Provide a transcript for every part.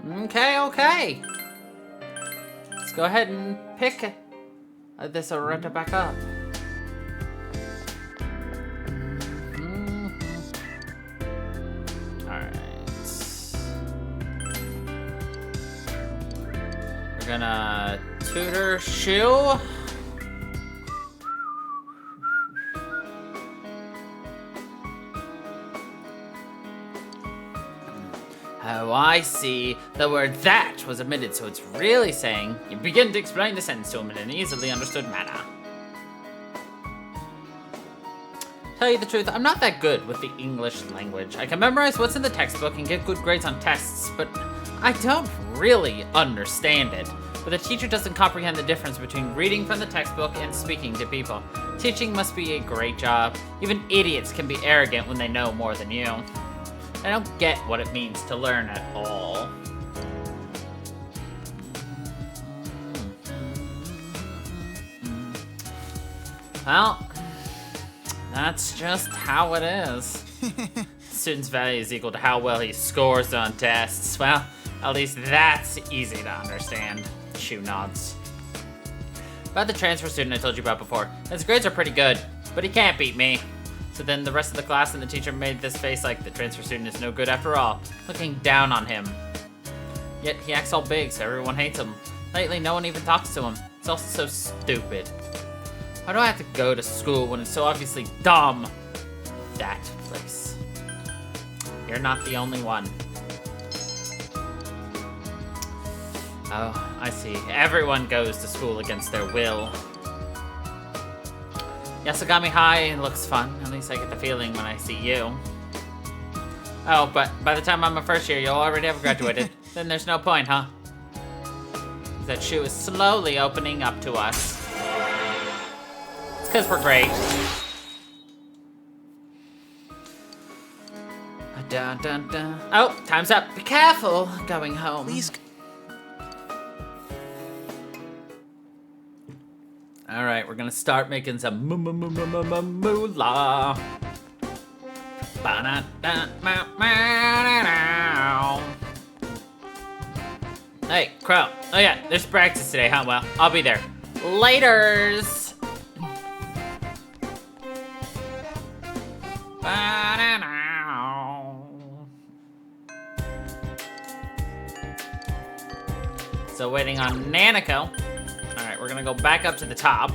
Okay. Let's go ahead and pick this Areta back up. We're gonna tutor Shu. Oh, I see. The word that was omitted, so it's really saying you begin to explain the sentence to him in an easily understood manner. Tell you the truth, I'm not that good with the English language. I can memorize what's in the textbook and get good grades on tests, but I don't really understand it. But the teacher doesn't comprehend the difference between reading from the textbook and speaking to people. Teaching must be a great job. Even idiots can be arrogant when they know more than you. I don't get what it means to learn at all. Well, that's just how it is. Student's value is equal to how well he scores on tests. Well, at least that's easy to understand. Shu nods. About the transfer student I told you about before. His grades are pretty good, but he can't beat me. So then the rest of the class and the teacher made this face like the transfer student is no good after all, looking down on him. Yet he acts all big, so everyone hates him. Lately, no one even talks to him. It's also so stupid. Why do I have to go to school when it's so obviously dumb? That place. You're not the only one. Oh, I see. Everyone goes to school against their will. Yasogami High looks fun. At least I get the feeling when I see you. Oh, but by the time I'm a first year, you'll already have graduated. Then there's no point, huh? That Shu is slowly opening up to us. It's because we're great. Dun, dun, dun. Oh, time's up. Be careful going home. Please. All right, we're gonna start making some moolah. Hey, Crow. Oh yeah, there's practice today, huh? Well, I'll be there. Laters. So waiting on Nanako. Alright, we're gonna go back up to the top.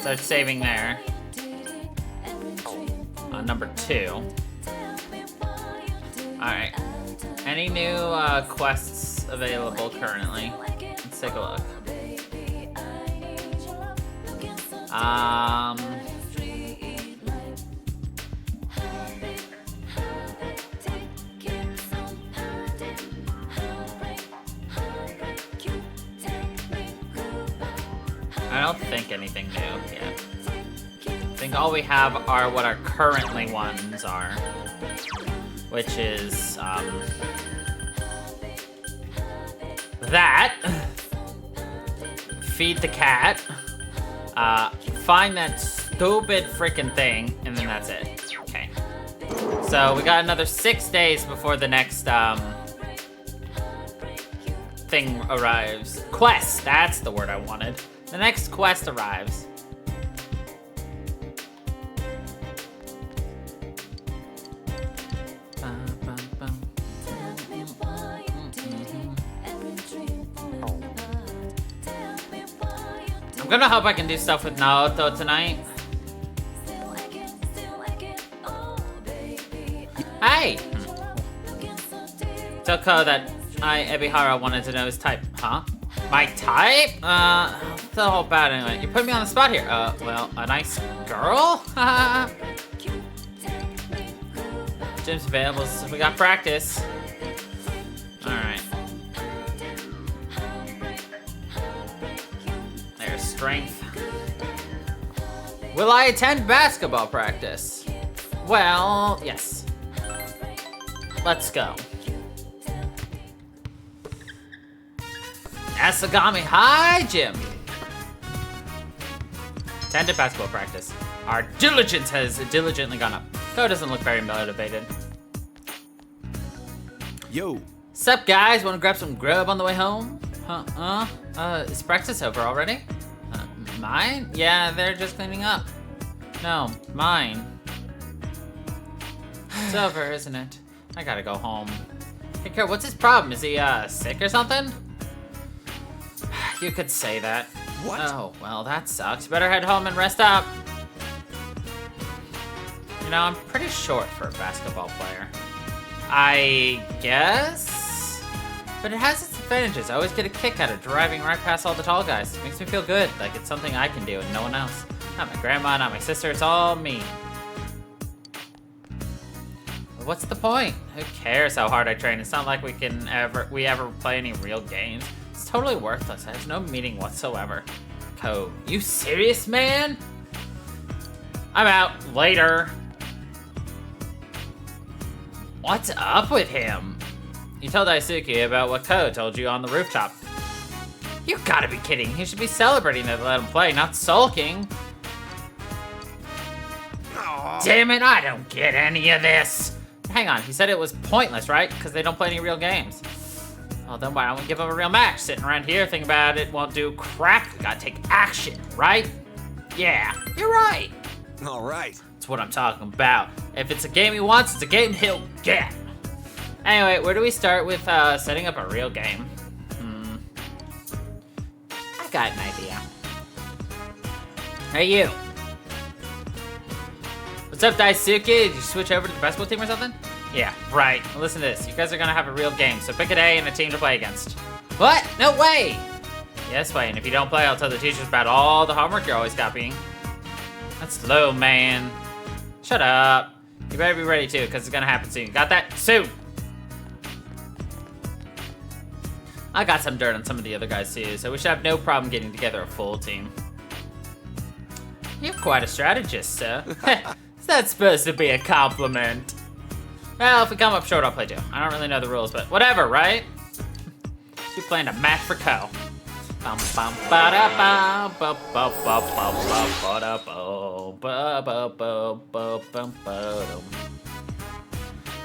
Start saving there. On number 2. Alright. Any new quests available currently? Let's take a look. I don't think anything new yet. I think all we have are what our currently ones are, which is that, feed the cat, find that stupid freaking thing, and then that's it. Okay. So we got another 6 days before the next thing arrives. Quest, that's the word I wanted. The next quest arrives. I'm gonna hope I can do stuff with Naoto tonight. Hey! Toko that Ebihara wanted to know his type, huh? My type? It's all bad anyway. You put me on the spot here. Well, a nice girl? Gym's available, so we got practice. Alright. There's strength. Will I attend basketball practice? Well, yes. Let's go. Asagami High Gym. Attended basketball practice. Our diligence has diligently gone up. Ko doesn't look very motivated. Yo. Sup, guys? Want to grab some grub on the way home? Is breakfast over already? Mine? Yeah, they're just cleaning up. No, mine. It's over, isn't it? I gotta go home. Hey, Kurt, what's his problem? Is he, sick or something? You could say that. What? Oh, well, that sucks. You better head home and rest up. You know, I'm pretty short for a basketball player. I guess? But it has its advantages. I always get a kick out of driving right past all the tall guys. It makes me feel good, like it's something I can do and no one else. Not my grandma, not my sister, it's all me. But what's the point? Who cares how hard I train? It's not like we ever play any real games. It's totally worthless. It has no meaning whatsoever. Ko, you serious, man? I'm out. Later. What's up with him? You told Daisuke about what Ko told you on the rooftop. You gotta be kidding. He should be celebrating that they let him play, not sulking. Aww. Damn it, I don't get any of this. Hang on, he said it was pointless, right? Because they don't play any real games. Well, then why don't we give him a real match? Sitting around here thinking about it won't do crap. We gotta take action, right? Yeah, you're right. All right. That's what I'm talking about. If it's a game he wants, it's a game he'll get. Anyway, where do we start with setting up a real game? I got an idea. Hey, you. What's up, Daisuke? Did you switch over to the basketball team or something? Yeah, right. Well, listen to this. You guys are gonna have a real game, so pick a day and a team to play against. What? No way! Yes, way, and if you don't play, I'll tell the teachers about all the homework you're always copying. That's low, man. Shut up. You better be ready, too, because it's gonna happen soon. Got that? Soon! I got some dirt on some of the other guys, too, so we should have no problem getting together a full team. You're quite a strategist, sir. Is that supposed to be a compliment? Well, if we come up short, I'll play too. I don't really know the rules, but whatever, right? You planned a match for Ko.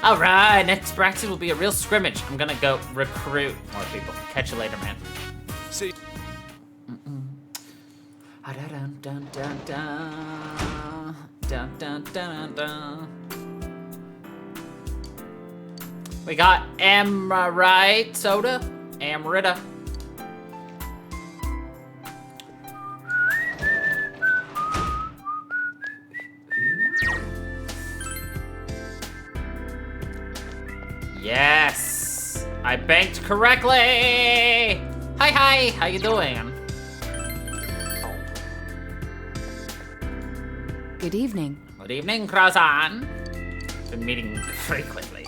Alright, next practice will be a real scrimmage. I'm gonna go recruit more people. Catch you later, man. See. We got Amrite soda. Amrita. Yes, I banked correctly. Hi, how you doing? Good evening. Good evening, Croissant. Been meeting frequently.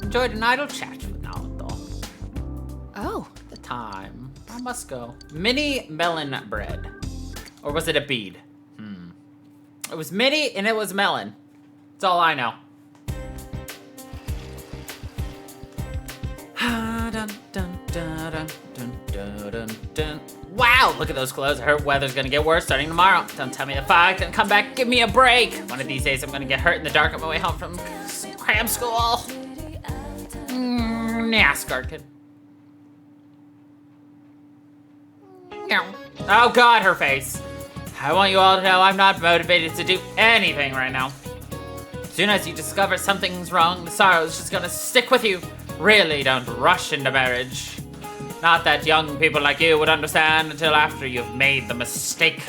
Enjoyed an idle chat with Naoto. Oh, The time. I must go. Mini melon bread. Or was it a bead? It was mini and it was melon. That's all I know. Wow, look at those clothes. I heard weather's gonna get worse starting tomorrow. Don't tell me the fog can come back. Give me a break. One of these days I'm gonna get hurt in the dark on my way home from cram school. NASCAR kid. Oh God, her face. I want you all to know I'm not motivated to do anything right now. As soon as you discover something's wrong, the sorrow is just gonna stick with you. Really don't rush into marriage. Not that young people like you would understand until after you've made the mistake.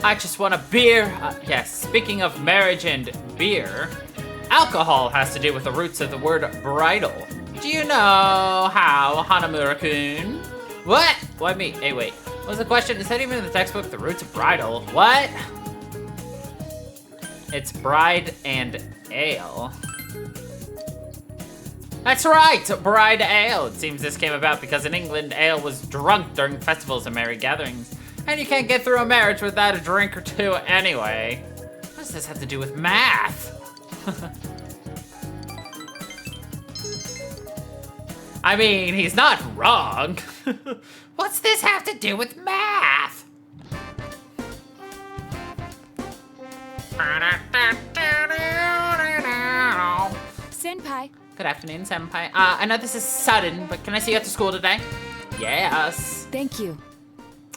I just want a beer. Yes, speaking of marriage and beer, alcohol has to do with the roots of the word bridal. Do you know how, Hanamura-kun? What? Why me? Hey, wait. What was the question? Is that even in the textbook? The roots of bridal? What? It's bride and ale. That's right, bride ale. It seems this came about because in England, ale was drunk during festivals and merry gatherings. And you can't get through a marriage without a drink or two anyway. What does this have to do with math? I mean, he's not wrong. What's this have to do with math? Senpai, Good afternoon, Senpai. I know this is sudden, but can I see you at the school today? Yes. thank you.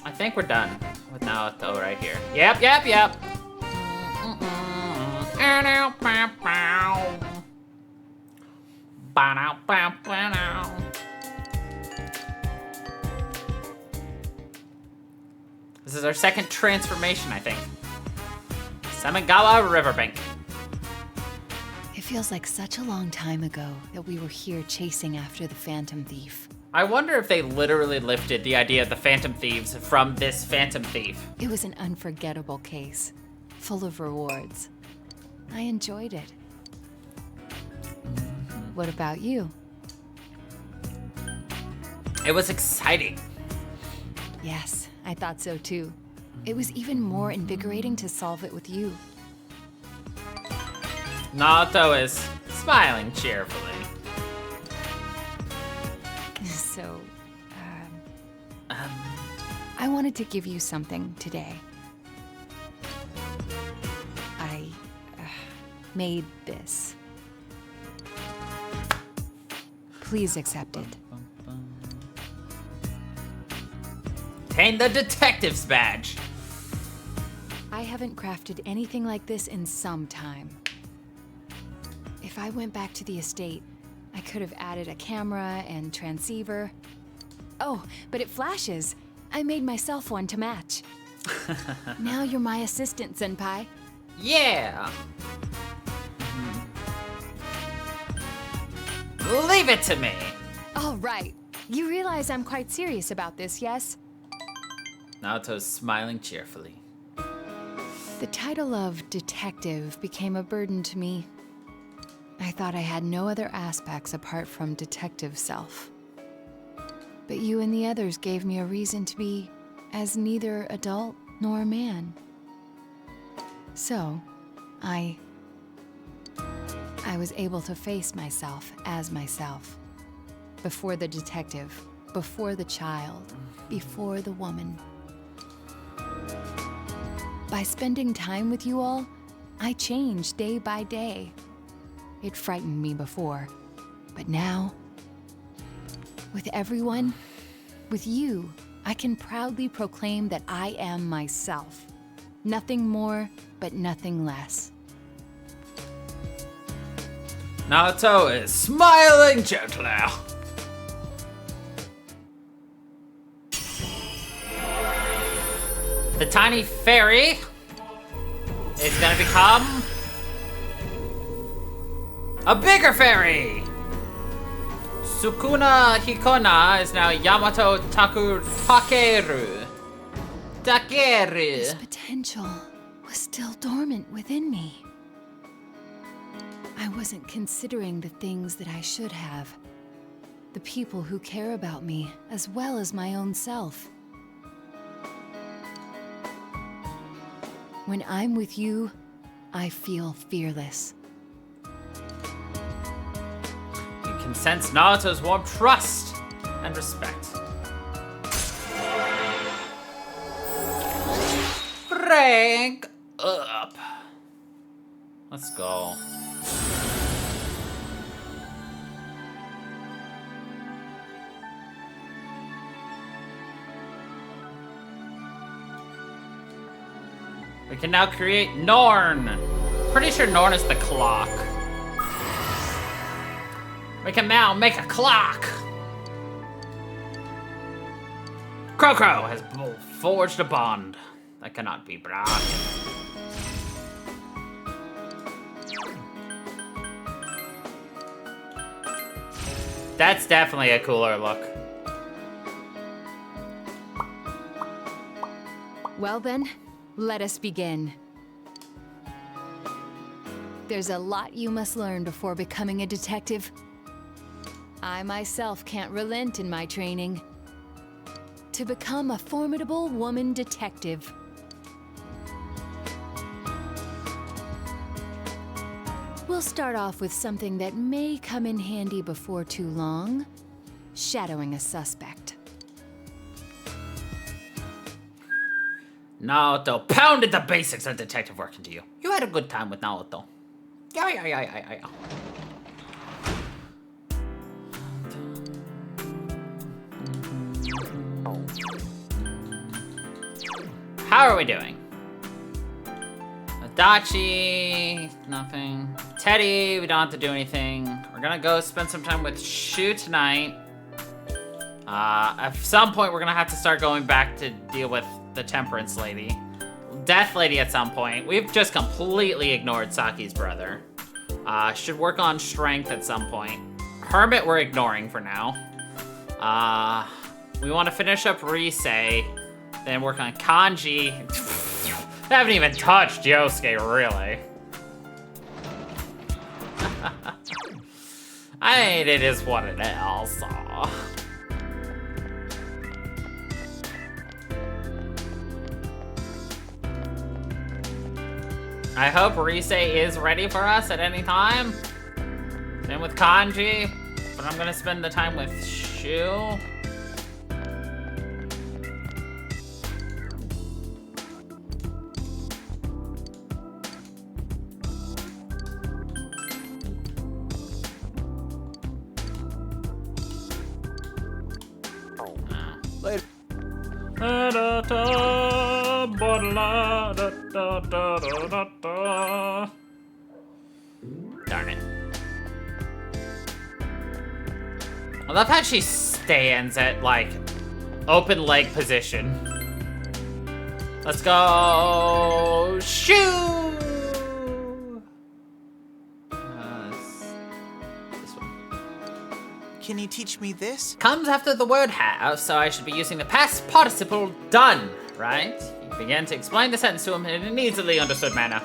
I think we're done with Naoto right here. Yep. This is our second transformation, I think. Samigawa Riverbank. It feels like such a long time ago that we were here chasing after the Phantom Thief. I wonder if they literally lifted the idea of the Phantom Thieves from this Phantom Thief. It was an unforgettable case, full of rewards. I enjoyed it. What about you? It was exciting. Yes, I thought so too. It was even more invigorating to solve it with you. Naoto is smiling cheerfully. So, I wanted to give you something today. I made this. Please accept it. Obtain the detective's badge. I haven't crafted anything like this in some time. If I went back to the estate, I could have added a camera and transceiver. Oh, but it flashes. I made myself one to match. Now you're my assistant, Senpai. Yeah. Leave it to me. All right. You realize I'm quite serious about this, yes? Naoto's smiling cheerfully. The title of detective became a burden to me. I thought I had no other aspects apart from detective self. But you and the others gave me a reason to be as neither adult nor man. So, I was able to face myself as myself. Before the detective, before the child, before the woman. By spending time with you all, I changed day by day. It frightened me before, but now, with everyone, with you, I can proudly proclaim that I am myself. Nothing more, but nothing less. Naoto is smiling gently. The tiny fairy is gonna become a bigger fairy. Sukuna Hikona is now Yamato Takeru. This potential was still dormant within me. I wasn't considering the things that I should have. The people who care about me, as well as my own self. When I'm with you, I feel fearless. You can sense Naruto's warm trust and respect. Rank up. Let's go. We can now create Norn. Pretty sure Norn is the clock. We can now make a clock. Crocro has forged a bond that cannot be broken. That's definitely a cooler look. Well then, let us begin. There's a lot you must learn before becoming a detective. I myself can't relent in my training. To become a formidable woman detective. We'll start off with something that may come in handy before too long. Shadowing a suspect. Naoto pounded the basics of detective work into you. You had a good time with Naoto. Yeah. How are we doing? Adachi, nothing. Teddy, we don't have to do anything. We're gonna go spend some time with Shu tonight. At some point, we're gonna have to start going back to deal with the Temperance Lady. Death Lady at some point. We've just completely ignored Saki's brother. Should work on Strength at some point. Hermit we're ignoring for now. We want to finish up Risei, then work on Kanji. They haven't even touched Yosuke, really. I mean, it is what it is, so. I hope Risei is ready for us at any time. Same with Kanji, but I'm gonna spend the time with Shu. Later. Darn it. I love how she stands at, like, open leg position. Let's go. Shoo! This one. Can you teach me this? Comes after the word have, so I should be using the past participle done, right? You begin to explain the sentence to him in an easily understood manner.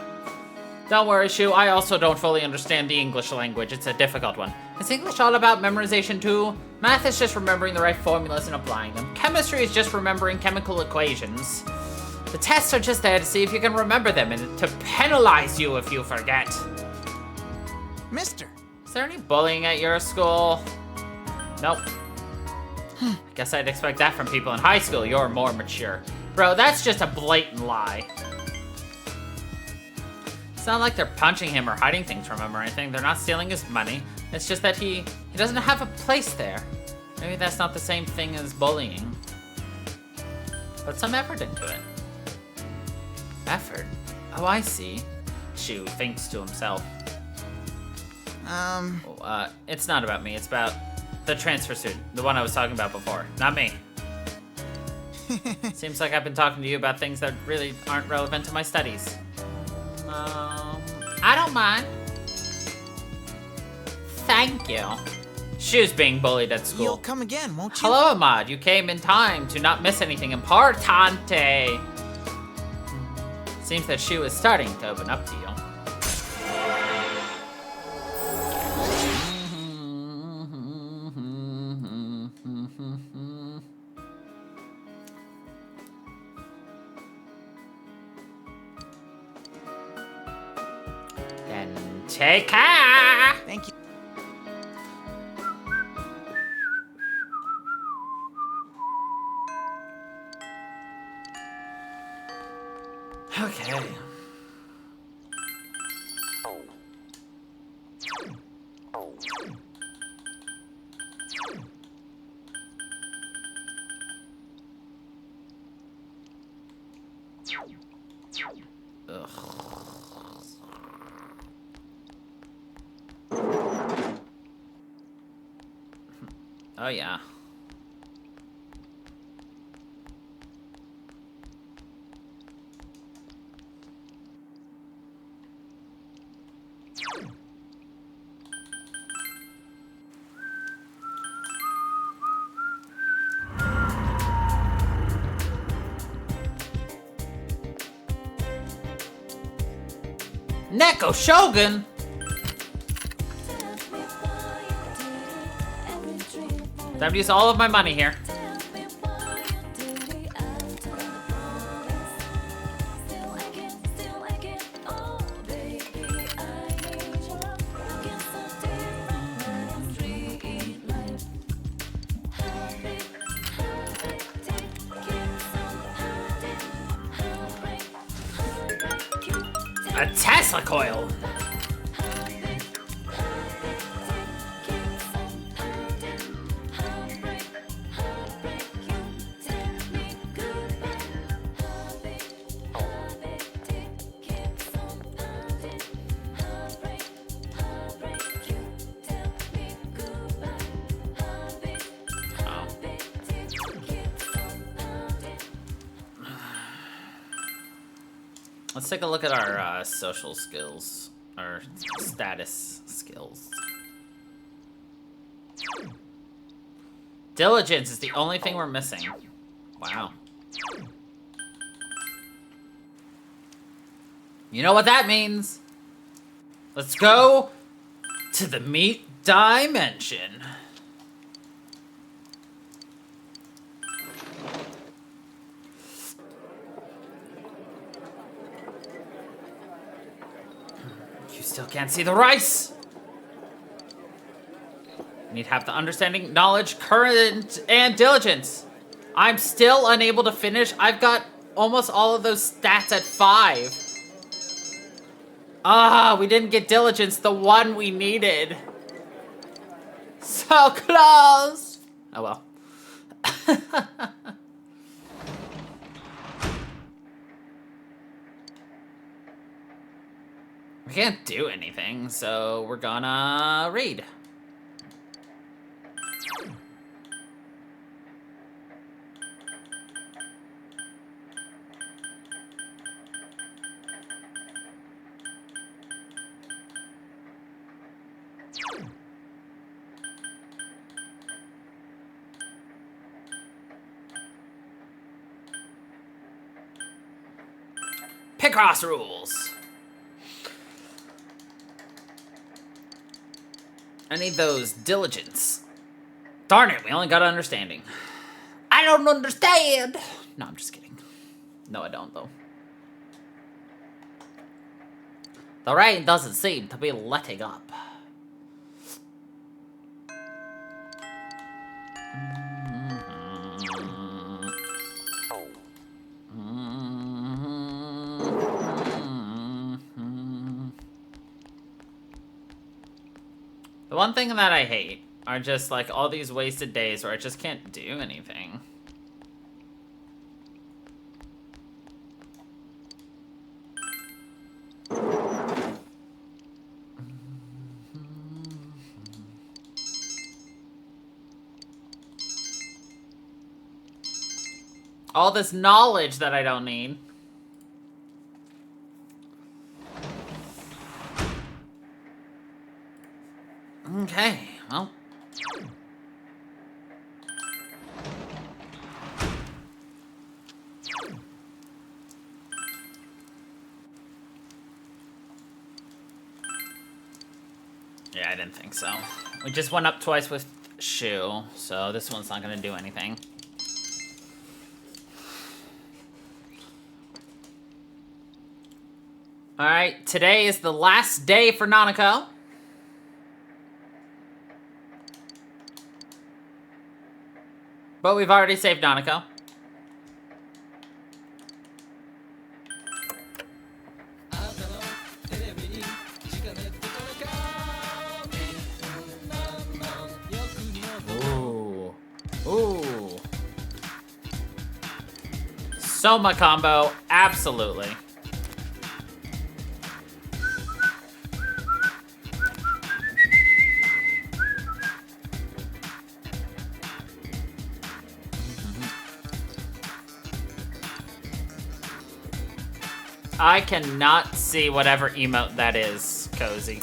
Don't worry, Shu, I also don't fully understand the English language. It's a difficult one. Is English all about memorization too? Math is just remembering the right formulas and applying them. Chemistry is just remembering chemical equations. The tests are just there to see if you can remember them and to penalize you if you forget. Mister. Is there any bullying at your school? Nope. I guess I'd expect that from people in high school. You're more mature. Bro, that's just a blatant lie. It's not like they're punching him or hiding things from him or anything. They're not stealing his money. It's just that he doesn't have a place there. Maybe that's not the same thing as bullying. Put some effort into it. Effort? Oh, I see. Shu thinks to himself. It's not about me. It's about the transfer student. The one I was talking about before. Not me. Seems like I've been talking to you about things that really aren't relevant to my studies. I don't mind. Thank you. Shu's being bullied at school. You'll come again, won't you? Hello, Ahmad. You came in time to not miss anything importante. Seems that Shu is starting to open up to you. Then take care. Thank you. Okay. Ugh. Oh yeah. Neko Shogun? Time to use all of my money here. A Tesla coil. Let's take a look at our social skills, our status skills. Diligence is the only thing we're missing. Wow. You know what that means? Let's go to the meat dimension. You still can't see the rice. Need to have the understanding, knowledge, courage, and diligence. I'm still unable to finish. I've got almost all of those stats at 5. Ah, we didn't get diligence, the one we needed. So close. Oh well. We can't do anything, so we're gonna read. Picross rules. I need those diligence. Darn it, we only got understanding. I don't understand. No, I'm just kidding. No, I don't, though. The rain doesn't seem to be letting up. The one thing that I hate are just like all these wasted days where I just can't do anything. All this knowledge that I don't need. Okay, well. Yeah, I didn't think so. We just went up twice with Shu, so this one's not gonna do anything. Alright, today is the last day for Nanako. But we've already saved Nanako. Ooh. Ooh. Soma combo, absolutely. I cannot see whatever emote that is, Cozy.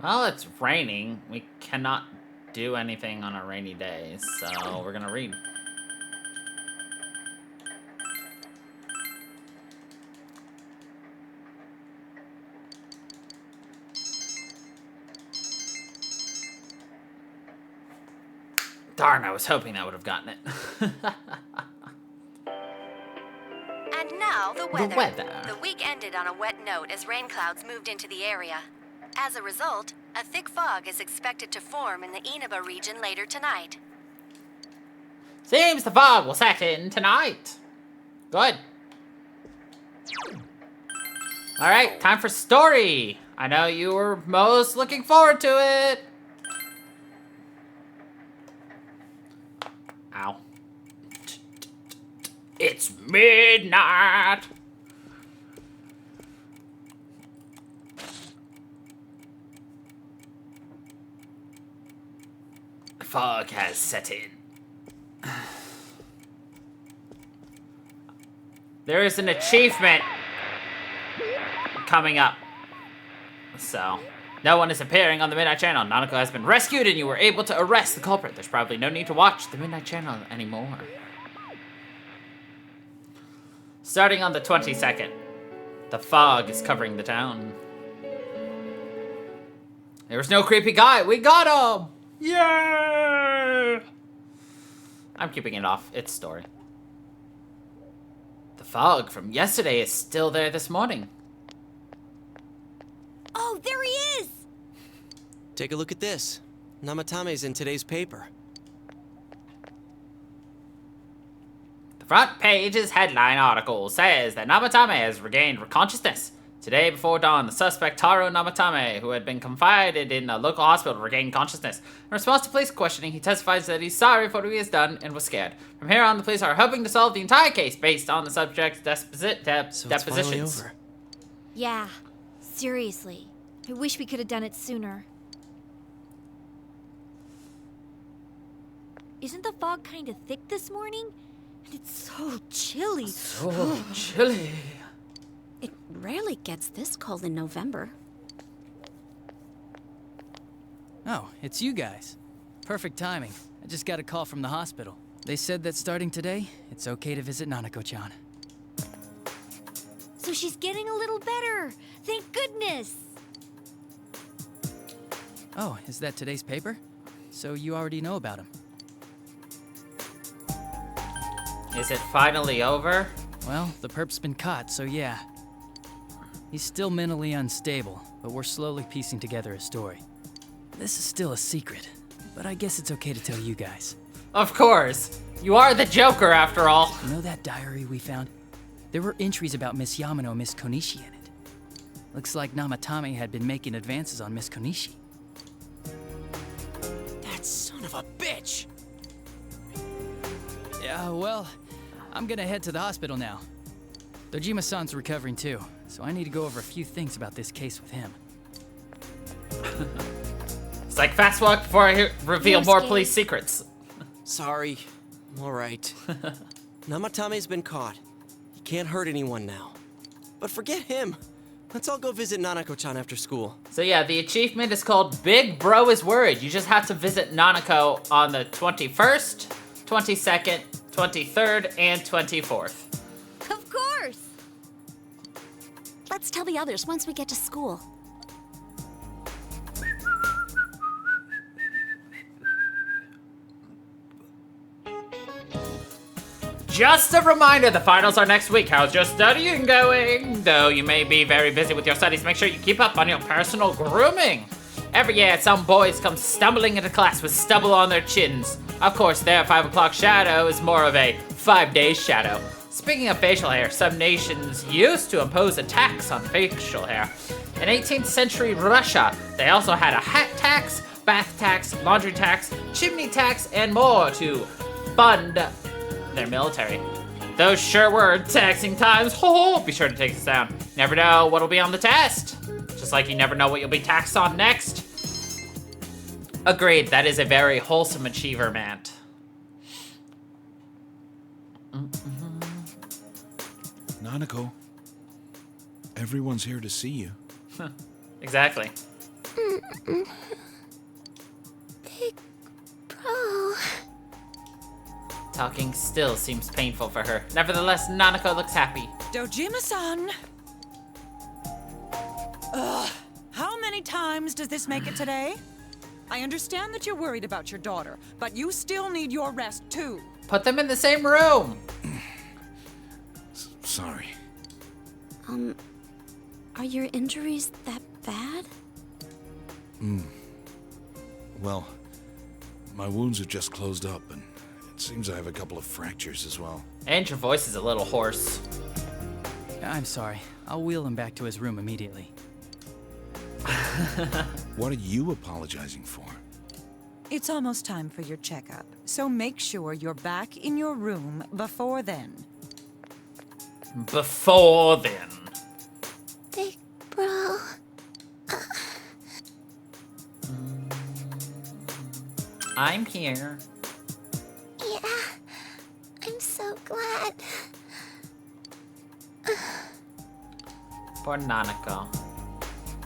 Well, it's raining. We cannot do anything on a rainy day, so we're gonna read. Darn, I was hoping I would have gotten it. And now, Now, the weather. weather. The week ended on a wet note as rain clouds moved into the area. As a result, a thick fog is expected to form in the Inaba region later tonight. Seems the fog will set in tonight. Good. Alright, time for story. I know you were most looking forward to it. Ow. It's midnight. Fog has set in. There is an achievement coming up. So, no one is appearing on the Midnight Channel. Nanako has been rescued and you were able to arrest the culprit. There's probably no need to watch the Midnight Channel anymore. Starting on the 22nd, the fog is covering the town. There was no creepy guy. We got him! Yeah! I'm keeping it off. It's story. The fog from yesterday is still there this morning. Oh, there he is! Take a look at this. Namatame's in today's paper. The front page's headline article says that Namatame has regained consciousness. Today before dawn, the suspect Taro Namatame, who had been confided in a local hospital, regained consciousness. In response to police questioning, he testifies that he's sorry for what he has done and was scared. From here on, the police are hoping to solve the entire case based on the subject's So it's finally depositions. over. Yeah, seriously. I wish we could have done it sooner. Isn't the fog kind of thick this morning? And it's so chilly. So chilly. It rarely gets this cold in November. Oh, it's you guys. Perfect timing. I just got a call from the hospital. They said that starting today, it's okay to visit Nanako-chan. So she's getting a little better. Thank goodness. Oh, is that today's paper? So you already know about him. Is it finally over? Well, the perp's been caught, so yeah. He's still mentally unstable, but we're slowly piecing together a story. This is still a secret, but I guess it's okay to tell you guys. Of course. You are the Joker after all. You know that diary we found? There were entries about Miss Yamano and Miss Konishi in it. Looks like Namatame had been making advances on Miss Konishi. That son of a bitch! Yeah, well, I'm gonna head to the hospital now. Dojima-san's recovering too, so I need to go over a few things about this case with him. It's like fast walk before I reveal You're more scared. police secrets. Sorry. I'm alright. Namatame's been caught. He can't hurt anyone now. But forget him. Let's all go visit Nanako-chan after school. So yeah, the achievement is called Big Bro is Worried. You just have to visit Nanako on the 21st, 22nd, 23rd, and 24th. Of course. Let's tell the others once we get to school. Just a reminder, the finals are next week. How's your studying going? Though you may be very busy with your studies, make sure you keep up on your personal grooming. Every year, some boys come stumbling into class with stubble on their chins. Of course, their 5 o'clock shadow is more of a 5-day shadow. Speaking of facial hair, some nations used to impose a tax on facial hair. In 18th century Russia, they also had a hat tax, bath tax, laundry tax, chimney tax, and more to fund their military. Those sure were taxing times. Ho! Be sure to take this down. Never know what'll be on the test. Just like you never know what you'll be taxed on next. Agreed, that is a very wholesome achievement. Nanako, everyone's here to see you. Exactly. Bro. Talking still seems painful for her. Nevertheless, Nanako looks happy. Dojima-san! Ugh, how many times does this make it today? I understand that you're worried about your daughter, but you still need your rest too. Put them in the same room. Sorry. Are your injuries that bad? Well, my wounds have just closed up, and it seems I have a couple of fractures as well. And your voice is a little hoarse. I'm sorry. I'll wheel him back to his room immediately. What are you apologizing for? It's almost time for your checkup, so make sure you're back in your room before then. Before then. Big bro. I'm here. Yeah, I'm so glad. Poor Nanako.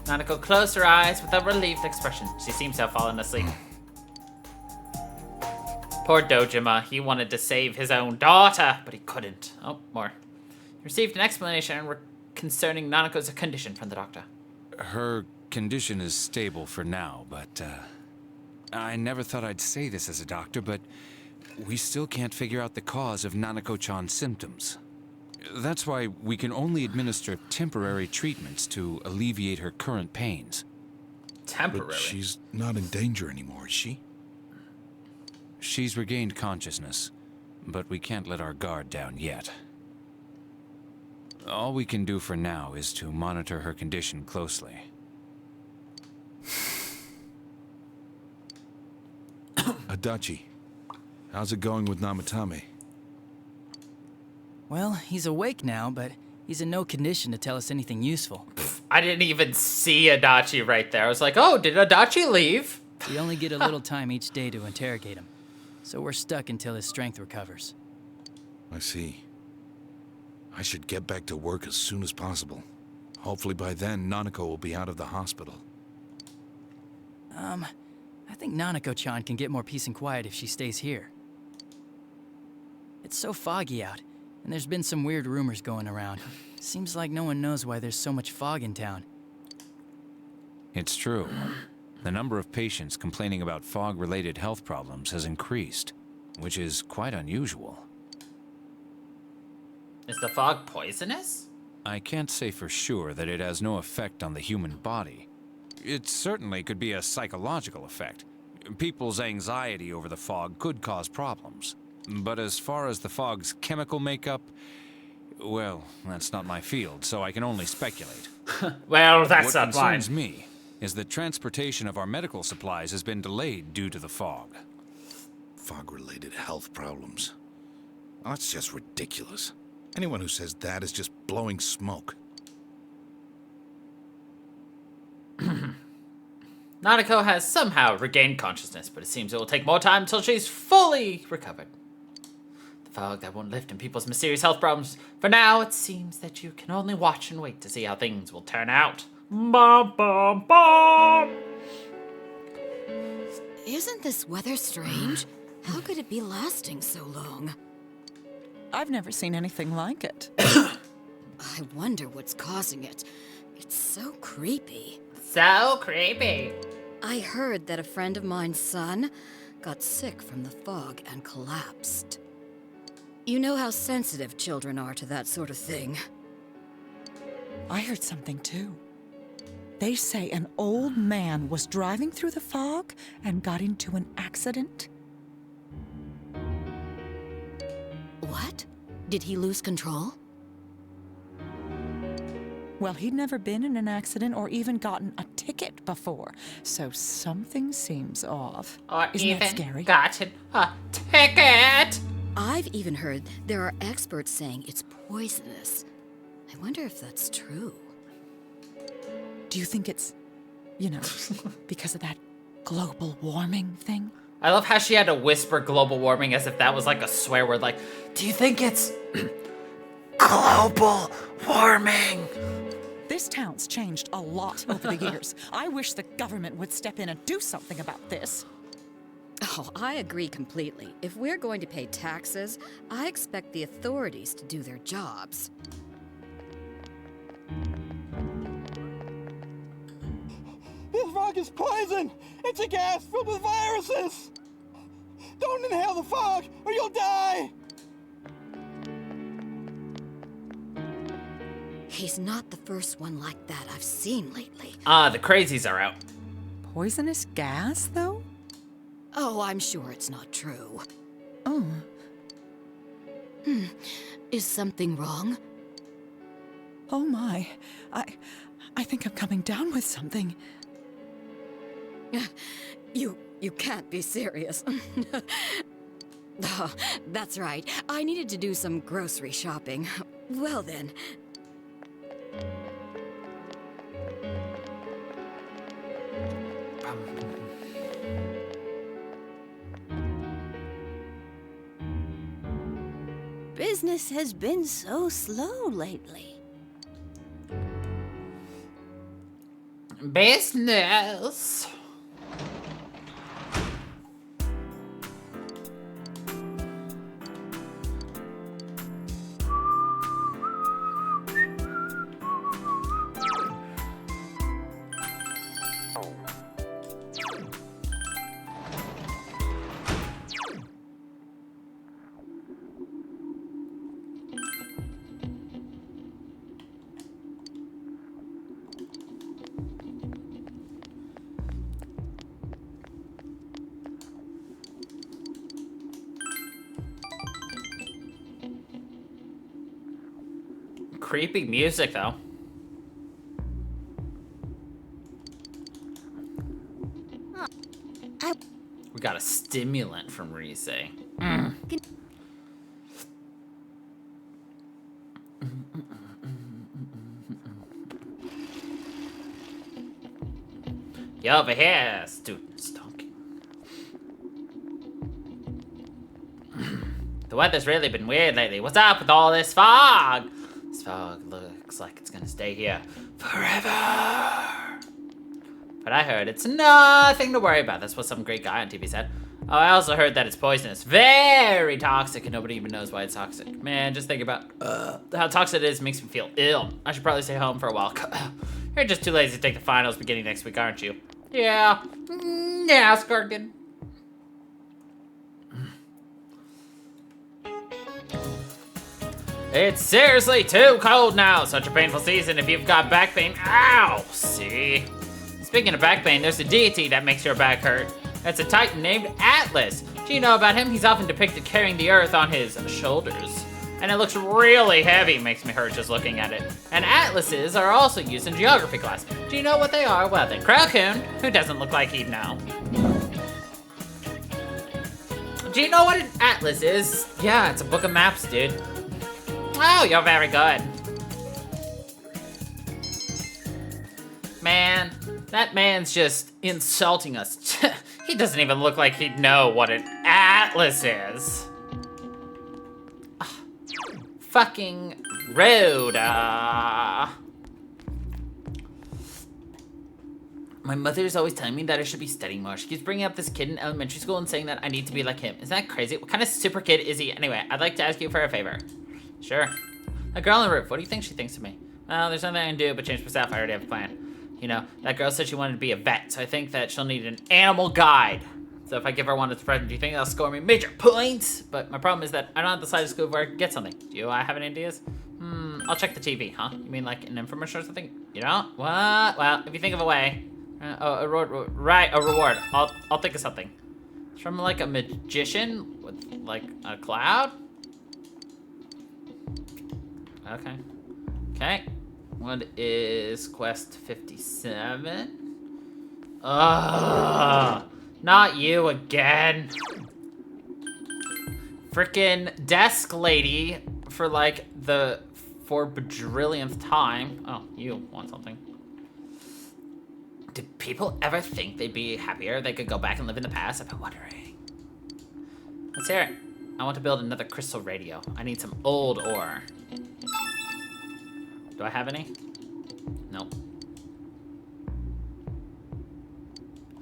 Nanako closed her eyes with a relieved expression. She seems to have fallen asleep. Poor Dojima. He wanted to save his own daughter, but he couldn't. Oh, more. He received an explanation concerning Nanako's condition from the doctor. Her condition is stable for now, but I never thought I'd say this as a doctor, but we still can't figure out the cause of Nanako-chan's symptoms. That's why we can only administer temporary treatments to alleviate her current pains. Temporary? But she's not in danger anymore, is she? She's regained consciousness, but we can't let our guard down yet. All we can do for now is to monitor her condition closely. Adachi, how's it going with Namatame? Well, he's awake now, but he's in no condition to tell us anything useful. I didn't even see Adachi right there. I was like, oh, did Adachi leave? We only get a little time each day to interrogate him, so we're stuck until his strength recovers. I see. I should get back to work as soon as possible. Hopefully by then, Nanako will be out of the hospital. I think Nanako-chan can get more peace and quiet if she stays here. It's so foggy out, and there's been some weird rumors going around. Seems like no one knows why there's so much fog in town. It's true. The number of patients complaining about fog-related health problems has increased, which is quite unusual. Is the fog poisonous? I can't say for sure that it has no effect on the human body. It certainly could be a psychological effect. People's anxiety over the fog could cause problems. But as far as the fog's chemical makeup, well, that's not my field, so I can only speculate. Well, that's what not mine. concerns me is that transportation of our medical supplies has been delayed due to the fog. Fog-related health problems. Oh, that's just ridiculous. Anyone who says that is just blowing smoke. Nanako has somehow regained consciousness, but it seems it will take more time until she's fully recovered. The fog that won't lift in people's mysterious health problems. For now, it seems that you can only watch and wait to see how things will turn out. Bum, bum, bum. Isn't this weather strange? How could it be lasting so long? I've never seen anything like it. I wonder what's causing it. It's so creepy. So creepy. I heard that a friend of mine's son got sick from the fog and collapsed. You know how sensitive children are to that sort of thing. I heard something too. They say an old man was driving through the fog and got into an accident. What? Did he lose control? Well, he'd never been in an accident or even gotten a ticket before, so something seems off. Or Isn't even that scary? gotten a ticket. I've even heard there are experts saying it's poisonous. I wonder if that's true. Do you think it's, you know, because of that global warming thing? I love how she had to whisper global warming as if that was like a swear word. Like, do you think it's global warming? This town's changed a lot over the years. I wish the government would step in and do something about this. Oh, I agree completely. If we're going to pay taxes, I expect the authorities to do their jobs. This fog is poison! It's a gas filled with viruses! Don't inhale the fog, or you'll die! He's not the first one like that I've seen lately. The crazies are out. Poisonous gas, though? Oh, I'm sure it's not true. Oh. Is something wrong? Oh my. I think I'm coming down with something. You can't be serious. Oh, that's right. I needed to do some grocery shopping. Well then. Business has been so slow lately. Business. Creepy music, though. We got a stimulant from Rize. You over here, students talking. The weather's really been weird lately. What's up with all this fog? This fog looks like it's gonna stay here forever. But I heard it's nothing to worry about. That's what some great guy on TV said. Oh, I also heard that it's poisonous. Very toxic, and nobody even knows why it's toxic. Man, just think about how toxic it is makes me feel ill. I should probably stay home for a while. You're just too lazy to take the finals beginning next week, aren't you? Yeah. Yeah, Skarkin. It's seriously too cold now. Such a painful season if you've got back pain. Ow! See? Speaking of back pain, there's a deity that makes your back hurt. It's a titan named Atlas. Do you know about him? He's often depicted carrying the earth on his shoulders. And it looks really heavy, makes me hurt just looking at it. And atlases are also used in geography class. Do you know what they are? Well then, Crowcoon, who doesn't look like he'd know. Do you know what an atlas is? Yeah, it's a book of maps, dude. Oh, you're very good. Man, that man's just insulting us. He doesn't even look like he'd know what an atlas is. Fucking rude. My mother's always telling me that I should be studying more. She keeps bringing up this kid in elementary school and saying that I need to be like him. Isn't that crazy? What kind of super kid is he? Anyway, I'd like to ask you for a favor. Sure. A girl on the roof. What do you think she thinks of me? Well, there's nothing I can do but change myself. I already have a plan. You know, that girl said she wanted to be a vet, so I think that she'll need an animal guide. So if I give her one as a present, do you think that'll score me major points? But my problem is that I don't have the slightest clue where I can get something. Do you have any ideas? I'll check the TV, huh? You mean like an infomercial or something? You know? What? Well, if you think of a way. A reward. I'll think of something. It's from like a magician with like a cloud? Okay. Okay. What is quest 57? Ugh. Not you again. Frickin' desk lady for like the 4 bajillionth time. Oh, you want something. Did people ever think they'd be happier? They could go back and live in the past? I've been wondering. Let's hear it. I want to build another crystal radio. I need some old ore. Do I have any? Nope.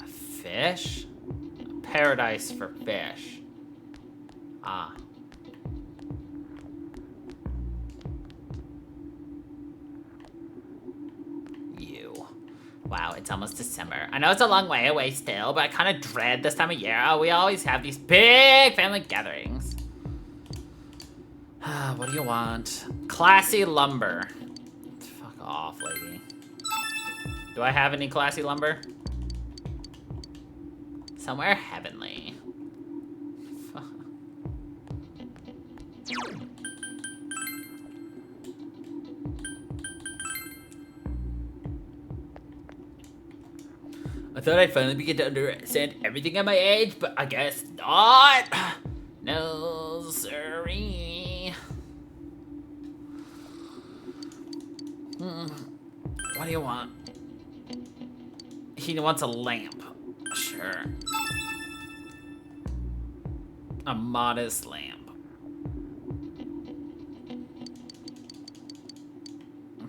A fish? A paradise for fish. Ah. You. Wow, it's almost December. I know it's a long way away still, but I kind of dread this time of year. Oh, we always have these big family gatherings. What do you want? Classy lumber. lady. Do I have any classy lumber? Somewhere heavenly. I thought I'd finally begin to understand everything at my age, but I guess not. No, sirree. What do you want? He wants a lamp. Sure. A modest lamp.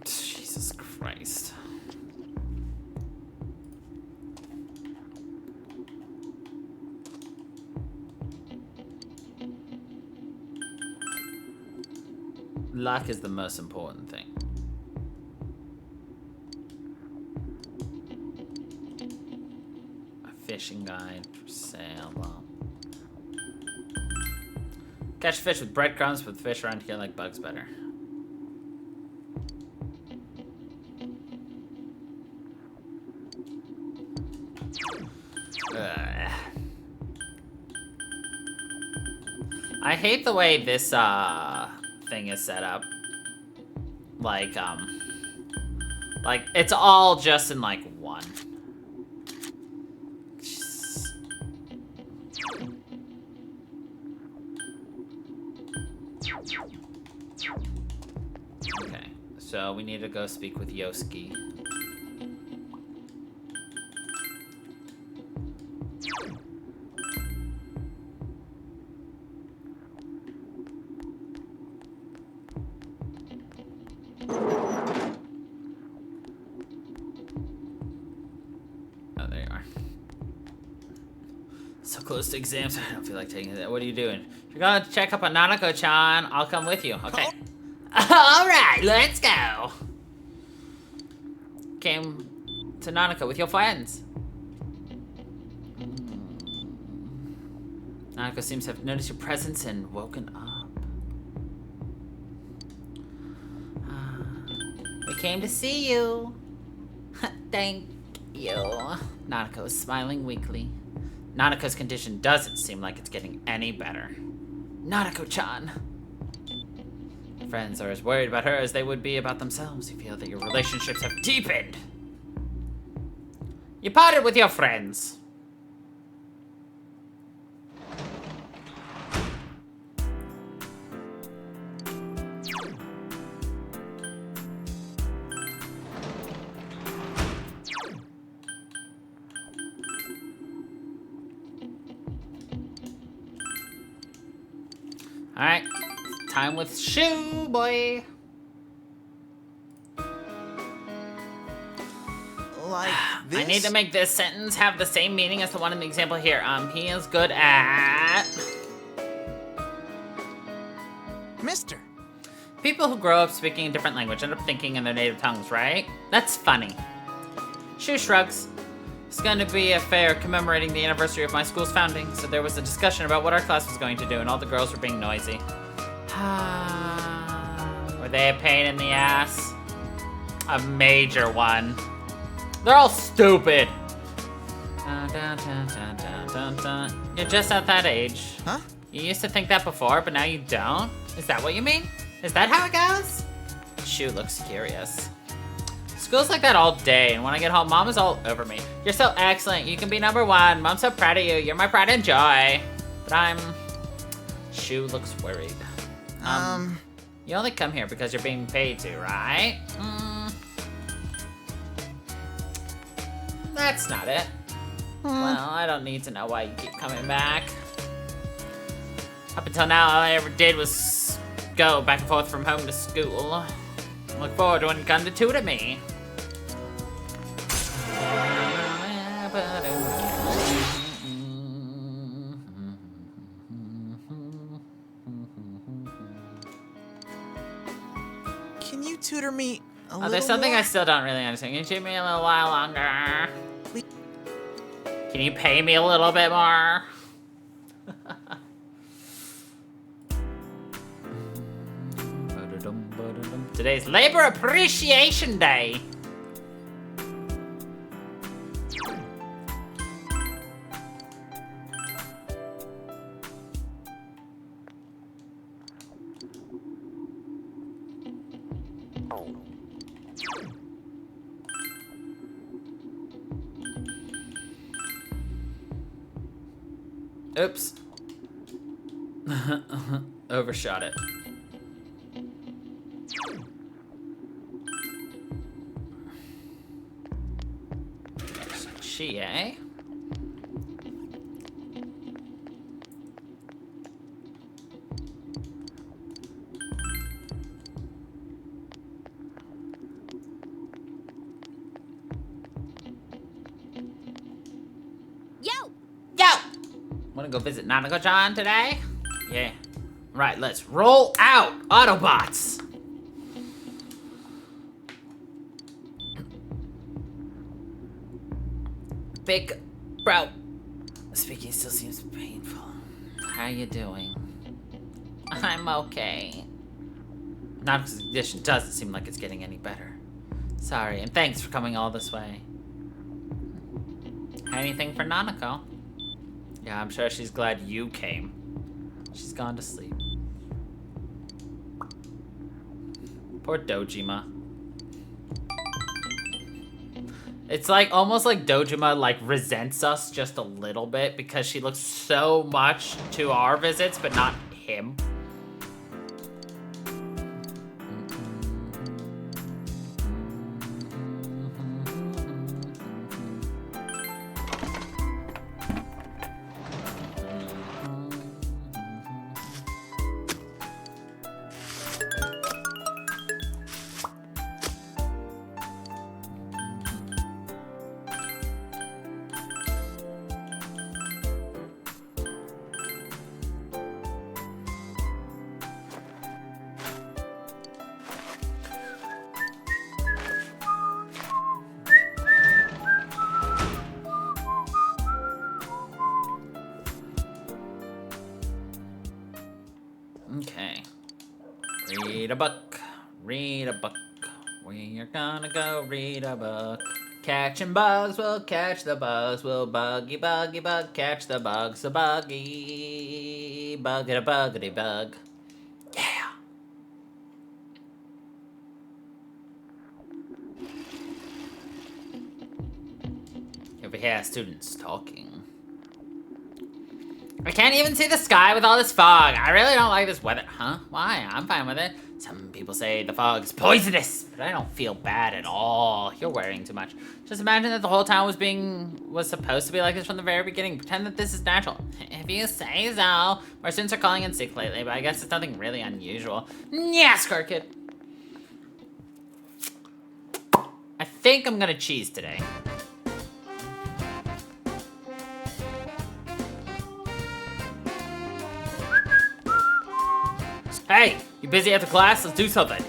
Jesus Christ. Luck is the most important thing. A fishing guide for sale. Well, catch fish with breadcrumbs, but fish around here like bugs better. I hate the way this thing is set up. Like it's all just in like one. Okay, so we need to go speak with Yoski. Close to exams, I don't feel like taking it. What are you doing? You're gonna check up on Nanako-chan. I'll come with you. Okay. All right, let's go. Came to Nanako with your friends. Nanako seems to have noticed your presence and woken up. We came to see you. Thank you. Nanako is smiling weakly. Nanako's condition doesn't seem like it's getting any better. Nanako-chan! Friends are as worried about her as they would be about themselves. You feel that your relationships have deepened. You parted with your friends. Alright, time with Shoe Boy. Like this? I need to make this sentence have the same meaning as the one in the example here. He is good at... Mister. People who grow up speaking a different language end up thinking in their native tongues, right? That's funny. Shu shrugs. It's going to be a fair commemorating the anniversary of my school's founding, so there was a discussion about what our class was going to do, and all the girls were being noisy. Were they a pain in the ass? A major one. They're all stupid. You're just at that age. Huh? You used to think that before, but now you don't? Is that what you mean? Is that how it goes? Shu looks curious. School's like that all day, and when I get home, Mom is all over me. You're so excellent. You can be #1. Mom's so proud of you. You're my pride and joy. But Shu looks worried. You only come here because you're being paid to, right? That's not it. Well, I don't need to know why you keep coming back. Up until now, all I ever did was go back and forth from home to school. Look forward to when you come to tutor me. Can you tutor me a little There's something more? I still don't really understand. Can you tutor me a little while longer? Please. Can you pay me a little bit more? Today's Labor Appreciation Day. Oops. Overshot it. She, eh? Yo! Wanna go visit Nanako-chan today? Yeah. Right, let's roll out, Autobots! Big bro. Speaking still seems painful. How you doing? I'm okay. Nanako's condition doesn't seem like it's getting any better. Sorry, and thanks for coming all this way. Anything for Nanako? Yeah, I'm sure she's glad you came. She's gone to sleep. Poor Dojima. It's like almost like Dojima like resents us just a little bit because she looks so much to our visits, but not him. Okay. Read a book. Read a book. We're gonna go read a book. Catching bugs, we'll catch the bugs. We'll buggy, buggy, bug, catch the bugs. The buggy, buggity, buggity, bug. Yeah. If we hear students talking. I can't even see the sky with all this fog. I really don't like this weather. Huh? Why? I'm fine with it. Some people say the fog is poisonous, but I don't feel bad at all. You're worrying too much. Just imagine that the whole town was supposed to be like this from the very beginning. Pretend that this is natural. If you say so. Our students are calling in sick lately, but I guess it's nothing really unusual. Yeah, Scar Kid. I think I'm gonna cheese today. Hey, you busy after class? Let's do something.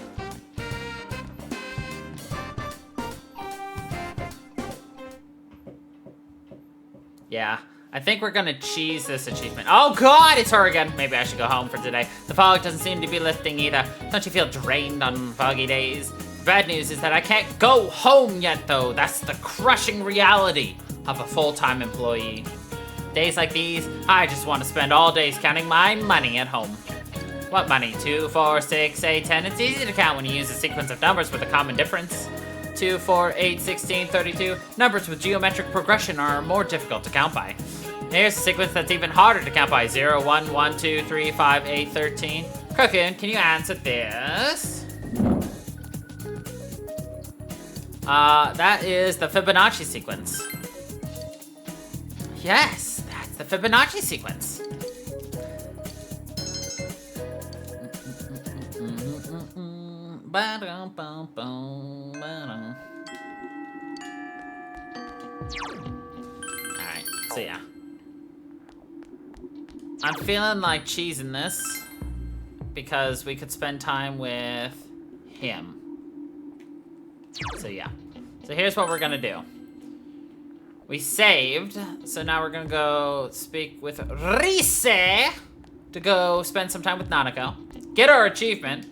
Yeah, I think we're gonna cheese this achievement. Oh God, it's her again. Maybe I should go home for today. The fog doesn't seem to be lifting either. Don't you feel drained on foggy days? The bad news is that I can't go home yet though. That's the crushing reality of a full-time employee. Days like these, I just want to spend all days counting my money at home. What money? 2, 4, 6, 8, 10. It's easy to count when you use a sequence of numbers with a common difference. 2, 4, 8, 16, 32. Numbers with geometric progression are more difficult to count by. Here's a sequence that's even harder to count by. 0, 1, 1, 2, 3, 5, 8, 13. Cocoon, can you answer this? That is the Fibonacci sequence. Yes, that's the Fibonacci sequence. Alright, so yeah. I'm feeling like cheesing this because we could spend time with him. So yeah. So here's what we're gonna do. We saved, so now we're gonna go speak with Rise to go spend some time with Nanako. Get our achievement.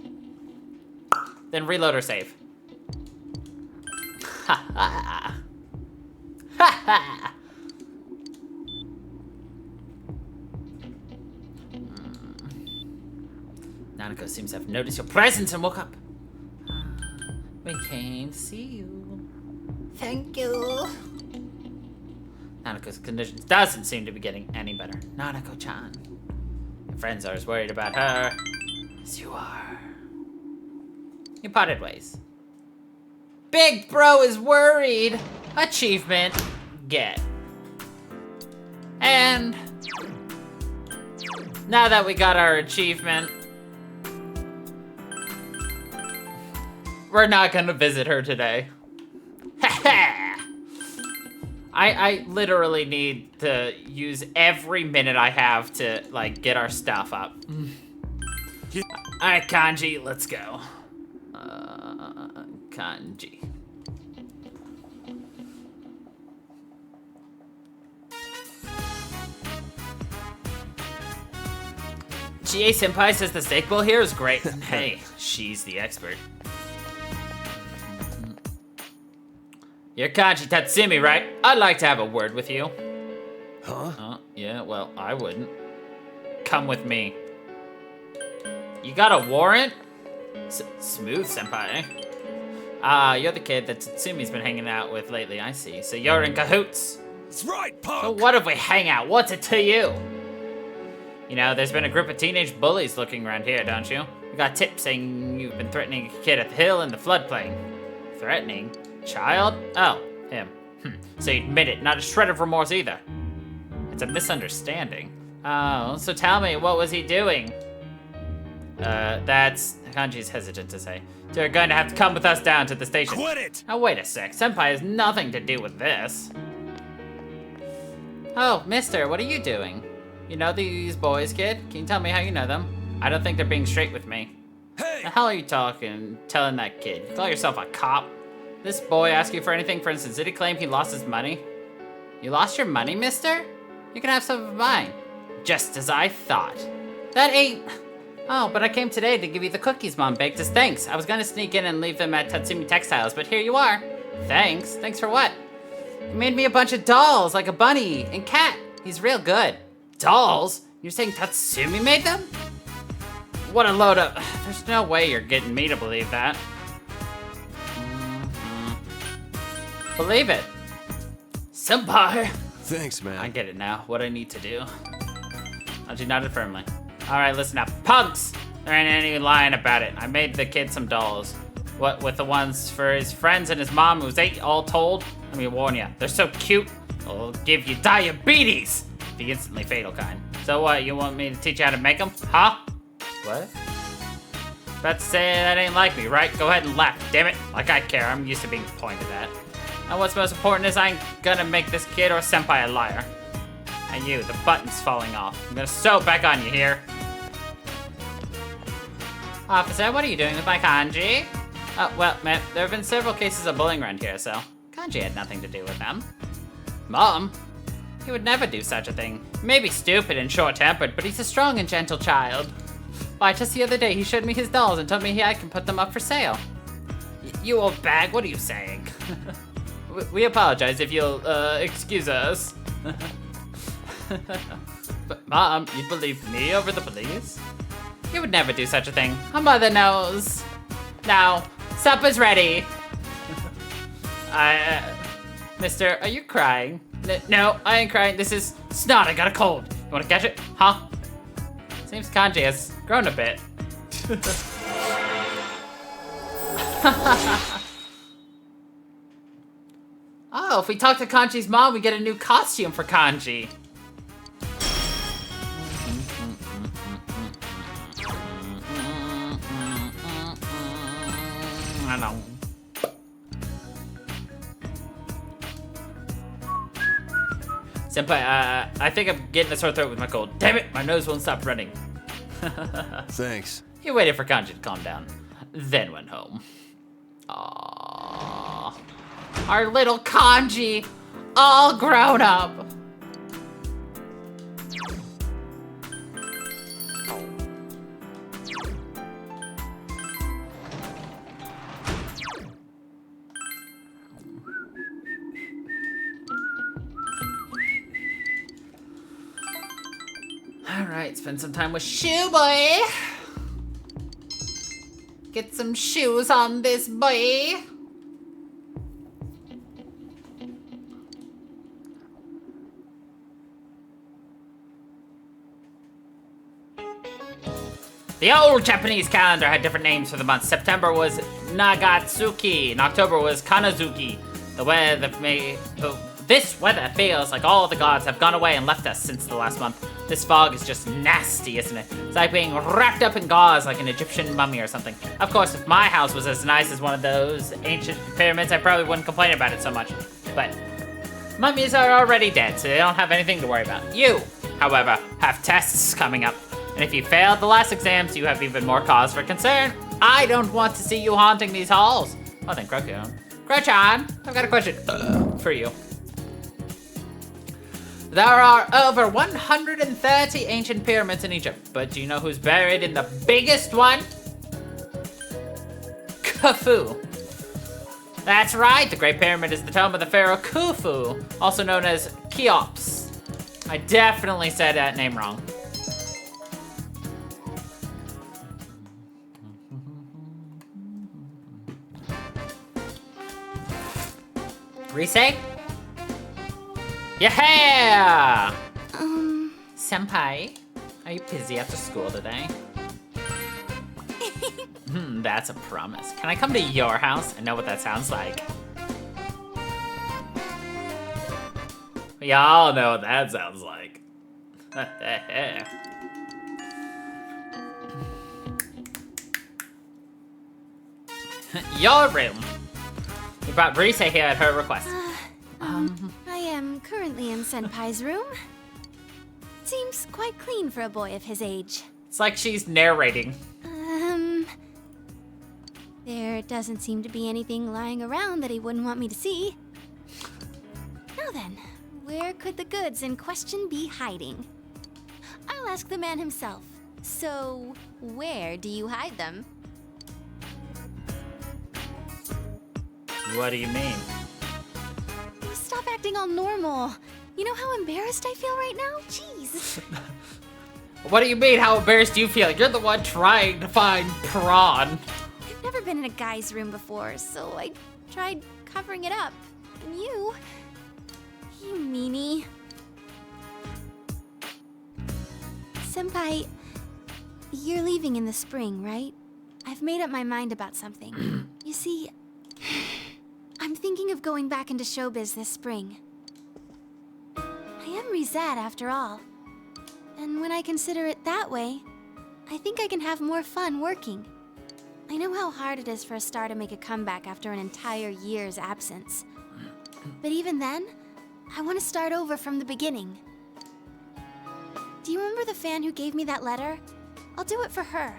Then reload or save. Ha ha. Ha ha. Nanako seems to have noticed your presence and woke up. We came to see you. Thank you. Nanako's condition doesn't seem to be getting any better. Nanako-chan. Your friends are as worried about her as you are. You parted ways. Big bro is worried. Achievement. Get. And now that we got our achievement, we're not gonna visit her today. I literally need to use every minute I have to, like, get our stuff up. Alright, Kanji, let's go. Kanji. GA-senpai says the steak bowl here is great. Hey, she's the expert. You're Kanji Tatsumi, right? I'd like to have a word with you. Huh? Yeah, well, I wouldn't. Come with me. You got a warrant? Smooth, senpai. Ah, you're the kid that Tatsumi's been hanging out with lately, I see. So you're in cahoots. That's right, punk! So what if we hang out? What's it to you? You know, there's been a group of teenage bullies looking around here, don't you? We got tips saying you've been threatening a kid at the hill in the floodplain. Threatening? Child? Oh, him. So you admit it, not a shred of remorse either. It's a misunderstanding. Oh, so tell me, what was he doing? That's... Kanji's hesitant to say. So you're going to have to come with us down to the station. Quit it! Now wait a sec, Senpai has nothing to do with this. Oh, mister, what are you doing? You know these boys, kid? Can you tell me how you know them? I don't think they're being straight with me. Hey! The hell are you telling that kid? You call yourself a cop? This boy ask you for anything? For instance, did he claim he lost his money? You lost your money, mister? You can have some of mine. Just as I thought. That ain't... Oh, but I came today to give you the cookies Mom baked as thanks. I was gonna sneak in and leave them at Tatsumi Textiles, but here you are. Thanks? Thanks for what? He made me a bunch of dolls, like a bunny and cat. He's real good. Dolls? You're saying Tatsumi made them? What a load of... There's no way you're getting me to believe that. Believe it. Senpai. Thanks, man. I get it now. What I need to do. She nodded firmly. Alright, listen up. Punks! There ain't any lying about it. I made the kid some dolls. What with the ones for his friends and his mom, who's 8 all told? Let me warn you, they're so cute, they'll give you diabetes! The instantly fatal kind. So what, you want me to teach you how to make them? Huh? What? About to say that ain't like me, right? Go ahead and laugh, damn it. Like I care, I'm used to being pointed at. And what's most important is I ain't gonna make this kid or senpai a liar. And you, the button's falling off. I'm gonna sew it back on you here. Officer, what are you doing with my kanji? Oh, well, man, there have been several cases of bullying around here, so kanji had nothing to do with them. Mom? He would never do such a thing. He may be stupid and short-tempered, but he's a strong and gentle child. Why, just the other day, he showed me his dolls and told me I can put them up for sale. You old bag, what are you saying? We apologize if you'll, excuse us. But, Mom, you'd believe me over the police? You would never do such a thing. A mother knows. Now, supper's ready. Mister, are you crying? No, I ain't crying. This is snot. I got a cold. You wanna catch it? Huh? Seems Kanji has grown a bit. Oh, if we talk to Kanji's mom, we get a new costume for Kanji. I know. Senpai, I think I'm getting a sore throat with my cold. Damn it, my nose won't stop running. Thanks. He waited for Kanji to calm down, then went home. Aww. Our little Kanji, all grown up. Alright, spend some time with Shoe Boy. Get some shoes on this boy. The old Japanese calendar had different names for the months. September was Nagatsuki, and October was Kanazuki. This weather feels like all the gods have gone away and left us since the last month. This fog is just nasty, isn't it? It's like being wrapped up in gauze like an Egyptian mummy or something. Of course, if my house was as nice as one of those ancient pyramids, I probably wouldn't complain about it so much. But mummies are already dead, so they don't have anything to worry about. You, however, have tests coming up. And if you failed the last exams, you have even more cause for concern. I don't want to see you haunting these halls. Oh, then Gretchen. Gretchen, I've got a question for you. There are over 130 ancient pyramids in Egypt, but do you know who's buried in the biggest one? Khufu. That's right, the Great Pyramid is the tomb of the pharaoh Khufu, also known as Cheops. I definitely said that name wrong. Rise? Yeah! Senpai, are you busy after school today? That's a promise. Can I come to your house? I know what that sounds like. Y'all know what that sounds like. Your room. We brought Rise here at her request. I am currently in Senpai's room. Seems quite clean for a boy of his age. It's like she's narrating. There doesn't seem to be anything lying around that he wouldn't want me to see. Now then, where could the goods in question be hiding? I'll ask the man himself. So, where do you hide them? What do you mean? Oh, stop acting all normal. You know how embarrassed I feel right now? Jeez. What do you mean, how embarrassed do you feel? You're the one trying to find Prawn. I've never been in a guy's room before, so I tried covering it up. And you meanie. Senpai, you're leaving in the spring, right? I've made up my mind about something. You see, I'm thinking of going back into showbiz this spring. I am Rizette after all. And when I consider it that way, I think I can have more fun working. I know how hard it is for a star to make a comeback after an entire year's absence. But even then, I want to start over from the beginning. Do you remember the fan who gave me that letter? I'll do it for her.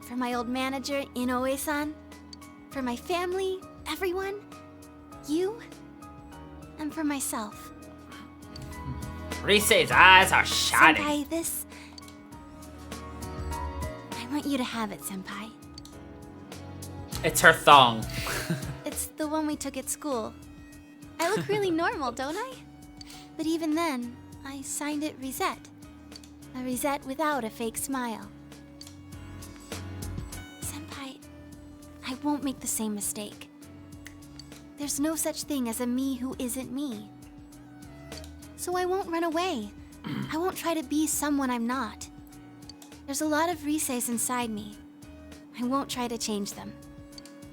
For my old manager, Inoue-san. For my family, everyone. You. And for myself. Rise's eyes are shining. Senpai, this... I want you to have it, Senpai. It's her thong. It's the one we took at school. I look really normal, don't I? But even then, I signed it Rizette. A Rizette without a fake smile. Senpai, I won't make the same mistake. There's no such thing as a me who isn't me. So I won't run away. I won't try to be someone I'm not. There's a lot of Riseis inside me. I won't try to change them.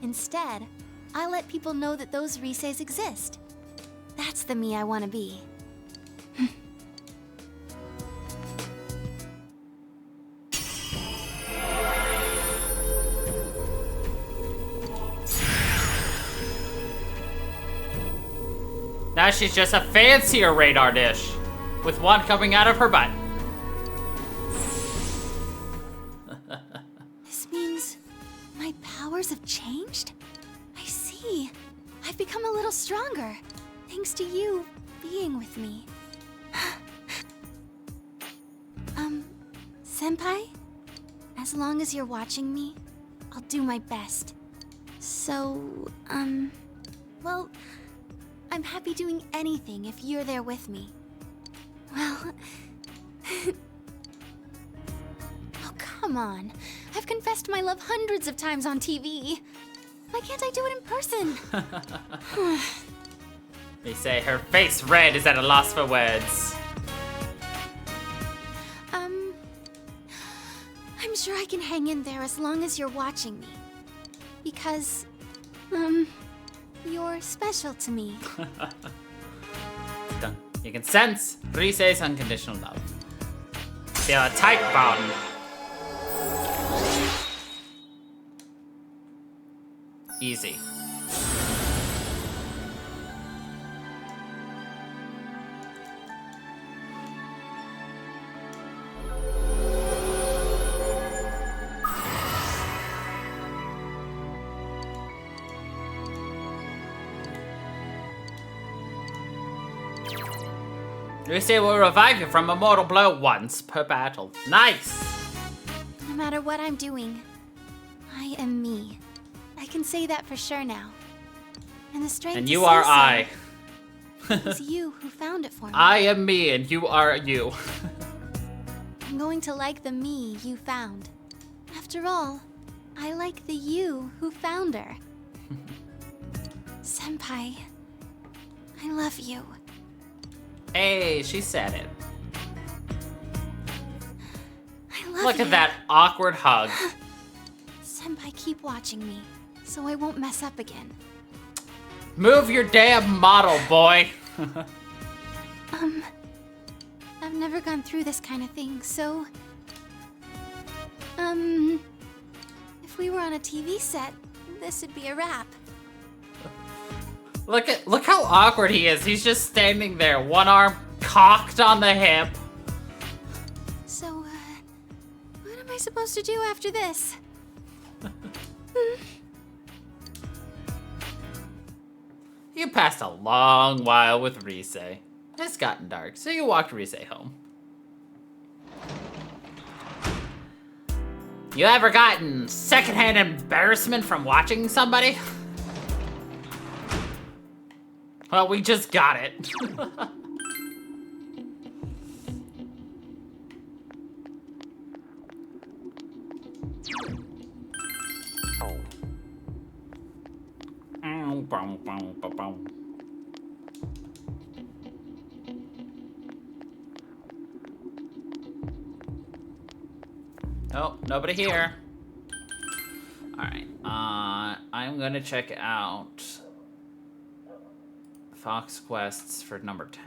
Instead, I'll let people know that those Riseis exist. That's the me I want to be. Now she's just a fancier radar dish, with one coming out of her butt. This means my powers have changed? I see. I've become a little stronger, thanks to you being with me. Senpai? As long as you're watching me, I'll do my best. So, well, I'm happy doing anything if you're there with me. Well, come on. I've confessed my love hundreds of times on TV. Why can't I do it in person? They say her face red is at a loss for words. I'm sure I can hang in there as long as you're watching me. Because, you're special to me. You can sense Rise's unconditional love. Feel a tight bond. Easy. Rise will revive you from a mortal blow once per battle. Nice! No matter what I'm doing, I am me. I can say that for sure now. And the strength And to you say are so I. It's you who found it for me. I am me and you are you. I'm going to like the me you found. After all, I like the you who found her. Senpai, I love you. Hey, she said it. I love Look you. at that awkward hug. Senpai, keep watching me, so I won't mess up again. Move your damn model, boy. I've never gone through this kind of thing, so... if we were on a TV set, this would be a wrap. Look how awkward he is. He's just standing there, one arm cocked on the hip. So, what am I supposed to do after this? You passed a long while with Rise. It's gotten dark, so you walked Rise home. You ever gotten secondhand embarrassment from watching somebody? Well, we just got it. Oh, nobody here. Alright, I'm gonna check out Fox quests for number 10.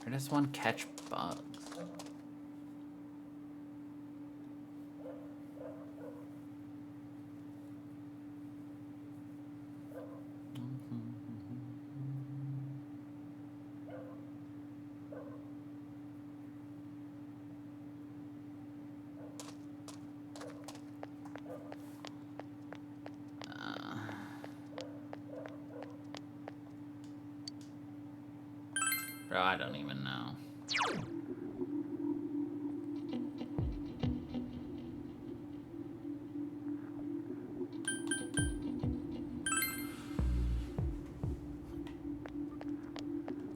Where does one catch bugs? Bro, I don't even know.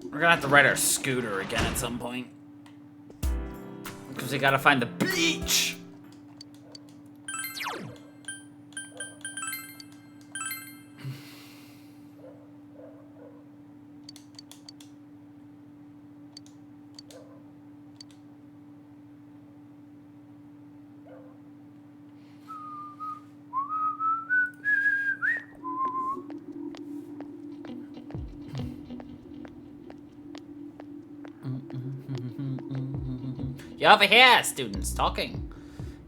We're gonna have to ride our scooter again at some point. Because we gotta find the beach! You over here, students, talking.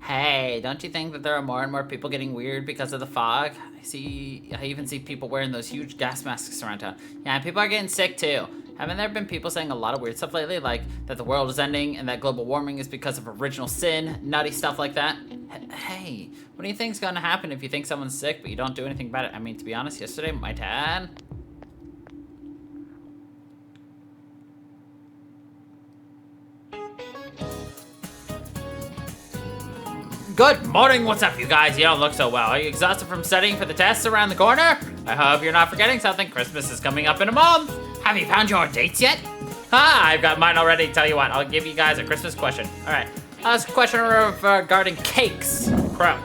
Hey, don't you think that there are more and more people getting weird because of the fog? I even see people wearing those huge gas masks around town. Yeah, and people are getting sick too. Haven't there been people saying a lot of weird stuff lately, like that the world is ending and that global warming is because of original sin, nutty stuff like that? Hey, what do you think's gonna happen if you think someone's sick but you don't do anything about it? I mean, to be honest, yesterday my dad... Good morning, what's up, you guys? You don't look so well. Are you exhausted from studying for the tests around the corner? I hope you're not forgetting something. Christmas is coming up in a month. Have you found your dates yet? I've got mine already. Tell you what, I'll give you guys a Christmas question. All right, I'll ask a question regarding cakes. Crow.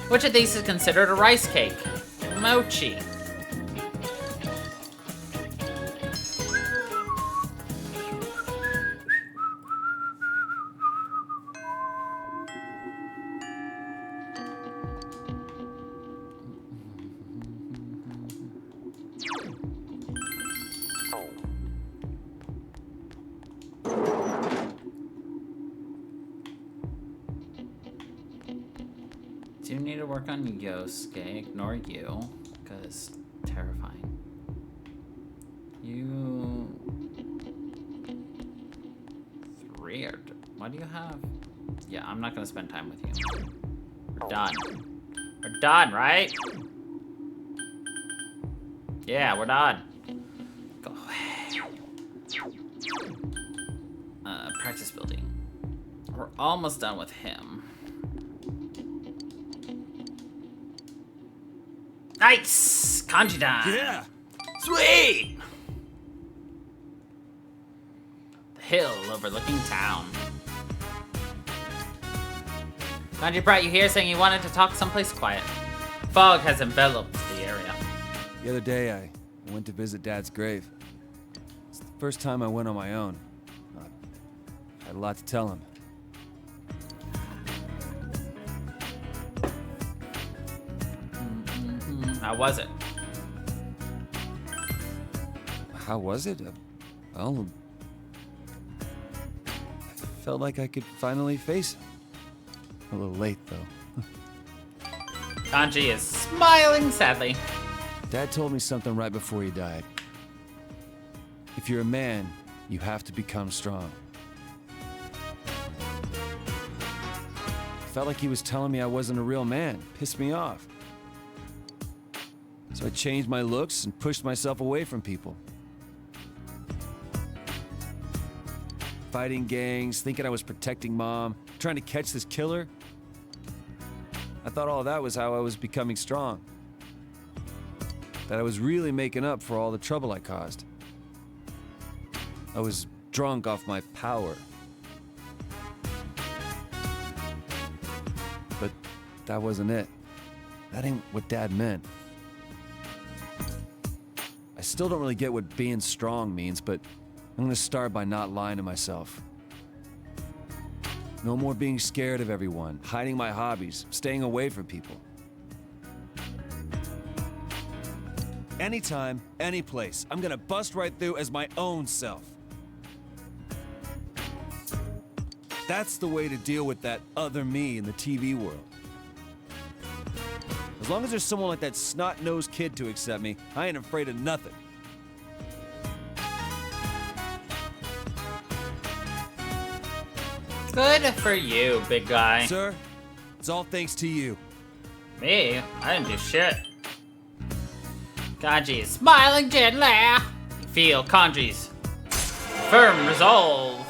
Which of these is considered a rice cake? Mochi. Do you need to work on Yosuke? Ignore you, because terrifying. You... 3 or... What do you have? Yeah, I'm not gonna spend time with you. We're done. We're done, right? Yeah, we're done. Go away. Practice building. We're almost done with him. Nice! Kanji time! Yeah! Sweet! The hill overlooking town. Kanji brought you here saying you wanted to talk someplace quiet. Fog has enveloped the area. The other day, I went to visit Dad's grave. It's the first time I went on my own. I had a lot to tell him. How was it? How was it? Well, I felt like I could finally face him. A little late, though. Kanji is smiling sadly. Dad told me something right before he died. If you're a man, you have to become strong. Felt like he was telling me I wasn't a real man. Pissed me off. So I changed my looks and pushed myself away from people. Fighting gangs, thinking I was protecting Mom, trying to catch this killer. I thought all that was how I was becoming strong. That I was really making up for all the trouble I caused. I was drunk off my power. But that wasn't it. That ain't what Dad meant. I still don't really get what being strong means, but I'm gonna start by not lying to myself. No more being scared of everyone, hiding my hobbies, staying away from people. Anytime, any place, I'm gonna bust right through as my own self. That's the way to deal with that other me in the TV world. As long as there's someone like that snot-nosed kid to accept me, I ain't afraid of nothing. Good for you, big guy. Sir, it's all thanks to you. Me? I didn't do shit. Kanji is smiling gently. Feel Kanji's firm resolve.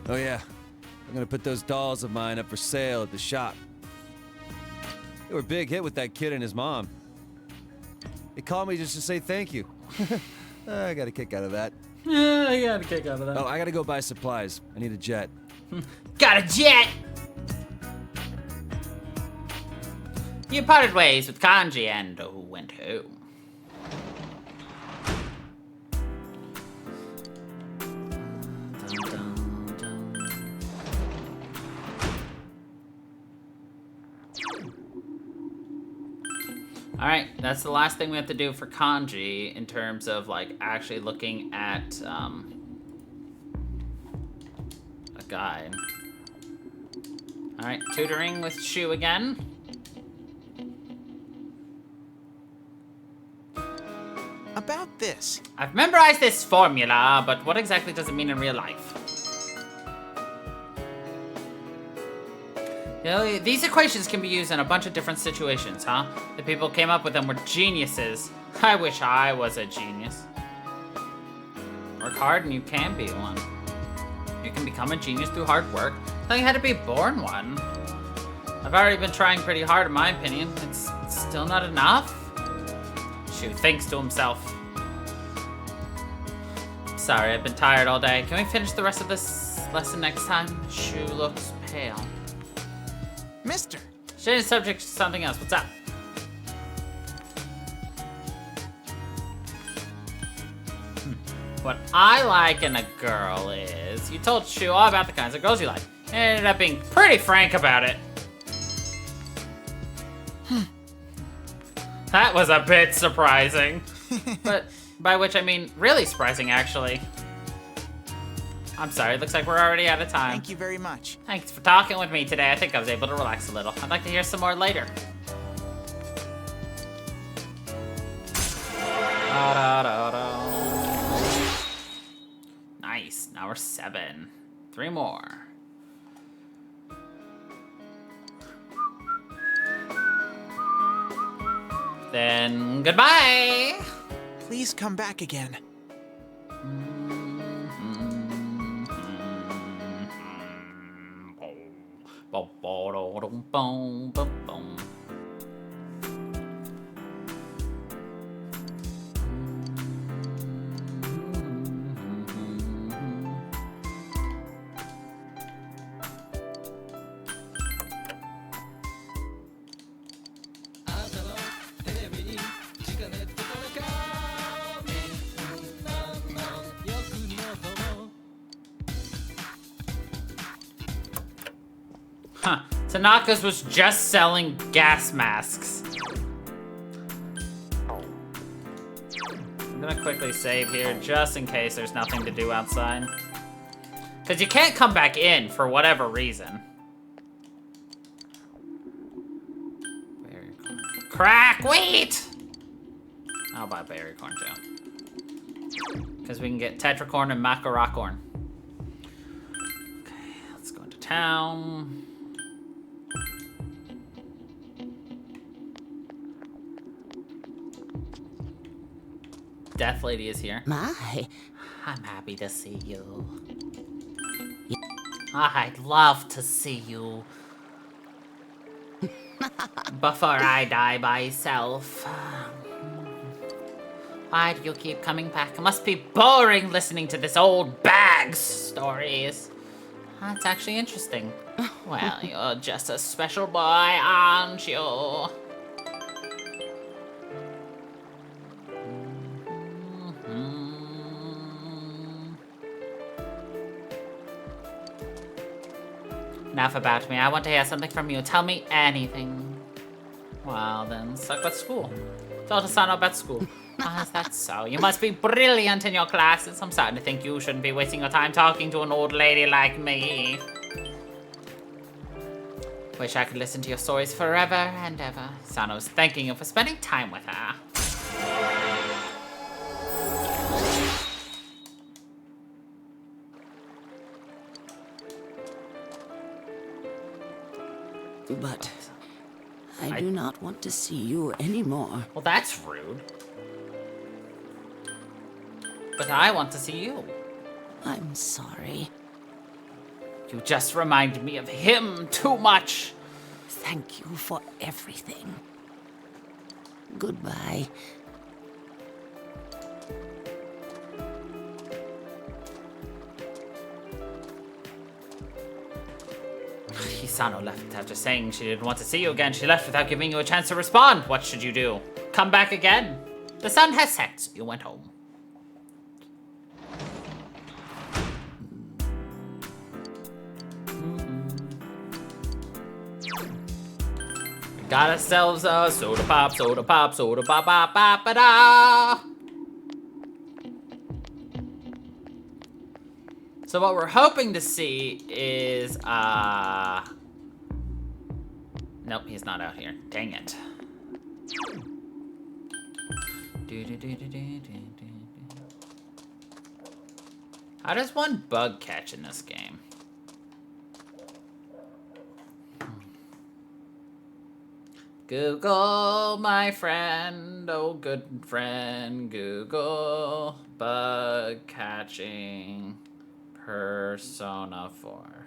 Oh yeah, I'm gonna put those dolls of mine up for sale at the shop. They were a big hit with that kid and his mom. They called me just to say thank you. I got a kick out of that. Yeah, I got a kick out of that. Oh, I gotta go buy supplies. I need a jet. Got a jet! You parted ways with Kanji and went home. Alright, that's the last thing we have to do for Kanji in terms of like actually looking at a guide. Alright, tutoring with Shu again. About this. I've memorized this formula, but what exactly does it mean in real life? You know, these equations can be used in a bunch of different situations, huh? The people who came up with them were geniuses. I wish I was a genius. Work hard and you can be one. You can become a genius through hard work. I thought you had to be born one. I've already been trying pretty hard, in my opinion. It's still not enough. Shu thinks to himself. Sorry, I've been tired all day. Can we finish the rest of this lesson next time? Shu looks pale. Mister! Change the subject to something else. What's up? What I like in a girl is... You told Shu all about the kinds of girls you like. And ended up being pretty frank about it. That was a bit surprising. But by which I mean really surprising, actually. I'm sorry, it looks like we're already out of time. Thank you very much. Thanks for talking with me today. I think I was able to relax a little. I'd like to hear some more later. Nice, now we're 7. 3 more. Then goodbye. Please come back again. Huh. Tanaka's was just selling gas masks. I'm gonna quickly save here just in case there's nothing to do outside. Because you can't come back in for whatever reason. Berry corn. Crack wheat! I'll buy berry corn too. Because we can get tetracorn and macaracorn. Okay, let's go into town. Death Lady is here. My. I'm happy to see you. I'd love to see you. Before I die myself. Why do you keep coming back? It must be boring listening to this old bag's stories. That's actually interesting. Well, you're just a special boy, aren't you? Enough about me. I want to hear something from you. Tell me anything. Well, then, suck at school. Told us not about school. Why is that so? You must be brilliant in your classes. I'm starting to think you shouldn't be wasting your time talking to an old lady like me. Wish I could listen to your stories forever and ever. Sano's thanking you for spending time with her. But I do not want to see you anymore. Well, that's rude. But I want to see you. I'm sorry. You just reminded me of him too much. Thank you for everything. Goodbye. Hisano left after saying she didn't want to see you again. She left without giving you a chance to respond. What should you do? Come back again? The sun has set, so you went home. We got ourselves a soda pop, soda pop, soda pop, pop, pop, ba da. So what we're hoping to see is, nope, he's not out here. Dang it. How does one bug catch in this game? Google, my friend, oh good friend, Google, bug catching Persona 4.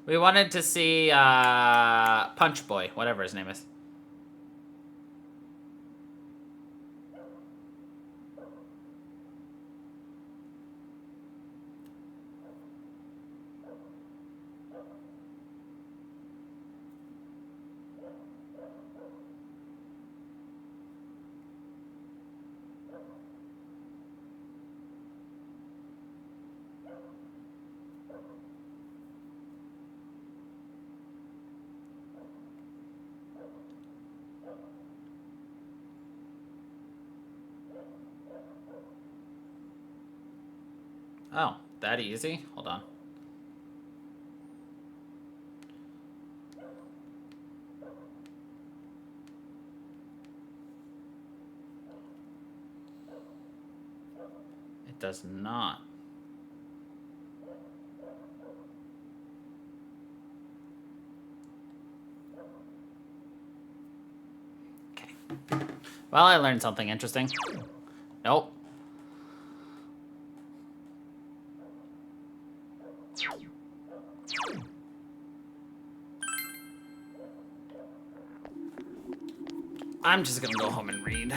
We wanted to see Punch Boy, whatever his name is. Oh, that easy? Hold on. It does not. Okay. Well, I learned something interesting. Nope. I'm just gonna go home and read.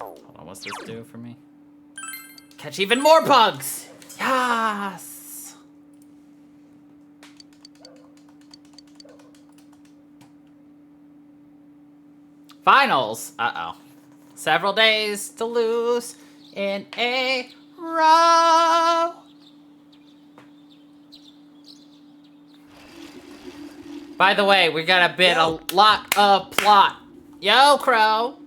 Hold on, what's this do for me? Catch even more bugs! Yes! Finals! Uh-oh. Several days to lose in a row. By the way, we got a lot of plot. Yo, Crow!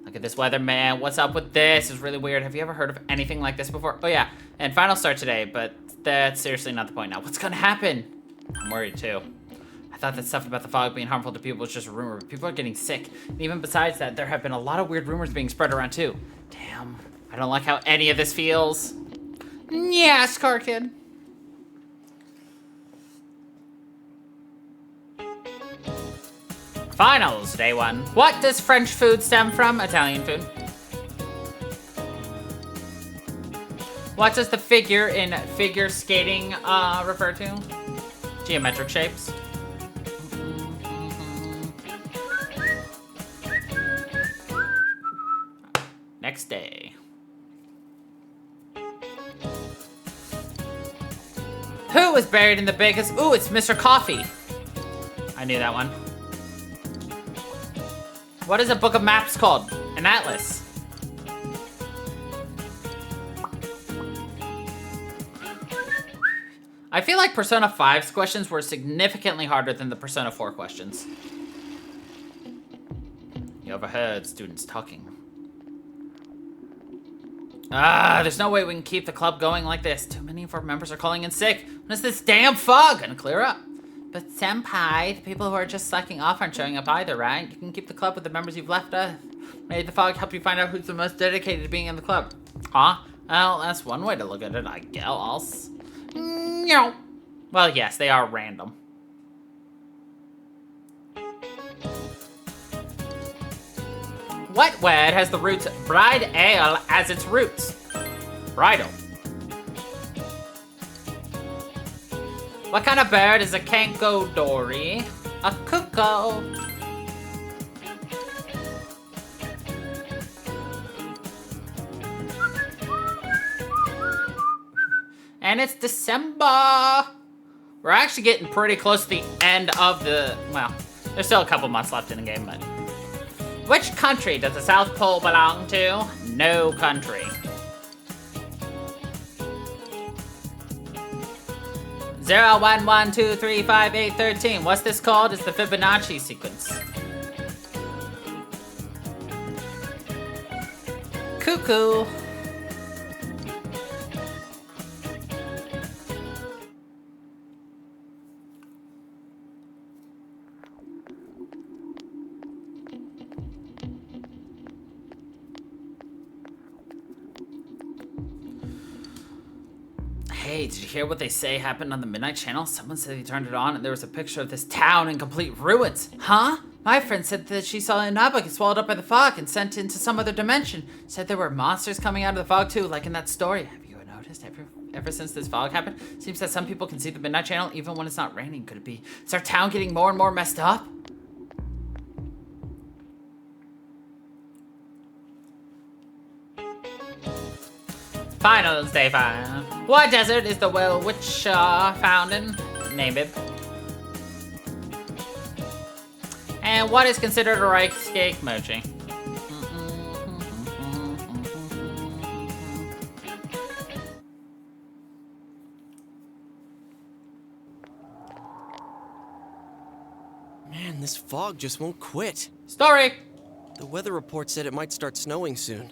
Look at this weather, man. What's up with this? It's really weird. Have you ever heard of anything like this before? Oh, yeah. And finals start today, but that's seriously not the point now. What's gonna happen? I'm worried, too. I thought that stuff about the fog being harmful to people was just a rumor, but people are getting sick. And even besides that, there have been a lot of weird rumors being spread around, too. Damn. I don't like how any of this feels. Yes, car kid. Finals, day one. What does French food stem from? Italian food. What does the figure in figure skating refer to? Geometric shapes. Next day. Who was buried in the biggest? Ooh, it's Mr. Coffee. I knew that one. What is a book of maps called? An atlas. I feel like Persona 5's questions were significantly harder than the Persona 4 questions. You overheard students talking. There's no way we can keep the club going like this. Too many of our members are calling in sick. When is this damn fog gonna clear up? But Senpai, the people who are just slacking off aren't showing up either, right? You can keep the club with the members you've left us. Maybe the fog help you find out who's the most dedicated to being in the club. Huh? Well, that's one way to look at it, I guess. No. Well, yes, they are random. What word has the roots bride ale as its roots? Bridal. What kind of bird is a Kanko Dory? A cuckoo. And it's December. We're actually getting pretty close to the end of the, well, there's still a couple months left in the game, but. Which country does the South Pole belong to? No country. 0, 1, 1, 2, 3, 5, 8, 13. What's this called? It's the Fibonacci sequence. Cuckoo. Hey, did you hear what they say happened on the Midnight Channel? Someone said he turned it on and there was a picture of this town in complete ruins. Huh? My friend said that she saw Inaba get swallowed up by the fog and sent into some other dimension. Said there were monsters coming out of the fog too, like in that story. Have you noticed ever since this fog happened? Seems that some people can see the Midnight Channel even when it's not raining. Could it be? Is our town getting more and more messed up? Finals day 5. What desert is the well witch found in? Name it. And what is considered a Reichscake mochi? Man, this fog just won't quit. Story! The weather report said it might start snowing soon.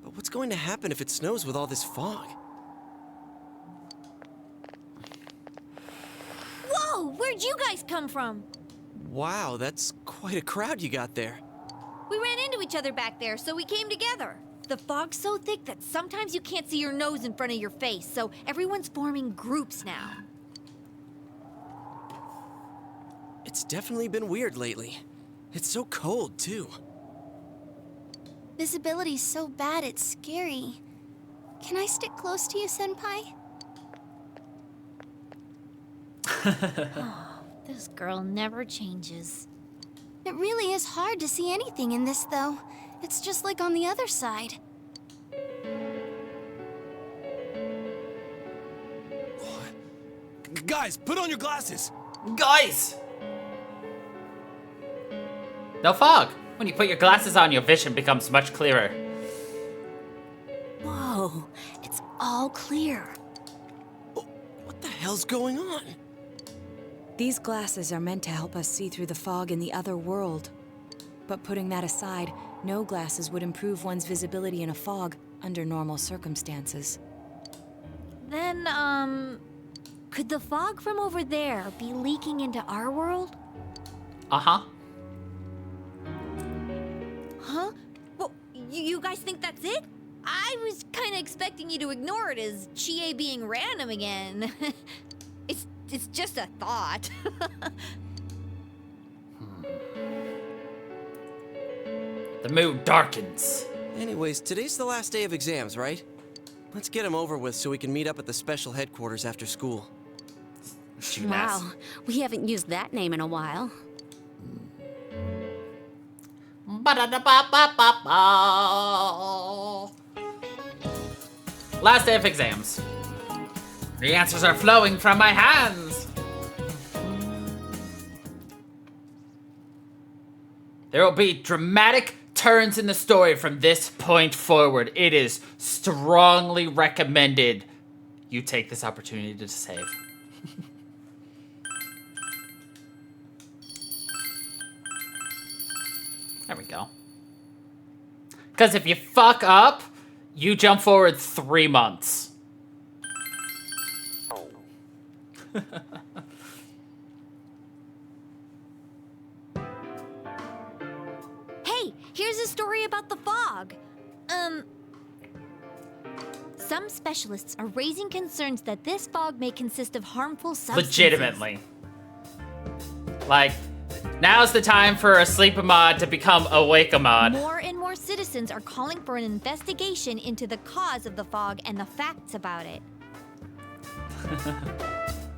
But what's going to happen if it snows with all this fog? Whoa! Where'd you guys come from? Wow, that's quite a crowd you got there. We ran into each other back there, so we came together. The fog's so thick that sometimes you can't see your nose in front of your face, so everyone's forming groups now. It's definitely been weird lately. It's so cold, too. Visibility's so bad it's scary. Can I stick close to you, Senpai? Oh, this girl never changes. It really is hard to see anything in this, though. It's just like on the other side. Guys, put on your glasses! Guys! No fog. When you put your glasses on, your vision becomes much clearer. Whoa, it's all clear. What the hell's going on? These glasses are meant to help us see through the fog in the other world. But putting that aside, no glasses would improve one's visibility in a fog under normal circumstances. Then, could the fog from over there be leaking into our world? Uh-huh. Huh? Well, you guys think that's it? I was kind of expecting you to ignore it as Chie being random again. It's just a thought. The mood darkens. Anyways, today's the last day of exams, right? Let's get them over with so we can meet up at the special headquarters after school. Wow, we haven't used that name in a while. Last day of exams. The answers are flowing from my hands. There will be dramatic turns in the story from this point forward. It is strongly recommended you take this opportunity to save. There we go. Because if you fuck up, you jump forward 3 months. Hey, here's a story about the fog. Some specialists are raising concerns that this fog may consist of harmful substances. Legitimately. Like, now's the time for a sleep-a-mod to become awake-a-mod. More and more citizens are calling for an investigation into the cause of the fog and the facts about it.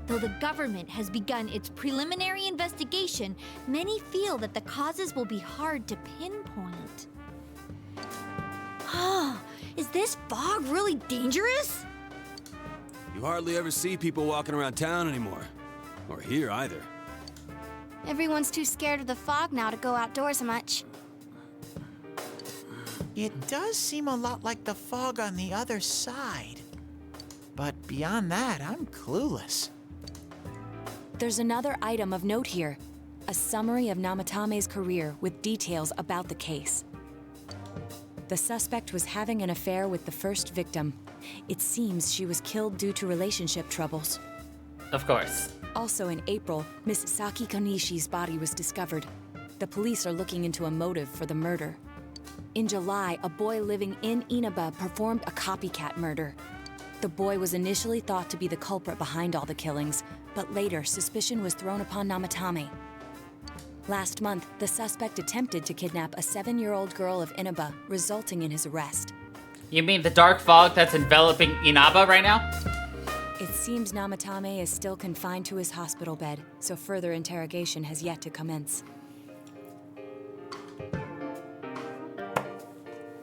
Though the government has begun its preliminary investigation, many feel that the causes will be hard to pinpoint. Is this fog really dangerous? You hardly ever see people walking around town anymore. Or here either. Everyone's too scared of the fog now to go outdoors much. It does seem a lot like the fog on the other side. But beyond that, I'm clueless. There's another item of note here. A summary of Namatame's career with details about the case. The suspect was having an affair with the first victim. It seems she was killed due to relationship troubles. Of course. Also in April, Miss Saki Konishi's body was discovered. The police are looking into a motive for the murder. In July, a boy living in Inaba performed a copycat murder. The boy was initially thought to be the culprit behind all the killings, but later suspicion was thrown upon Namatame. Last month, the suspect attempted to kidnap a 7-year-old girl of Inaba, resulting in his arrest. You mean the dark fog that's enveloping Inaba right now? It seems Namatame is still confined to his hospital bed, so further interrogation has yet to commence.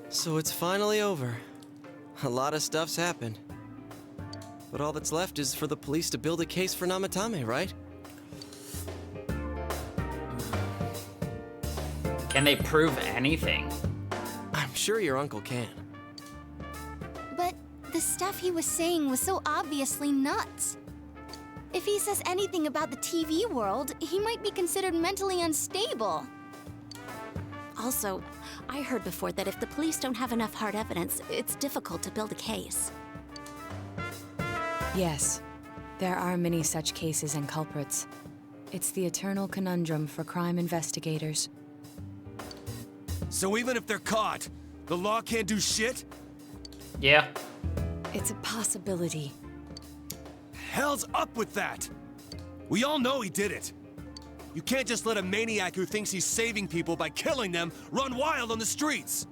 So it's finally over. A lot of stuff's happened. But all that's left is for the police to build a case for Namatame, right? Can they prove anything? I'm sure your uncle can. But the stuff he was saying was so obviously nuts. If he says anything about the TV world, he might be considered mentally unstable. Also, I heard before that if the police don't have enough hard evidence, it's difficult to build a case. Yes, there are many such cases and culprits. It's the eternal conundrum for crime investigators. So even if they're caught, the law can't do shit? Yeah. It's a possibility. Hell's up with that! We all know he did it. You can't just let a maniac who thinks he's saving people by killing them run wild on the streets!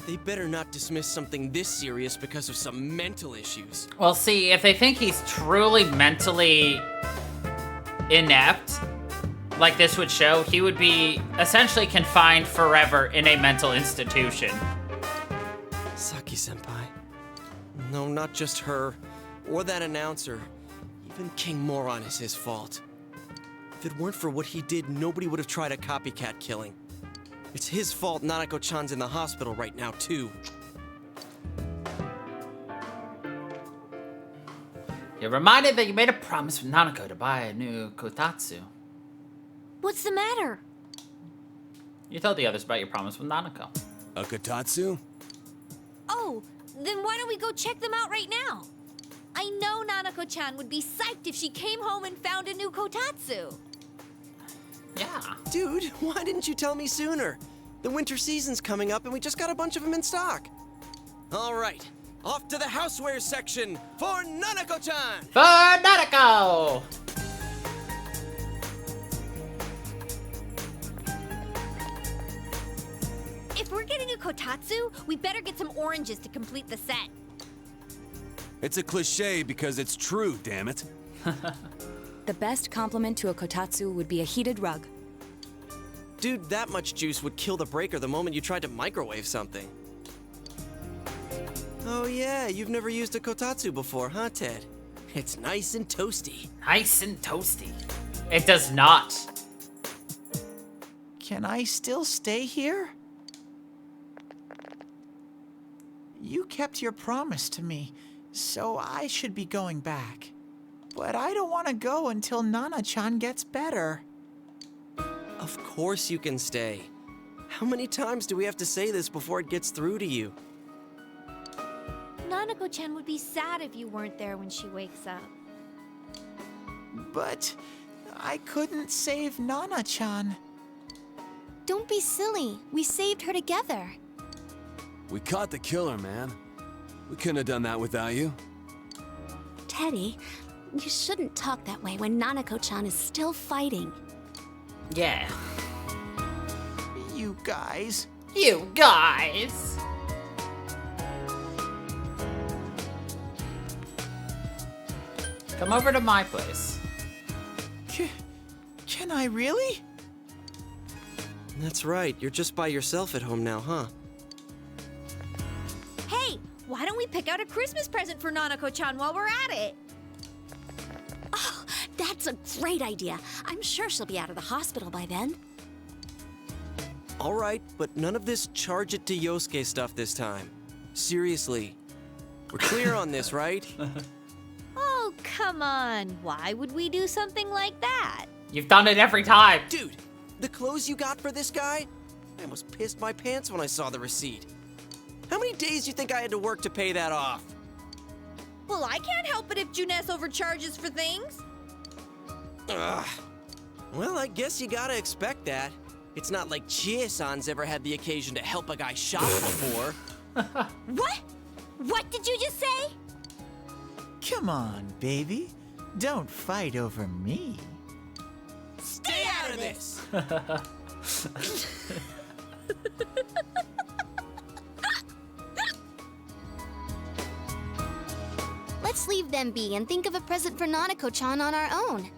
They better not dismiss something this serious because of some mental issues. Well, see, if they think he's truly mentally inept, like this would show, he would be essentially confined forever in a mental institution. Saki-senpai. No, not just her, or that announcer. Even King Moron is his fault. If it weren't for what he did, nobody would have tried a copycat killing. It's his fault Nanako-chan's in the hospital right now, too. You're reminded that you made a promise with Nanako to buy a new kotatsu. What's the matter? You told the others about your promise with Nanako. A kotatsu? Oh, then why don't we go check them out right now? I know Nanako-chan would be psyched if she came home and found a new kotatsu. Yeah. Dude, why didn't you tell me sooner? The winter season's coming up and we just got a bunch of them in stock. All right, off to the housewares section for Nanako-chan! For Nanako! If we're getting a kotatsu, we better get some oranges to complete the set. It's a cliche because it's true, damn it. The best compliment to a kotatsu would be a heated rug. Dude, that much juice would kill the breaker the moment you tried to microwave something. Oh yeah, you've never used a kotatsu before, huh, Ted? It's nice and toasty. Nice and toasty. It does not. Can I still stay here? You kept your promise to me, so I should be going back. But I don't want to go until Nana-chan gets better. Of course you can stay. How many times do we have to say this before it gets through to you? Nanako-chan would be sad if you weren't there when she wakes up. But I couldn't save Nana-chan. Don't be silly. We saved her together. We caught the killer, man. We couldn't have done that without you. Teddy, you shouldn't talk that way when Nanako-chan is still fighting. Yeah. You guys. You guys! Come over to my place. Can I really? That's right, you're just by yourself at home now, huh? Hey, why don't we pick out a Christmas present for Nanako-chan while we're at it? Oh, that's a great idea. I'm sure she'll be out of the hospital by then. All right, but none of this charge it to Yosuke stuff this time. Seriously. We're clear on this, right? Oh, come on. Why would we do something like that? You've done it every time. Dude, the clothes you got for this guy? I almost pissed my pants when I saw the receipt. How many days do you think I had to work to pay that off? Well, I can't help it if Juness overcharges for things. Ugh. Well, I guess you gotta expect that. It's not like Chie-san's ever had the occasion to help a guy shop before. What? What did you just say? Come on, baby. Don't fight over me. Stay out of this! Let's leave them be and think of a present for Nanako-chan on our own.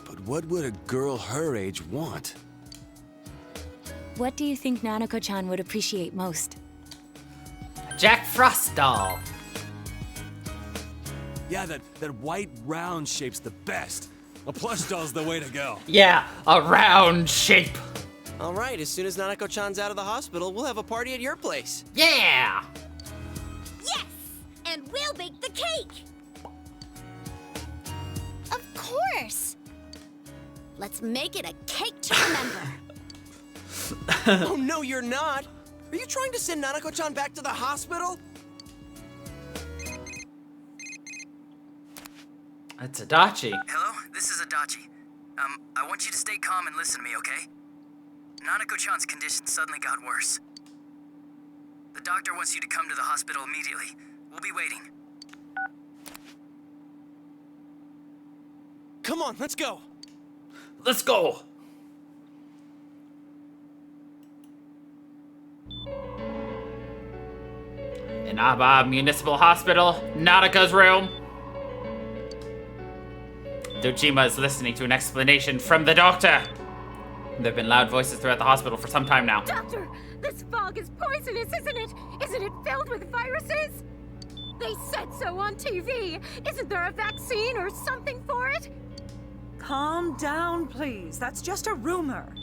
But what would a girl her age want? What do you think Nanako-chan would appreciate most? Jack Frost doll. Yeah, that white round shape's the best. A plush doll's the way to go. Yeah, a round shape. All right, as soon as Nanako-chan's out of the hospital, we'll have a party at your place. Yeah! Yes! And we'll bake the cake! Of course! Let's make it a cake to remember. Oh, no, you're not. Are you trying to send Nanako-chan back to the hospital? It's Adachi. Hello, this is Adachi. I want you to stay calm and listen to me, okay? Nanako-chan's condition suddenly got worse. The doctor wants you to come to the hospital immediately. We'll be waiting. Come on, let's go. Let's go! Inaba Municipal Hospital, Nanaka's room. Dojima is listening to an explanation from the doctor. There have been loud voices throughout the hospital for some time now. Doctor, this fog is poisonous, isn't it? Isn't it filled with viruses? They said so on TV. Isn't there a vaccine or something for it? Calm down, please. That's just a rumor.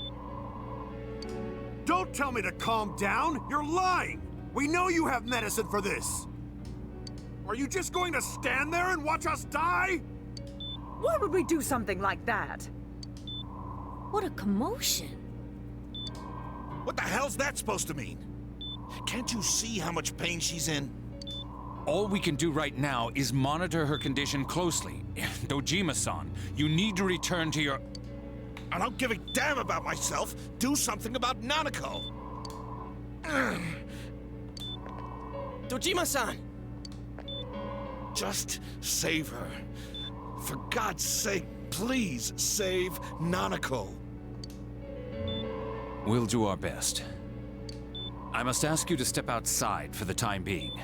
Don't tell me to calm down! You're lying! We know you have medicine for this! Are you just going to stand there and watch us die? Why would we do something like that? What a commotion. What the hell's that supposed to mean? Can't you see how much pain she's in? All we can do right now is monitor her condition closely. Dojima-san, you need to return to your... I don't give a damn about myself. Do something about Nanako. Dojima-san! Just save her. For God's sake, please save Nanako. We'll do our best. I must ask you to step outside for the time being.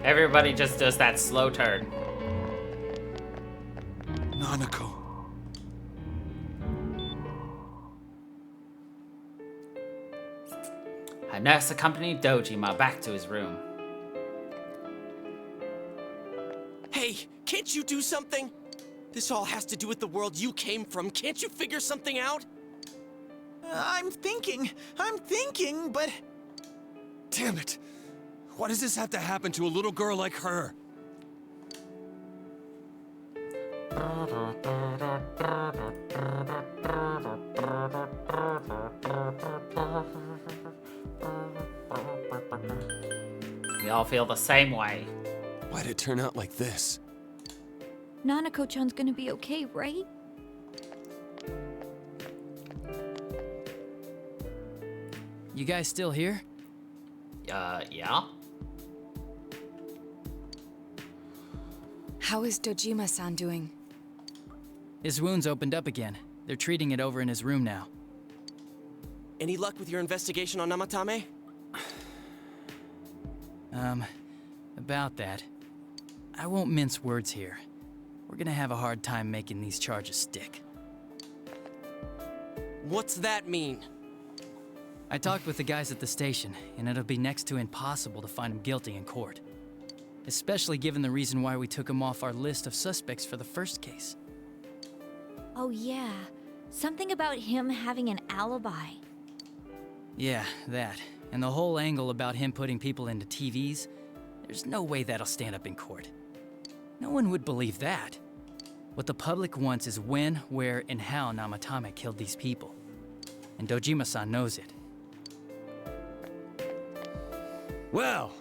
Everybody just does that slow turn. Nanako. A nurse accompanied Dojima back to his room. Hey, can't you do something? This all has to do with the world you came from. Can't you figure something out? I'm thinking, but... Damn it! Why does this have to happen to a little girl like her? We all feel the same way. Why'd it turn out like this? Nanako-chan's gonna be okay, right? You guys still here? Yeah? How is Dojima-san doing? His wounds opened up again. They're treating it over in his room now. Any luck with your investigation on Namatame? About that. I won't mince words here. We're gonna have a hard time making these charges stick. What's that mean? I talked with the guys at the station, and it'll be next to impossible to find him guilty in court. Especially given the reason why we took him off our list of suspects for the first case. Oh yeah, something about him having an alibi. Yeah, that. And the whole angle about him putting people into TVs, there's no way that'll stand up in court. No one would believe that. What the public wants is when, where, and how Namatame killed these people. And Dojima-san knows it. Well,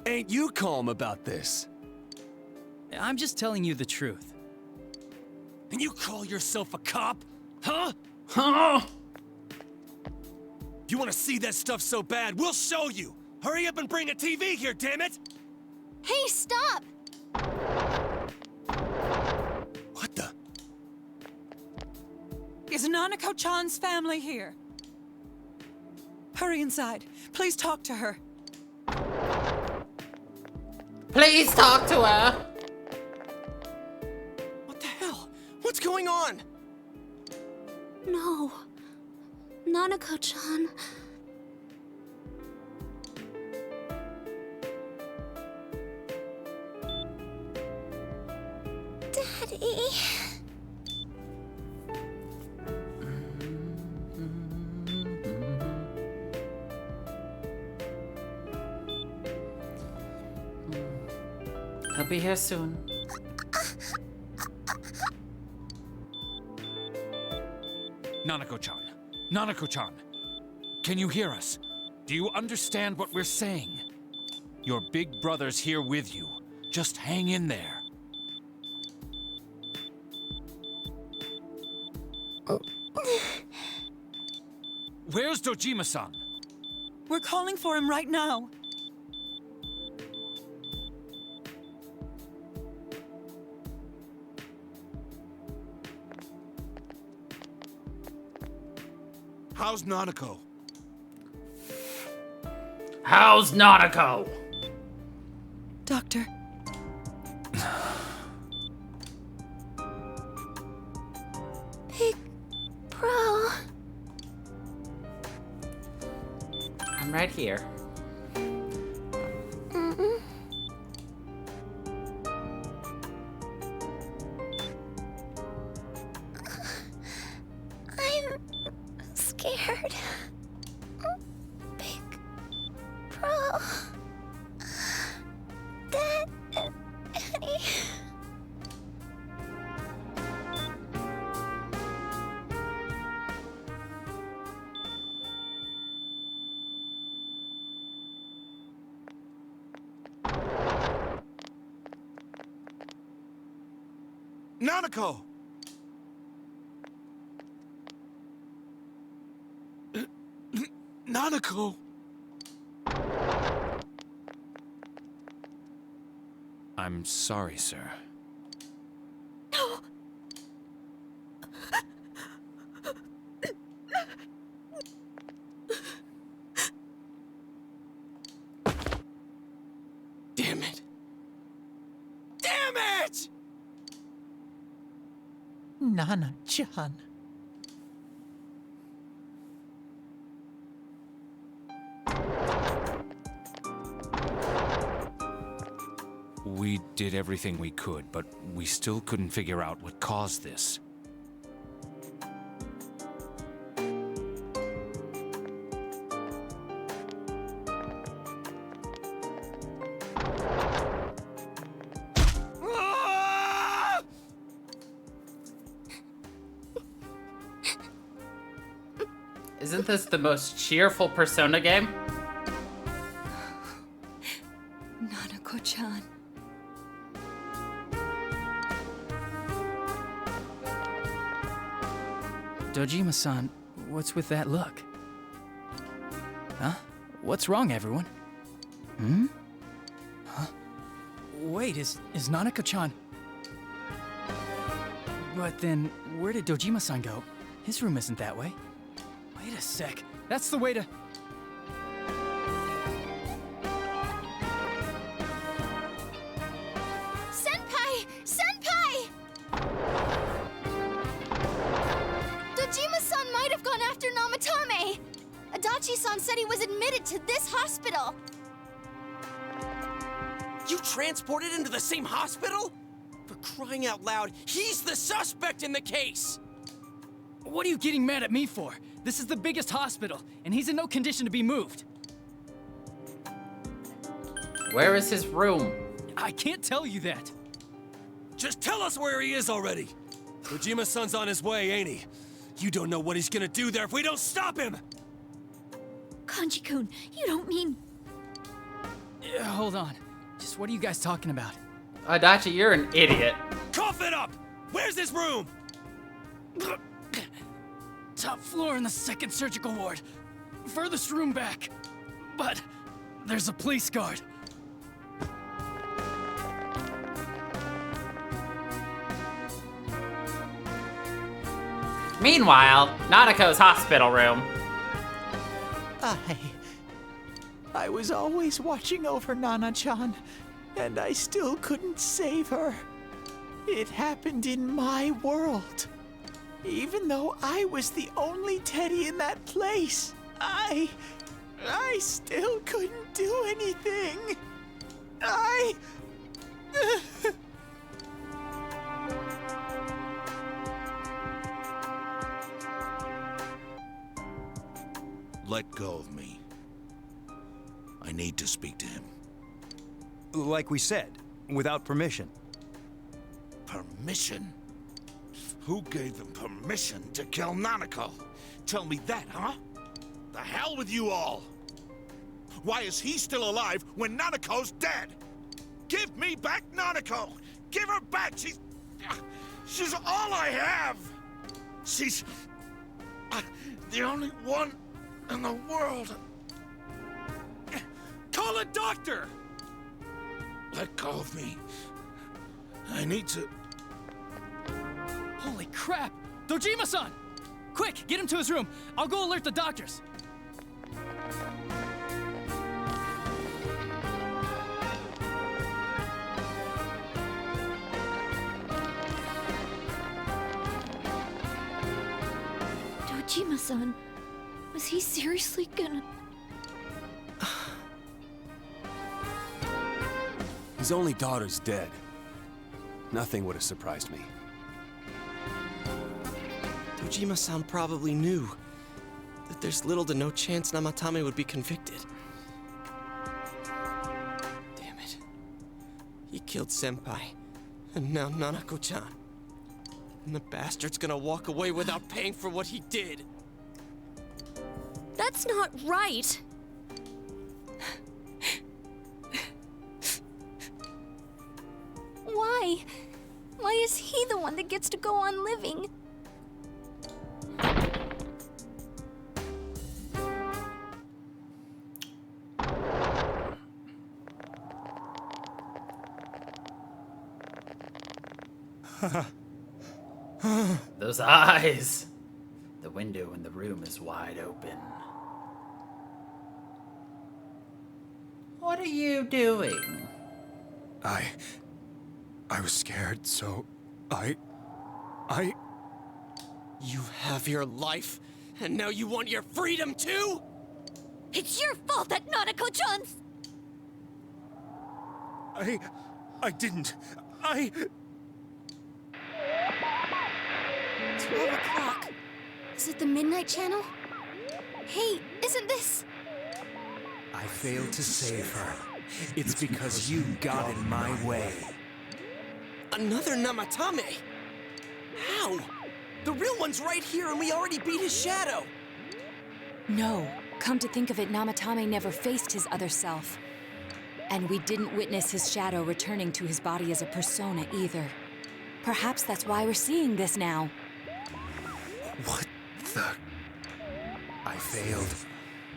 ain't you calm about this? I'm just telling you the truth. And you call yourself a cop? Huh? Huh? You want to see that stuff so bad? We'll show you! Hurry up and bring a TV here, damn it! Hey, stop! What the? Is Nanako-chan's family here? Hurry inside. Please talk to her. Please talk to her. What the hell? What's going on? No. Nanako-chan. Daddy. He'll be here soon. Nanako-chan. Nanako-chan. Can you hear us? Do you understand what we're saying? Your big brother's here with you. Just hang in there. Where's Dojima-san? We're calling for him right now. How's Nanako? How's Nanako? Doctor. Big bro. I'm right here. Mm-mm. I'm scared. Big bro. Daddy. Nanako! Nanako! I'm sorry, sir. No. Damn it! Damn it! Nana-chan. We did everything we could, but we still couldn't figure out what caused this. Isn't this the most cheerful Persona game? Nanako-chan. Dojima-san, what's with that look? Huh? What's wrong, everyone? Hmm? Huh? Wait, is Nanako-chan... But then, where did Dojima-san go? His room isn't that way. Wait a sec. That's the way to... Senpai! Senpai! Dojima-san might have gone after Namatame! Adachi-san said he was admitted to this hospital! You transported him to the same hospital? For crying out loud, he's the suspect in the case! What are you getting mad at me for? This is the biggest hospital, and he's in no condition to be moved. Where is his room? I can't tell you that. Just tell us where he is already! Dojima-san's on his way, ain't he? You don't know what he's gonna do there if we don't stop him! Kanji-kun, you don't mean... Hold on. Just what are you guys talking about? Adachi, you're an idiot. Cough it up! Where's his room? Top floor in the second surgical ward. furthest room back. But there's a police guard. Meanwhile, Nanako's hospital room. I was always watching over Nana-chan, and I still couldn't save her. It happened in my world. Even though I was the only teddy in that place, I still couldn't do anything. Let go of me. I need to speak to him. Like we said, without permission. Permission? Who gave them permission to kill Nanako? Tell me that, huh? The hell with you all! Why is he still alive when Nanako's dead? Give me back Nanako! Give her back! She's all I have! She's the only one in the world. Call a doctor! Let go of me. I need to... Holy crap! Dojima-san! Quick, get him to his room. I'll go alert the doctors. Dojima-san, was he seriously gonna... His only daughter's dead. Nothing would have surprised me. Dojima-san probably knew that there's little to no chance Namatame would be convicted. Damn it. He killed Senpai, and now Nanako-chan. And the bastard's gonna walk away without paying for what he did. That's not right! Why? Why is he the one that gets to go on living? Those eyes! The window in the room is wide open. What are you doing? I was scared, so I... You have your life, and now you want your freedom too? It's your fault that Nanako-chan's... I didn't. 12 o'clock. Is it the Midnight Channel? Hey, isn't this... I failed to save her. It's because you got in my way. Another Namatame? How? The real one's right here and we already beat his shadow! No. Come to think of it, Namatame never faced his other self. And we didn't witness his shadow returning to his body as a persona either. Perhaps that's why we're seeing this now. What the... I failed,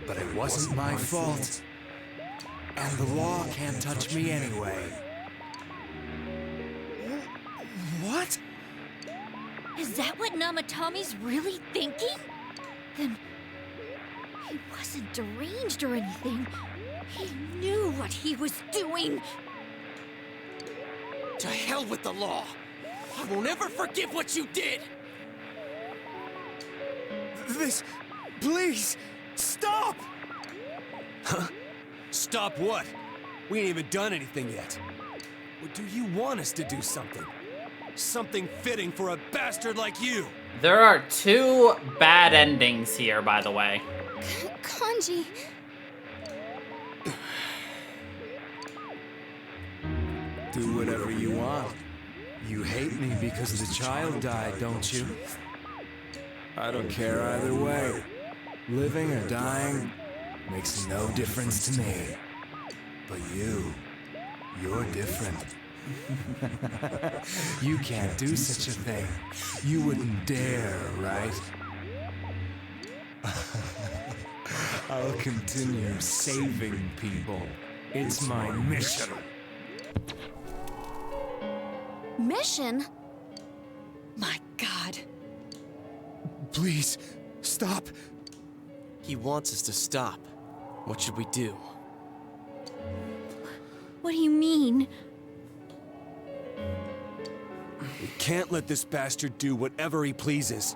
but it wasn't my fault. And the law can't touch me anyway. What? Is that what Namatame's really thinking? Then... he wasn't deranged or anything. He knew what he was doing. To hell with the law! I won't ever forgive what you did! This... Please! Stop! Huh? Stop what? We ain't even done anything yet. Or do you want us to do something? Something fitting for a bastard like you! There are two bad endings here, by the way. Kanji... Do whatever you want. You hate me because the child died, don't you? I don't care either way. Living or dying makes no difference to me. But you're different. You can't do such a thing. You wouldn't dare, right? I'll continue saving people. It's my mission. Mission? My God. Please, stop. He wants us to stop. What should we do? What do you mean? We can't let this bastard do whatever he pleases.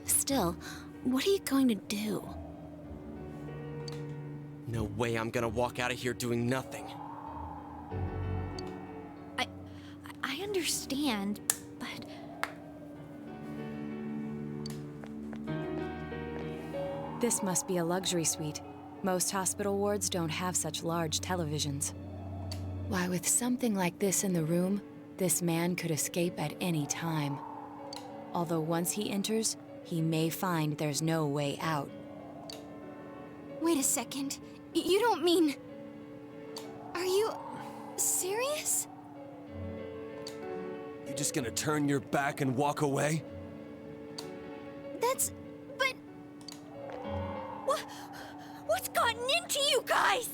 Still, what are you going to do? No way I'm gonna walk out of here doing nothing. I understand, but... This must be a luxury suite. Most hospital wards don't have such large televisions. Why, with something like this in the room, this man could escape at any time. Although once he enters, he may find there's no way out. Wait a second. You don't mean... Are you... serious? You just gonna turn your back and walk away? That's... but... What's gotten into you guys?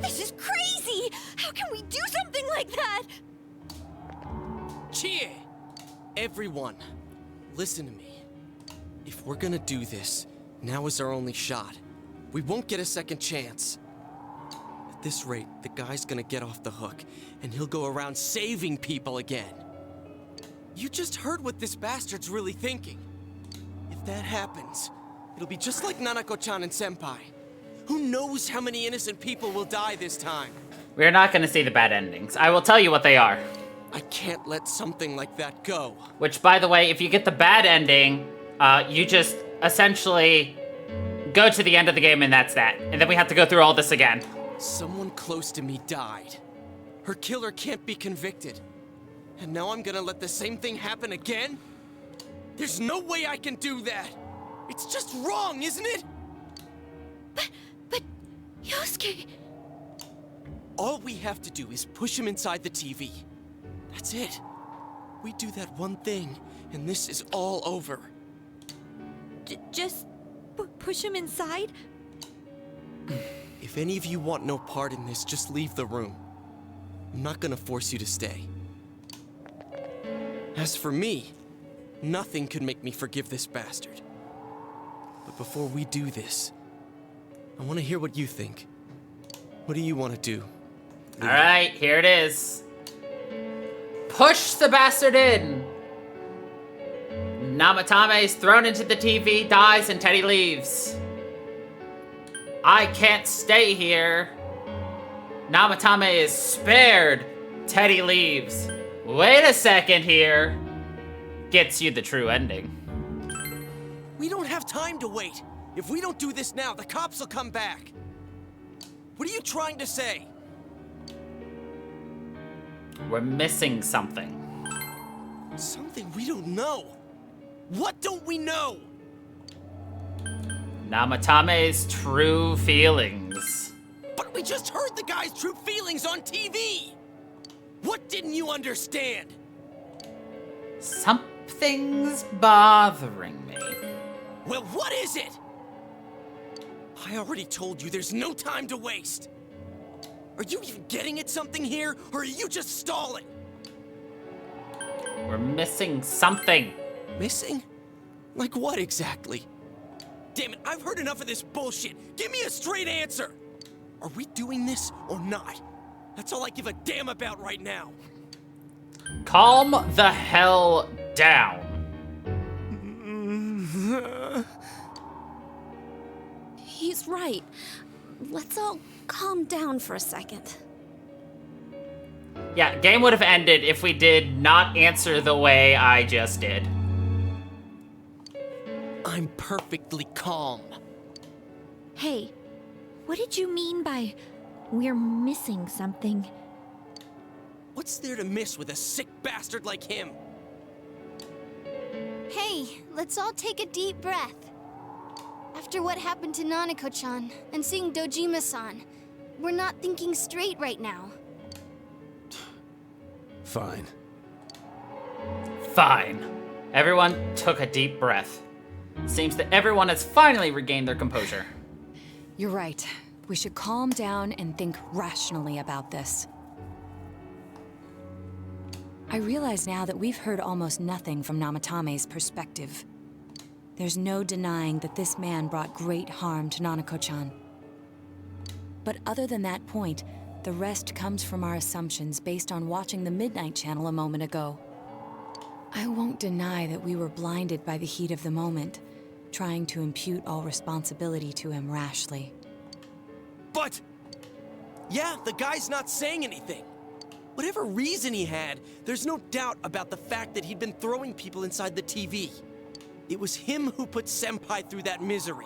This is crazy! How can we do something like that? Chie! Everyone, listen to me. If we're gonna do this, now is our only shot. We won't get a second chance. At this rate, the guy's gonna get off the hook, and he'll go around saving people again. You just heard what this bastard's really thinking. If that happens, it'll be just like Nanako-chan and Senpai. Who knows how many innocent people will die this time? We're not gonna see the bad endings. I will tell you what they are. I can't let something like that go. Which, by the way, if you get the bad ending, you just essentially go to the end of the game and that's that. And then we have to go through all this again. Someone close to me died. Her killer can't be convicted. And now I'm gonna let the same thing happen again? There's no way I can do that. It's just wrong, isn't it? But Yosuke... All we have to do is push him inside the TV. That's it. We do that one thing, and this is all over. Just push him inside? If any of you want no part in this, just leave the room. I'm not gonna force you to stay. As for me, nothing could make me forgive this bastard. But before we do this, I want to hear what you think. What do you want to do? All right, here it is. Push the bastard in. Namatame is thrown into the TV, dies, and Teddy leaves. I can't stay here. Namatame is spared. Teddy leaves. Wait a second here. Gets you the true ending. We don't have time to wait. If we don't do this now, the cops will come back. What are you trying to say? We're missing something. Something we don't know. What don't we know? Namatame's true feelings. But we just heard the guy's true feelings on TV. What didn't you understand? Something's bothering me. Well, what is it? I already told you there's no time to waste. Are you even getting at something here, or are you just stalling? We're missing something. Missing? Like what exactly? Damn it, I've heard enough of this bullshit. Give me a straight answer. Are we doing this or not? That's all I give a damn about right now. Calm the hell down. He's right. Let's all calm down for a second. Yeah, game would have ended if we did not answer the way I just did. I'm perfectly calm. Hey, what did you mean by we're missing something? What's there to miss with a sick bastard like him? Hey, let's all take a deep breath. After what happened to Nanako-chan and seeing Dojima-san, we're not thinking straight right now. Fine. Fine. Everyone took a deep breath. Seems that everyone has finally regained their composure. You're right. We should calm down and think rationally about this. I realize now that we've heard almost nothing from Namatame's perspective. There's no denying that this man brought great harm to Nanako-chan. But other than that point, the rest comes from our assumptions based on watching the Midnight Channel a moment ago. I won't deny that we were blinded by the heat of the moment, trying to impute all responsibility to him rashly. But... yeah, the guy's not saying anything. Whatever reason he had, there's no doubt about the fact that he'd been throwing people inside the TV. It was him who put Senpai through that misery.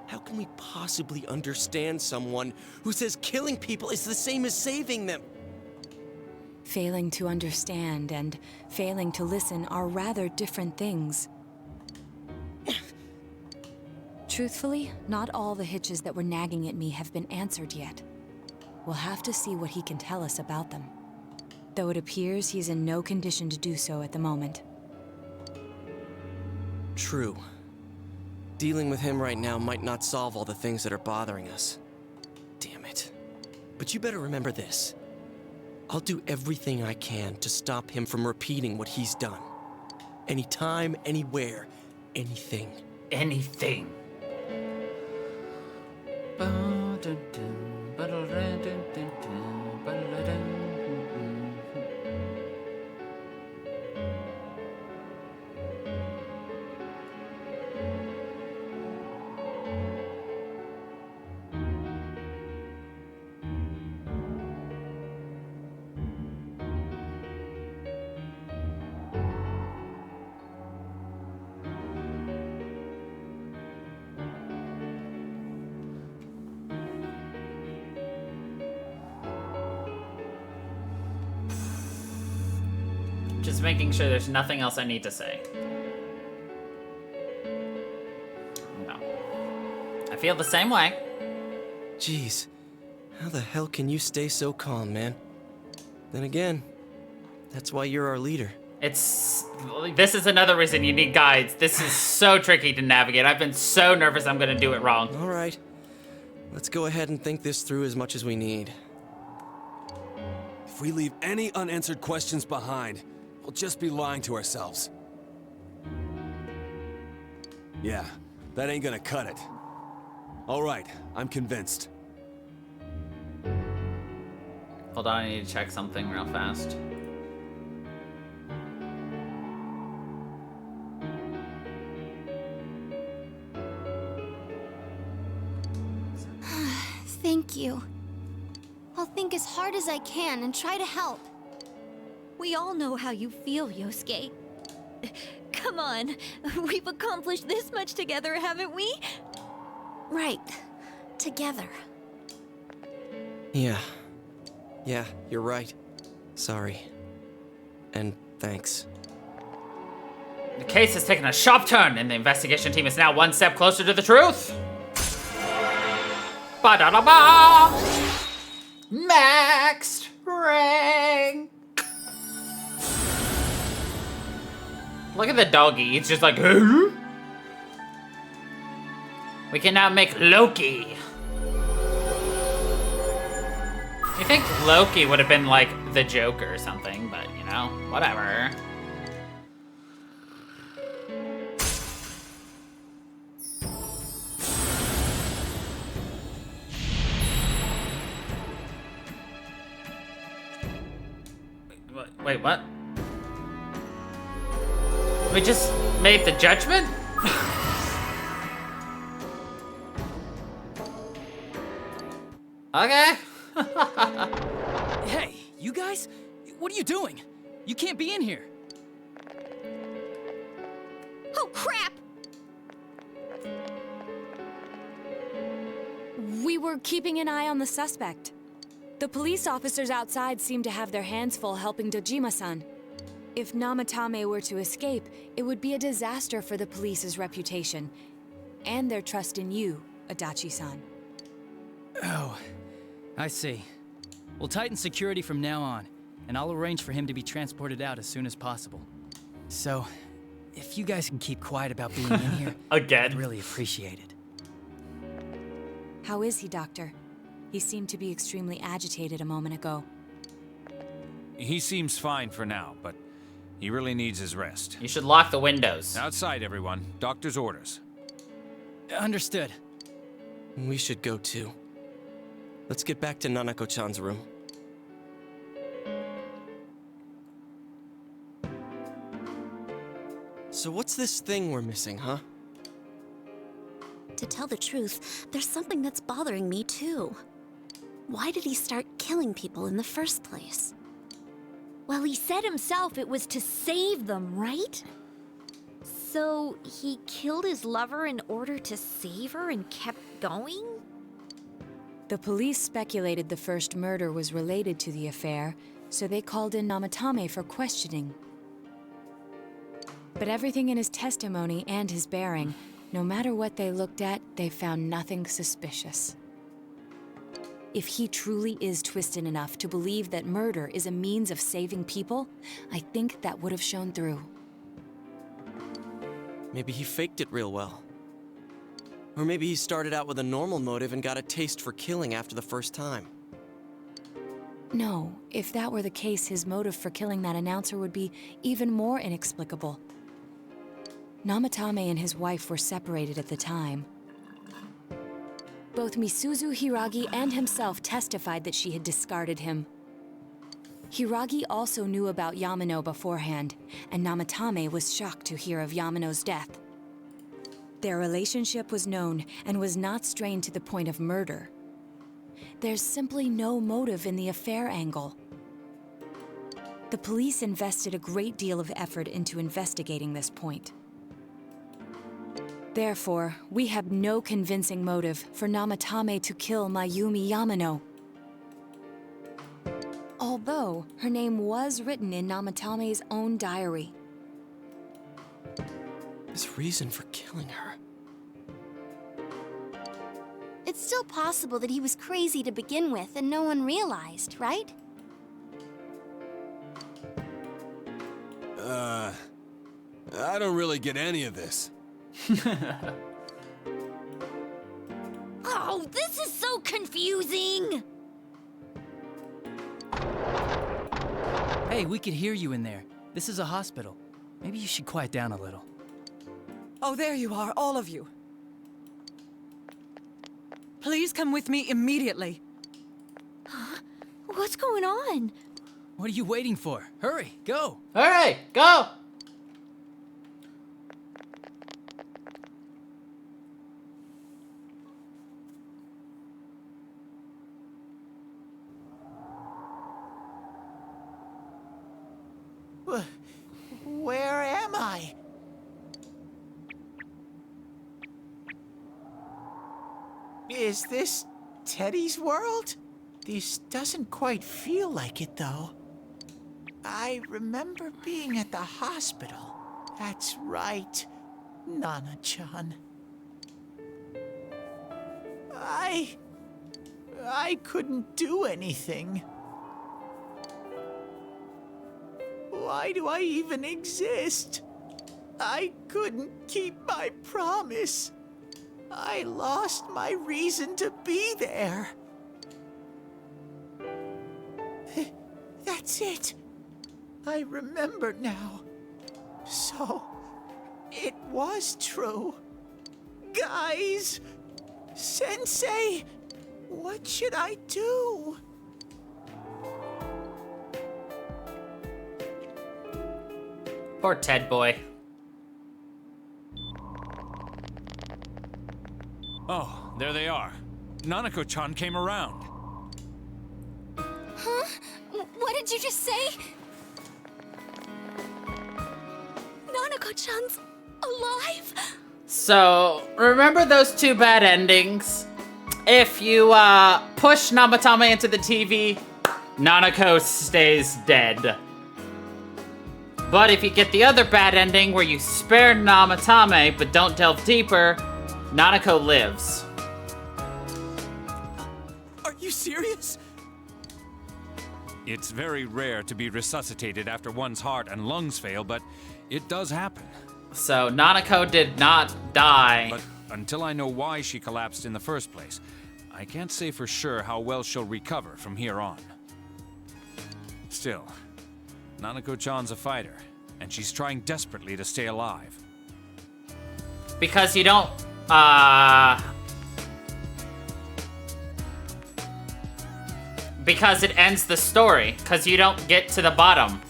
How can we possibly understand someone who says killing people is the same as saving them? Failing to understand and failing to listen are rather different things. Truthfully, not all the hitches that were nagging at me have been answered yet. We'll have to see what he can tell us about them. Though it appears he's in no condition to do so at the moment. True. Dealing with him right now might not solve all the things that are bothering us. Damn it. But you better remember this. I'll do everything I can to stop him from repeating what he's done. Anytime, anywhere, anything. Anything. Just making sure there's nothing else I need to say. No. I feel the same way. Jeez, how the hell can you stay so calm, man? Then again, that's why you're our leader. This is another reason you need guides. This is so tricky to navigate. I've been so nervous I'm gonna do it wrong. All right, let's go ahead and think this through as much as we need. If we leave any unanswered questions behind, we'll just be lying to ourselves. Yeah, that ain't gonna cut it. All right, I'm convinced. Hold on, I need to check something real fast. Thank you. I'll think as hard as I can and try to help. We all know how you feel, Yosuke. Come on, we've accomplished this much together, haven't we? Right. Together. Yeah, you're right. Sorry. And thanks. The case has taken a sharp turn, and the investigation team is now one step closer to the truth. Ba-da-da-ba! Max rank! Look at the doggy, it's just like, huh? We can now make Loki. You think Loki would have been like the Joker or something, but you know, whatever. Wait, what? We just made the judgment? Okay. Hey, you guys? What are you doing? You can't be in here. Oh, crap! We were keeping an eye on the suspect. The police officers outside seem to have their hands full helping Dojima-san. If Namatame were to escape, it would be a disaster for the police's reputation, and their trust in you, Adachi-san. Oh, I see. We'll tighten security from now on, and I'll arrange for him to be transported out as soon as possible. So, if you guys can keep quiet about being in here, Again. I'd really appreciate it. How is he, Doctor? He seemed to be extremely agitated a moment ago. He seems fine for now, but he really needs his rest. You should lock the windows. Outside, everyone. Doctor's orders. Understood. We should go too. Let's get back to Nanako-chan's room. So what's this thing we're missing, huh? To tell the truth, there's something that's bothering me too. Why did he start killing people in the first place? Well, he said himself it was to save them, right? So he killed his lover in order to save her and kept going? The police speculated the first murder was related to the affair, so they called in Namatame for questioning. But everything in his testimony and his bearing, no matter what they looked at, they found nothing suspicious. If he truly is twisted enough to believe that murder is a means of saving people, I think that would have shown through. Maybe he faked it real well. Or maybe he started out with a normal motive and got a taste for killing after the first time. No, if that were the case, his motive for killing that announcer would be even more inexplicable. Namatame and his wife were separated at the time. Both Misuzu Hiragi and himself testified that she had discarded him. Hiragi also knew about Yamano beforehand, and Namatame was shocked to hear of Yamano's death. Their relationship was known and was not strained to the point of murder. There's simply no motive in the affair angle. The police invested a great deal of effort into investigating this point. Therefore, we have no convincing motive for Namatame to kill Mayumi Yamano. Although her name was written in Namatame's own diary. His reason for killing her. It's still possible that he was crazy to begin with and no one realized, right? I don't really get any of this. Oh, this is so confusing! Hey, we could hear you in there. This is a hospital. Maybe you should quiet down a little. Oh, there you are, all of you. Please come with me immediately. Huh? What's going on? What are you waiting for? Hurry, go! Hurry, go! Where am I? Is this Teddy's world? This doesn't quite feel like it, though. I remember being at the hospital. That's right, Nana-chan. I couldn't do anything. Why do I even exist? I couldn't keep my promise. I lost my reason to be there. That's it. I remember now. So, it was true. Guys! Sensei! What should I do? Poor Ted boy. Oh, there they are. Nanako-chan came around. Huh? What did you just say? Nanako-chan's alive? So, remember those two bad endings? If you push Namatame into the TV, Nanako stays dead. But if you get the other bad ending where you spare Namatame but don't delve deeper, Nanako lives. Are you serious? It's very rare to be resuscitated after one's heart and lungs fail, but it does happen. So Nanako did not die. But until I know why she collapsed in the first place, I can't say for sure how well she'll recover from here on. Still, Nanako-chan's a fighter, and she's trying desperately to stay alive. Because you don't, because it ends the story, because you don't get to the bottom.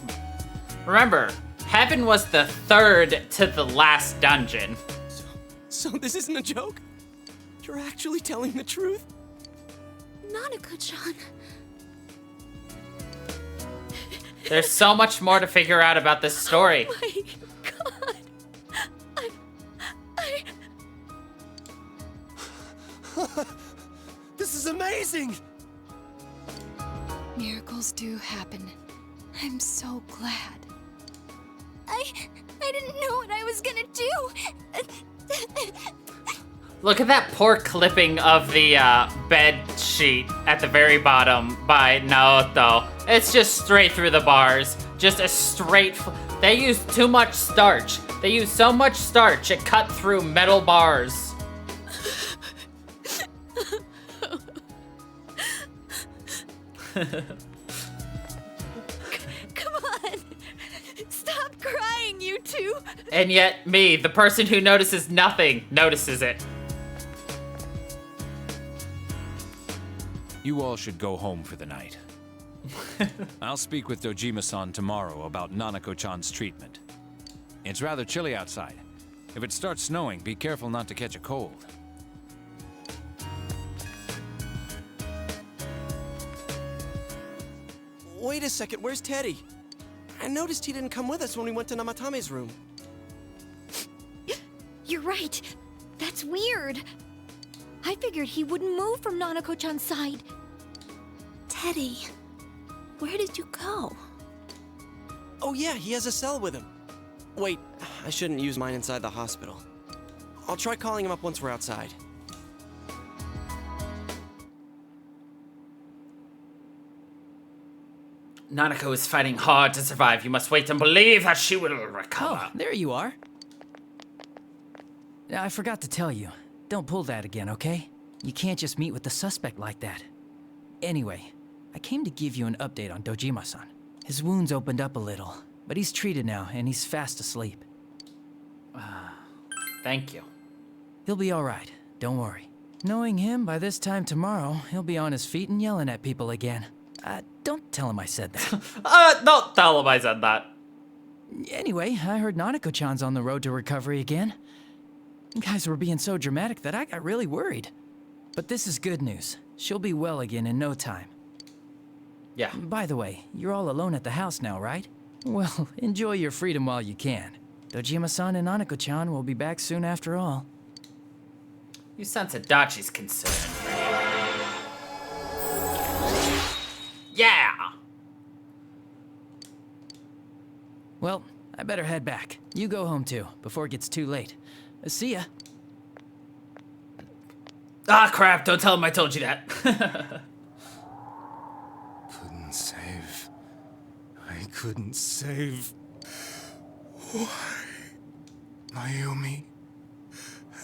Remember, Heaven was the third to the last dungeon. So this isn't a joke? You're actually telling the truth? Nanako-chan. There's so much more to figure out about this story. Oh my God. This is amazing! Miracles do happen. I'm so glad. I didn't know what I was gonna do. Look at that poor clipping of the bed sheet at the very bottom by Naoto. It's just straight through the bars. Just a straight... They used too much starch. They used so much starch, it cut through metal bars. Come on! Stop crying, you two! And yet, me, the person who notices nothing, notices it. You all should go home for the night. I'll speak with Dojima-san tomorrow about Nanako-chan's treatment. It's rather chilly outside. If it starts snowing, be careful not to catch a cold. Wait a second, where's Teddy? I noticed he didn't come with us when we went to Namatame's room. You're right. That's weird. I figured he wouldn't move from Nanako-chan's side. Teddy, where did you go? Oh yeah, he has a cell with him. Wait, I shouldn't use mine inside the hospital. I'll try calling him up once we're outside. Nanako is fighting hard to survive. You must wait and believe that she will recover. Oh, there you are. I forgot to tell you. Don't pull that again, okay? You can't just meet with the suspect like that. Anyway, I came to give you an update on Dojima-san. His wounds opened up a little, but he's treated now, and he's fast asleep. Thank you. He'll be all right. Don't worry. Knowing him, by this time tomorrow, he'll be on his feet and yelling at people again. Don't tell him I said that. Don't tell him I said that. Anyway, I heard Nanako-chan's on the road to recovery again. You guys were being so dramatic that I got really worried. But this is good news. She'll be well again in no time. Yeah. By the way, you're all alone at the house now, right? Well, enjoy your freedom while you can. Dojima-san and Nanako-chan will be back soon after all. You sense Adachi's concern. Yeah! Well, I better head back. You go home too, before it gets too late. See ya. Ah, crap, don't tell him I told you that. Couldn't save. I couldn't save. Why? Mayumi.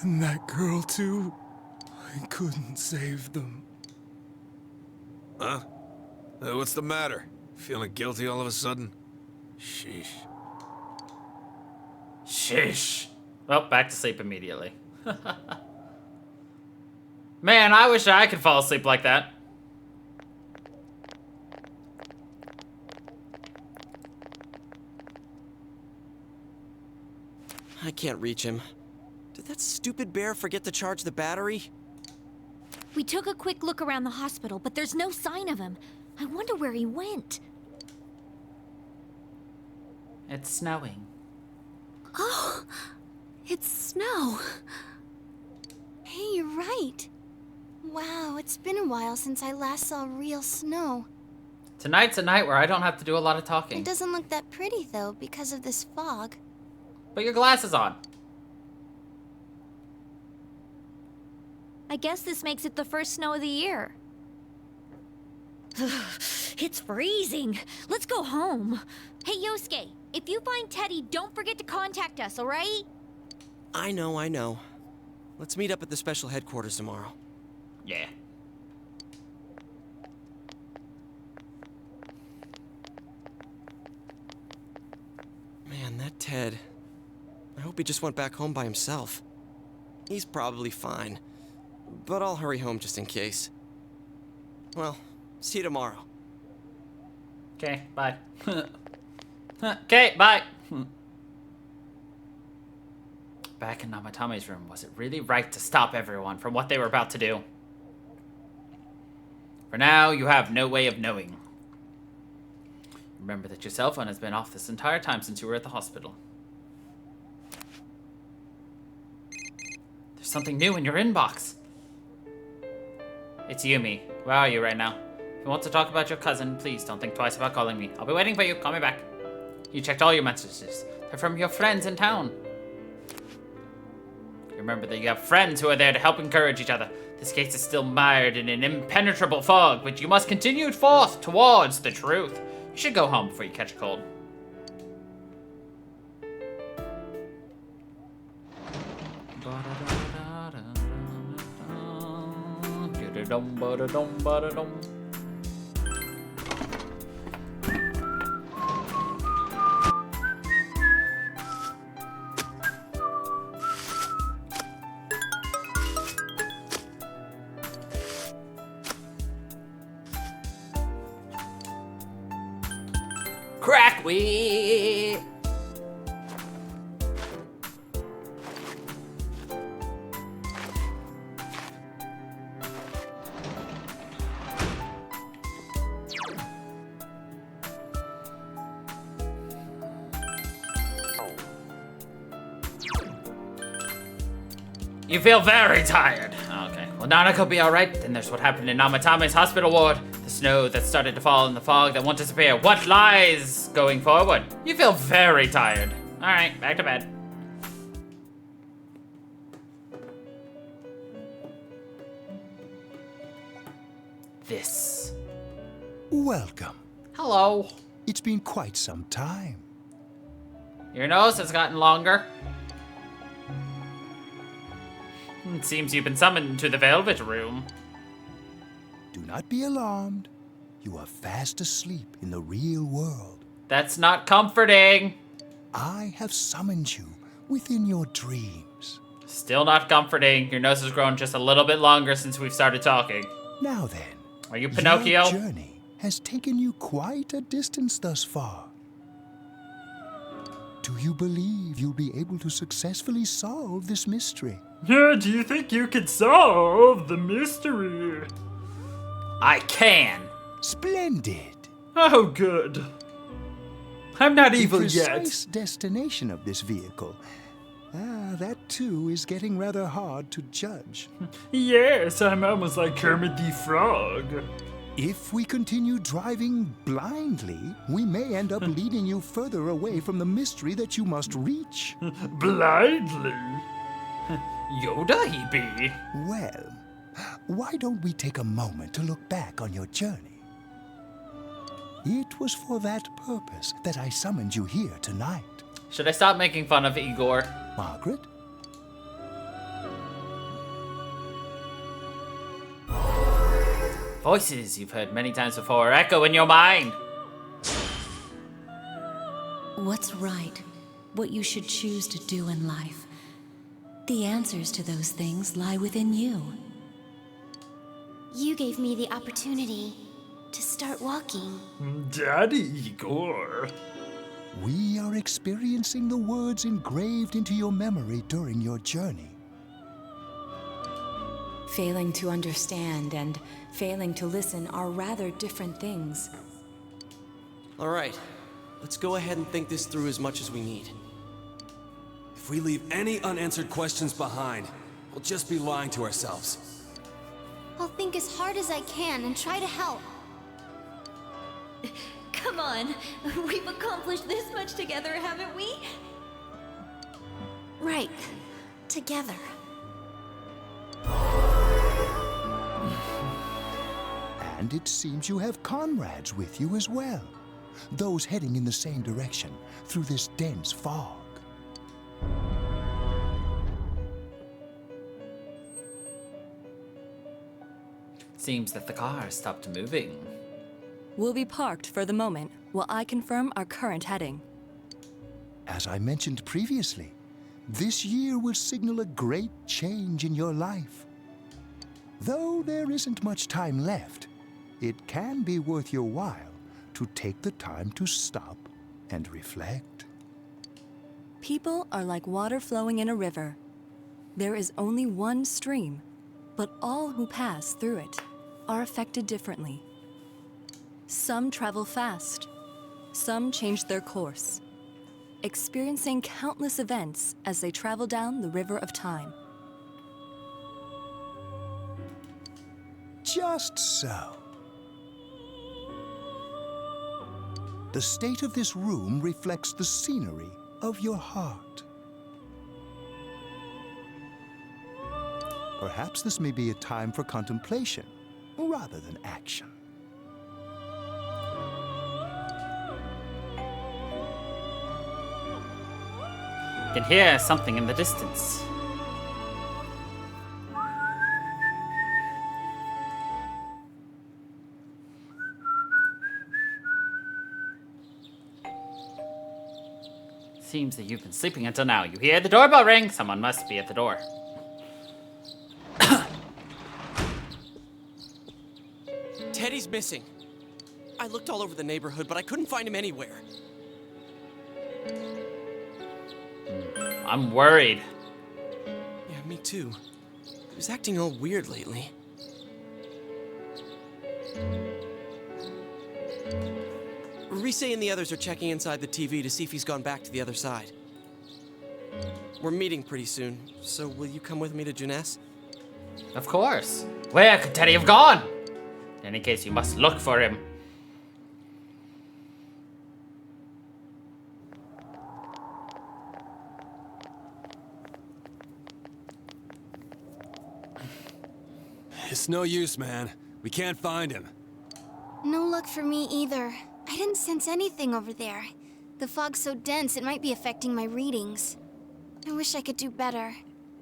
And that girl too. I couldn't save them. Huh? What's the matter? Feeling guilty all of a sudden? Sheesh. Sheesh. Well, back to sleep immediately. Man, I wish I could fall asleep like that. I can't reach him. Did that stupid bear forget to charge the battery? We took a quick look around the hospital, but there's no sign of him. I wonder where he went. It's snowing. Oh, it's snow. Hey, you're right. Wow, it's been a while since I last saw real snow. Tonight's a night where I don't have to do a lot of talking. It doesn't look that pretty, though, because of this fog. Put your glasses on. I guess this makes it the first snow of the year. It's freezing. Let's go home. Hey, Yosuke, If you find Teddy, don't forget to contact us, alright? I know. Let's meet up at the special headquarters tomorrow. Yeah. Man, that Ted. I hope he just went back home by himself. He's probably fine. But I'll hurry home just in case. Well, see you tomorrow. Okay, bye. Okay, bye. Back in Namatame's room, was it really right to stop everyone from what they were about to do? For now, you have no way of knowing. Remember that your cell phone has been off this entire time since you were at the hospital. There's something new in your inbox. It's Yumi. Where are you right now? If you want to talk about your cousin, please don't think twice about calling me. I'll be waiting for you. Call me back. You checked all your messages. They're from your friends in town. Remember that you have friends who are there to help encourage each other. This case is still mired in an impenetrable fog, but you must continue forth towards the truth. You should go home before you catch a cold. Crack weed. You feel very tired. Okay. Well, Nanako will be alright. Then there's what happened in Namatame's hospital ward. The snow that started to fall and the fog that won't disappear. What lies going forward? You feel very tired. Alright, back to bed. This. Welcome. Hello. It's been quite some time. Your nose has gotten longer. It seems you've been summoned to the Velvet Room. Do not be alarmed. You are fast asleep in the real world. That's not comforting. I have summoned you within your dreams. Still not comforting. Your nose has grown just a little bit longer since we've started talking. Now then. Are you Pinocchio? Your journey has taken you quite a distance thus far. Do you believe you'll be able to successfully solve this mystery? Do you think you could solve the mystery? I can. Splendid. Oh, good. I'm not evil the yet. precise destination of this vehicle. That too is getting rather hard to judge. Yes, I'm almost like Kermit the Frog. If we continue driving blindly, we may end up leading you further away from the mystery that you must reach. Blindly? Yoda he be. Well, why don't we take a moment to look back on your journey? It was for that purpose that I summoned you here tonight. Should I stop making fun of Igor? Margaret? Voices you've heard many times before echo in your mind. What's right? What you should choose to do in life? The answers to those things lie within you. You gave me the opportunity to start walking. Daddy Igor. We are experiencing the words engraved into your memory during your journey. Failing to understand and failing to listen are rather different things. All right, let's go ahead and think this through as much as we need. If we leave any unanswered questions behind, we'll just be lying to ourselves. I'll think as hard as I can and try to help. Come on, we've accomplished this much together, haven't we? Right, together. And it seems you have comrades with you as well. those heading in the same direction through this dense fog. Seems that the car has stopped moving. We'll be parked for the moment while I confirm our current heading. As I mentioned previously, this year will signal a great change in your life. Though there isn't much time left, it can be worth your while to take the time to stop and reflect. People are like water flowing in a river. There is only one stream, but all who pass through it are affected differently. Some travel fast, some change their course, experiencing countless events as they travel down the river of time. Just so. The state of this room reflects the scenery of your heart. Perhaps this may be a time for contemplation rather than action. You can hear something in the distance. Seems that you've been sleeping until now. You hear the doorbell ring. Someone must be at the door. Teddy's missing. I looked all over the neighborhood, but I couldn't find him anywhere. I'm worried. Yeah, me too. He was acting all weird lately. Rise and the others are checking inside the TV to see if he's gone back to the other side. We're meeting pretty soon, so will you come with me to Jeunesse? Of course. Where could Teddy have gone? In any case, you must look for him. It's no use, man. We can't find him. No luck for me either. I didn't sense anything over there. The fog's so dense, it might be affecting my readings. I wish I could do better.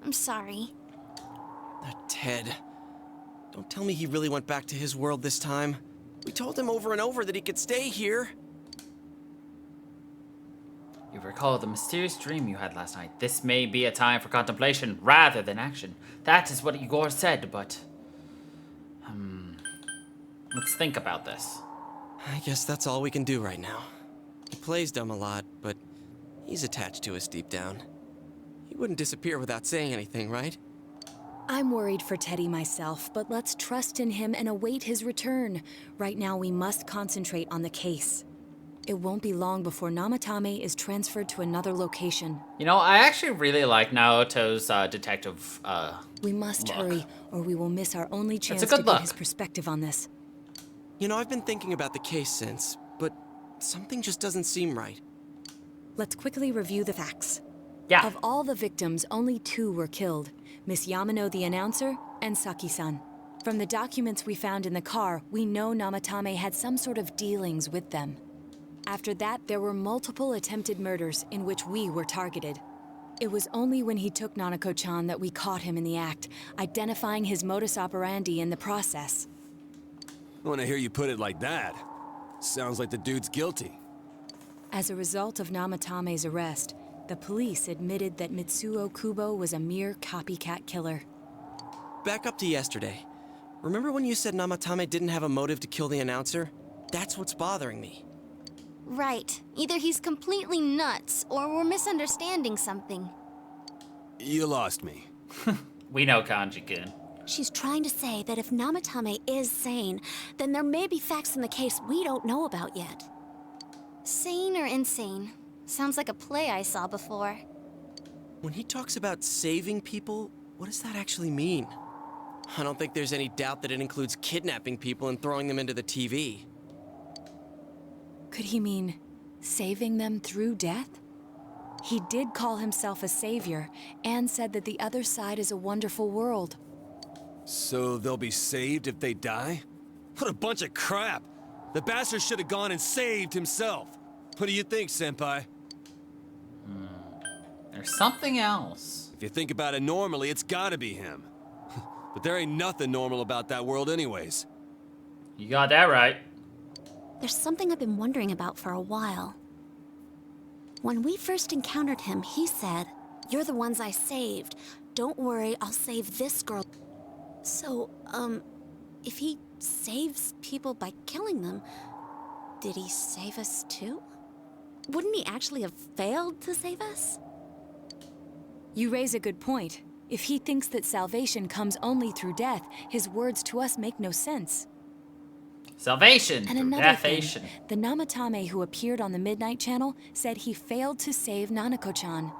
I'm sorry. Ted. Don't tell me he really went back to his world this time. We told him over and over that he could stay here. You recall the mysterious dream you had last night. This may be a time for contemplation rather than action. That is what Igor said, but... let's think about this. I guess that's all we can do right now. He plays dumb a lot, but he's attached to us deep down. He wouldn't disappear without saying anything, right? I'm worried for Teddy myself, but let's trust in him and await his return. Right now, we must concentrate on the case. It won't be long before Namatame is transferred to another location. You know, I actually really like Naoto's detective We must look. hurry, or we will miss our only chance a good to look. get his perspective on this. You know, I've been thinking about the case since, but something just doesn't seem right. Let's quickly review the facts. Yeah. Of all the victims, only 2 were killed. Miss Yamano the announcer, and Saki-san. From the documents we found in the car, we know Namatame had some sort of dealings with them. After that, there were multiple attempted murders in which we were targeted. It was only when he took Nanako-chan that we caught him in the act, identifying his modus operandi in the process. When I hear you put it like that, sounds like the dude's guilty. As a result of Namatame's arrest, the police admitted that Mitsuo Kubo was a mere copycat killer. Back up to yesterday. Remember when you said Namatame didn't have a motive to kill the announcer? That's what's bothering me. Right. Either he's completely nuts, or we're misunderstanding something. You lost me. We know Kanji-kun. She's trying to say that if Namatame is sane, then there may be facts in the case we don't know about yet. Sane or insane? Sounds like a play I saw before. When he talks about saving people, what does that actually mean? I don't think there's any doubt that it includes kidnapping people and throwing them into the TV. Could he mean saving them through death? He did call himself a savior and said that the other side is a wonderful world. So they'll be saved if they die? What a bunch of crap! The bastard should have gone and saved himself. What do you think, Senpai? There's something else. If you think about it normally, it's gotta be him. But there ain't nothing normal about that world anyways. You got that right. There's something I've been wondering about for a while. When we first encountered him, he said, "You're the ones I saved. Don't worry, I'll save this girl." So, if he saves people by killing them, did he save us too? Wouldn't he actually have failed to save us? You raise a good point. If he thinks that salvation comes only through death, his words to us make no sense. Salvation And through another thing, deathation. the Namatame who appeared on the Midnight Channel said he failed to save Nanako-chan.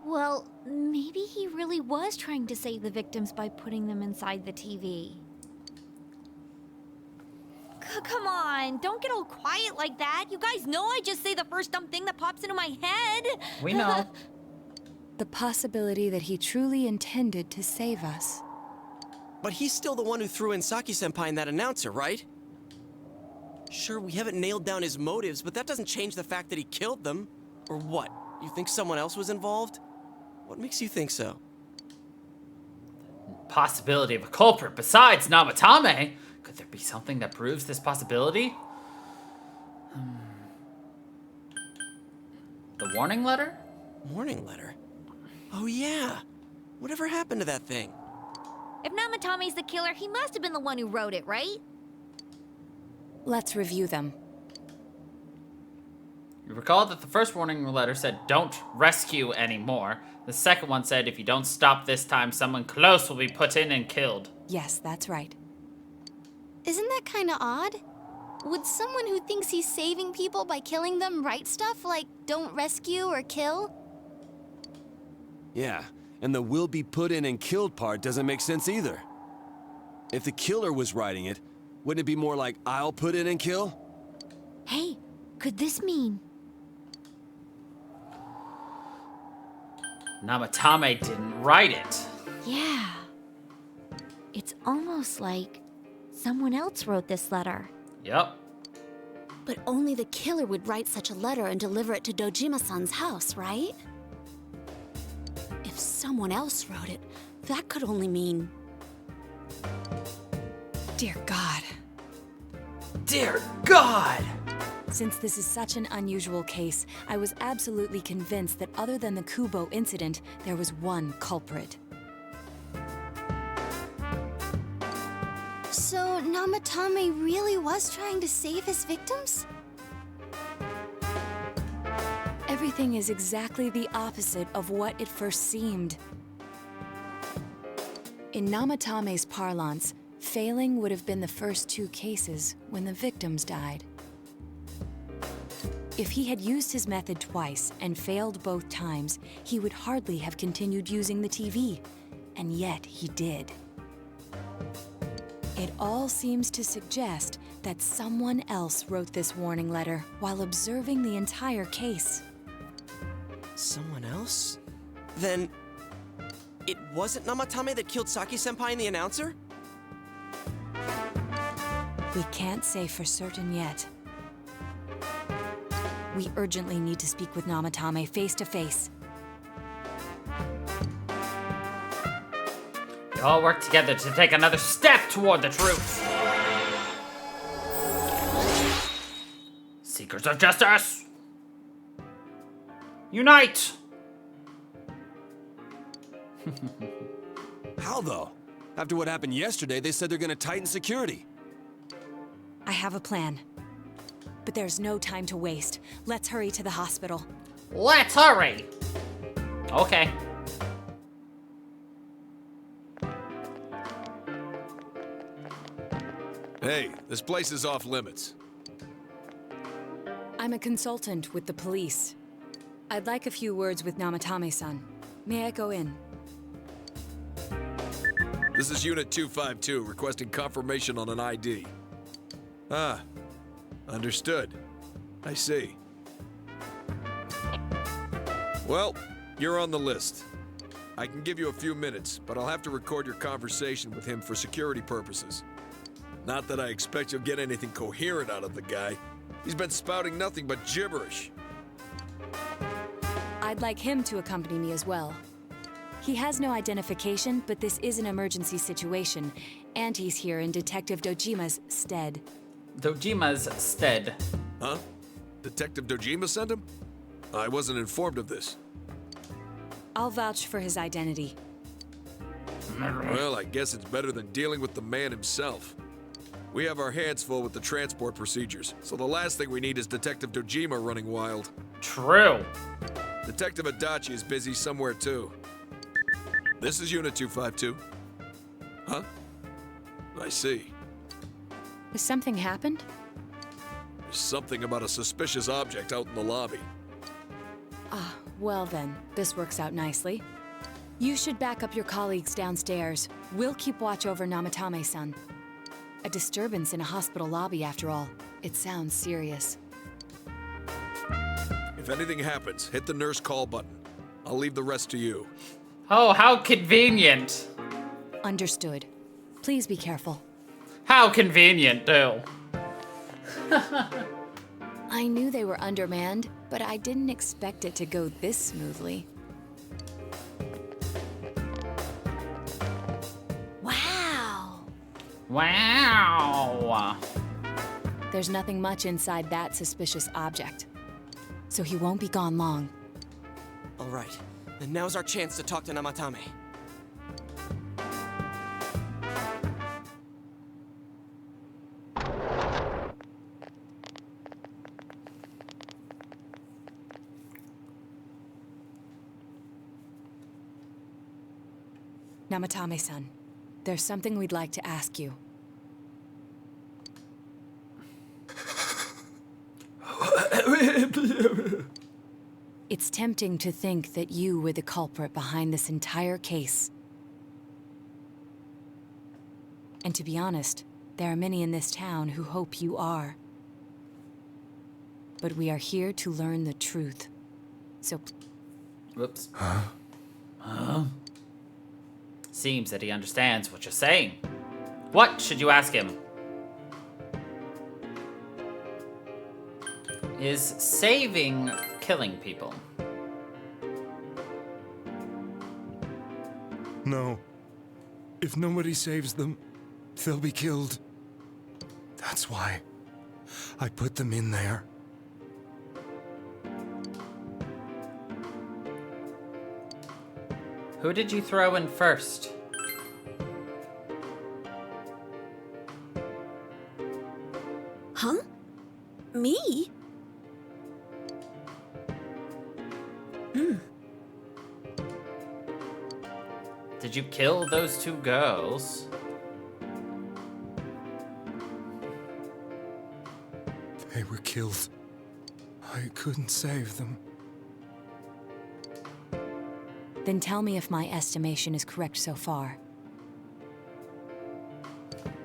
Well, maybe he really was trying to save the victims by putting them inside the TV. Come on, don't get all quiet like that. You guys know I just say the first dumb thing that pops into my head. We know. The possibility that he truly intended to save us. But he's still the one who threw in Saki-senpai and that announcer, right? Sure, we haven't nailed down his motives, but that doesn't change the fact that he killed them. Or what? You think someone else was involved? What makes you think so? Possibility of a culprit besides Namatame. Could there be something that proves this possibility? The warning letter? Warning letter? Oh yeah. Whatever happened to that thing? If Namatame's the killer, he must have been the one who wrote it, right? Let's review them. You recall that the first warning letter said, "Don't rescue anymore." The second one said, "If you don't stop this time, someone close will be put in and killed." Yes, that's right. Isn't that kind of odd? Would someone who thinks he's saving people by killing them write stuff like, "Don't rescue or kill"? Yeah, and the "will be put in and killed" part doesn't make sense either. If the killer was writing it, wouldn't it be more like "I'll put in and kill"? Hey, could this mean... Namatame didn't write it. Yeah. It's almost like someone else wrote this letter. Yep. But only the killer would write such a letter and deliver it to Dojima-san's house, right? If someone else wrote it, that could only mean... Dear God. Dear God! Since this is such an unusual case, I was absolutely convinced that other than the Kubo incident, there was one culprit. So Namatame really was trying to save his victims? Everything is exactly the opposite of what it first seemed. In Namatame's parlance, failing would have been the first two cases when the victims died. If he had used his method twice and failed both times, he would hardly have continued using the TV, and yet he did. It all seems to suggest that someone else wrote this warning letter while observing the entire case. Someone else? Then... it wasn't Namatame that killed Saki-senpai and the announcer? We can't say for certain yet. We urgently need to speak with Namatame face to face. We all work together to take another step toward the truth. Seekers of justice! Unite! How though? After what happened yesterday, they said they're gonna tighten security. I have a plan. But there's no time to waste. Let's hurry to the hospital. Let's hurry! Okay. Hey, this place is off limits. I'm a consultant with the police. I'd like a few words with Namatame-san. May I go in? This is Unit 252, requesting confirmation on an ID. Ah, understood. I see. Well, you're on the list. I can give you a few minutes, but I'll have to record your conversation with him for security purposes. Not that I expect you'll get anything coherent out of the guy. He's been spouting nothing but gibberish. I'd like him to accompany me as well. He has no identification, but this is an emergency situation, and he's here in Detective Dojima's stead. Dojima's stead. Huh? Detective Dojima sent him? I wasn't informed of this. I'll vouch for his identity. Well, I guess it's better than dealing with the man himself. We have our hands full with the transport procedures, so the last thing we need is Detective Dojima running wild. True. Detective Adachi is busy somewhere too. This is Unit 252. Huh? I see. Has something happened? There's something about a suspicious object out in the lobby. Ah, well then, this works out nicely. You should back up your colleagues downstairs. We'll keep watch over Namatame-san. A disturbance in a hospital lobby, after all. It sounds serious. If anything happens, hit the nurse call button. I'll leave the rest to you. Oh, how convenient. Understood. Please be careful. How convenient, too. I knew they were undermanned, but I didn't expect it to go this smoothly. Wow. Wow. There's nothing much inside that suspicious object. So he won't be gone long. All right, then now's our chance to talk to Namatame. Namatame-san, there's something we'd like to ask you. It's tempting to think that you were the culprit behind this entire case. And to be honest, there are many in this town who hope you are. But we are here to learn the truth. So... Whoops. Huh? Seems that he understands what you're saying. What should you ask him? Is saving killing people? No. If nobody saves them, they'll be killed. That's why I put them in there. Who did you throw in first? Huh? Me? Did you kill those two girls? They were killed. I couldn't save them. Then tell me if my estimation is correct so far.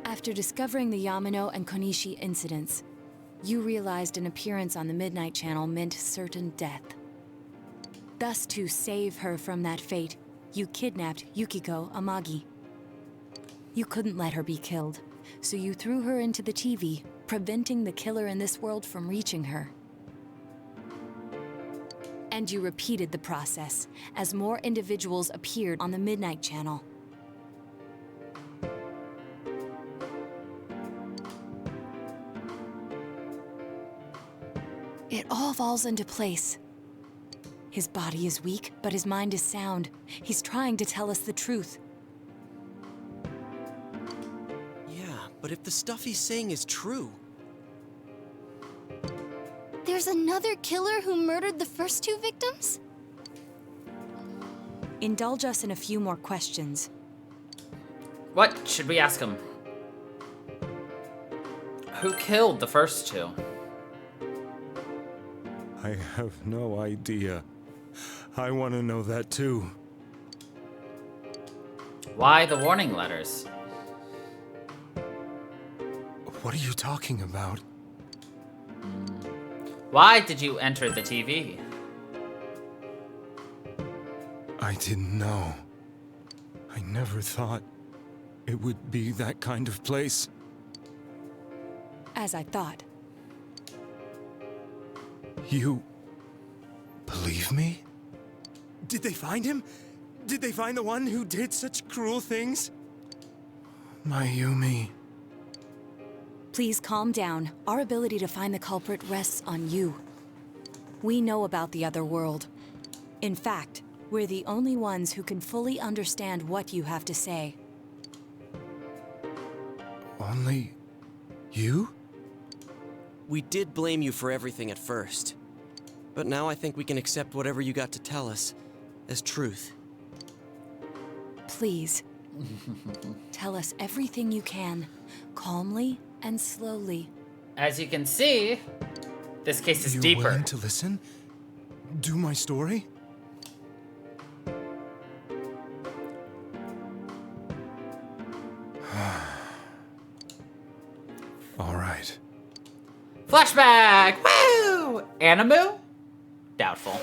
After discovering the Yamano and Konishi incidents, you realized an appearance on the Midnight Channel meant certain death. Thus, to save her from that fate, you kidnapped Yukiko Amagi. You couldn't let her be killed, so you threw her into the TV, preventing the killer in this world from reaching her. And you repeated the process, as more individuals appeared on the Midnight Channel. It all falls into place. His body is weak, but his mind is sound. He's trying to tell us the truth. Yeah, but if the stuff he's saying is true... There's another killer who murdered the first two victims? Indulge us in a few more questions. What should we ask him? Who killed the first two? I have no idea. I want to know that too. Why the warning letters? What are you talking about? Why did you enter the TV? I didn't know. I never thought it would be that kind of place. As I thought. You believe me? Did they find him? Did they find the one who did such cruel things? Mayumi. Please calm down. Our ability to find the culprit rests on you. We know about the other world. In fact, we're the only ones who can fully understand what you have to say. Only you? We did blame you for everything at first. But now I think we can accept whatever you got to tell us as truth. Please. Tell us everything you can, calmly and slowly. As you can see, this case is You're deeper. willing to listen? Do my story? All right. Flashback! Woo! Animu? Doubtful.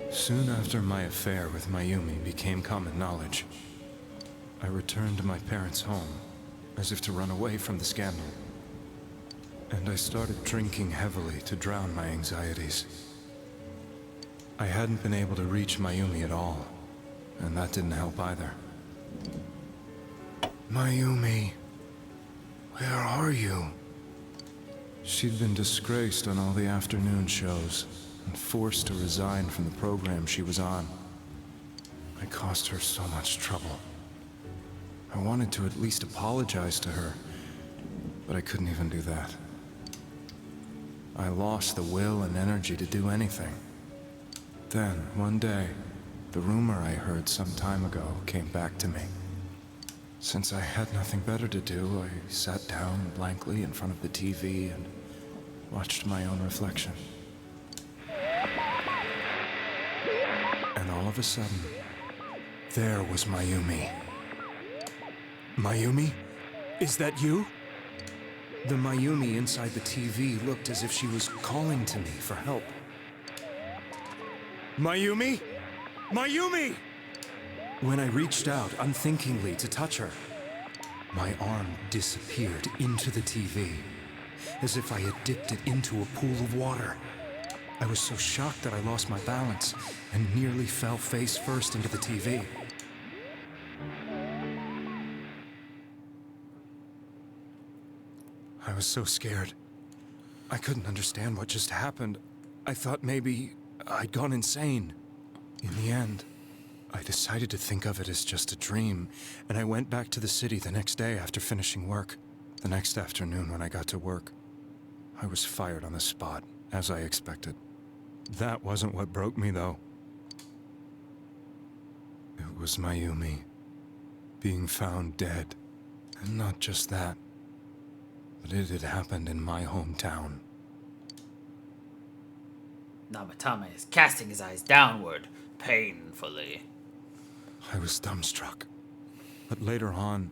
Soon after my affair with Mayumi became common knowledge, I returned to my parents' home, as if to run away from the scandal. And I started drinking heavily to drown my anxieties. I hadn't been able to reach Mayumi at all, and that didn't help either. Mayumi, where are you? She'd been disgraced on all the afternoon shows, and forced to resign from the program she was on. I caused her so much trouble. I wanted to at least apologize to her, but I couldn't even do that. I lost the will and energy to do anything. Then, one day, the rumor I heard some time ago came back to me. Since I had nothing better to do, I sat down blankly in front of the TV and watched my own reflection. And all of a sudden, there was Mayumi. Mayumi? Is that you? The Mayumi inside the TV looked as if she was calling to me for help. Mayumi? Mayumi! When I reached out unthinkingly to touch her, my arm disappeared into the TV, as if I had dipped it into a pool of water. I was so shocked that I lost my balance and nearly fell face first into the TV. I was so scared. I couldn't understand what just happened. I thought maybe I'd gone insane. In the end, I decided to think of it as just a dream, and I went back to the city the next day after finishing work. The next afternoon when I got to work, I was fired on the spot, as I expected. That wasn't what broke me, though. It was Mayumi being found dead. And not just that, but it had happened in my hometown. Namatame is casting his eyes downward, painfully. I was dumbstruck. But later on,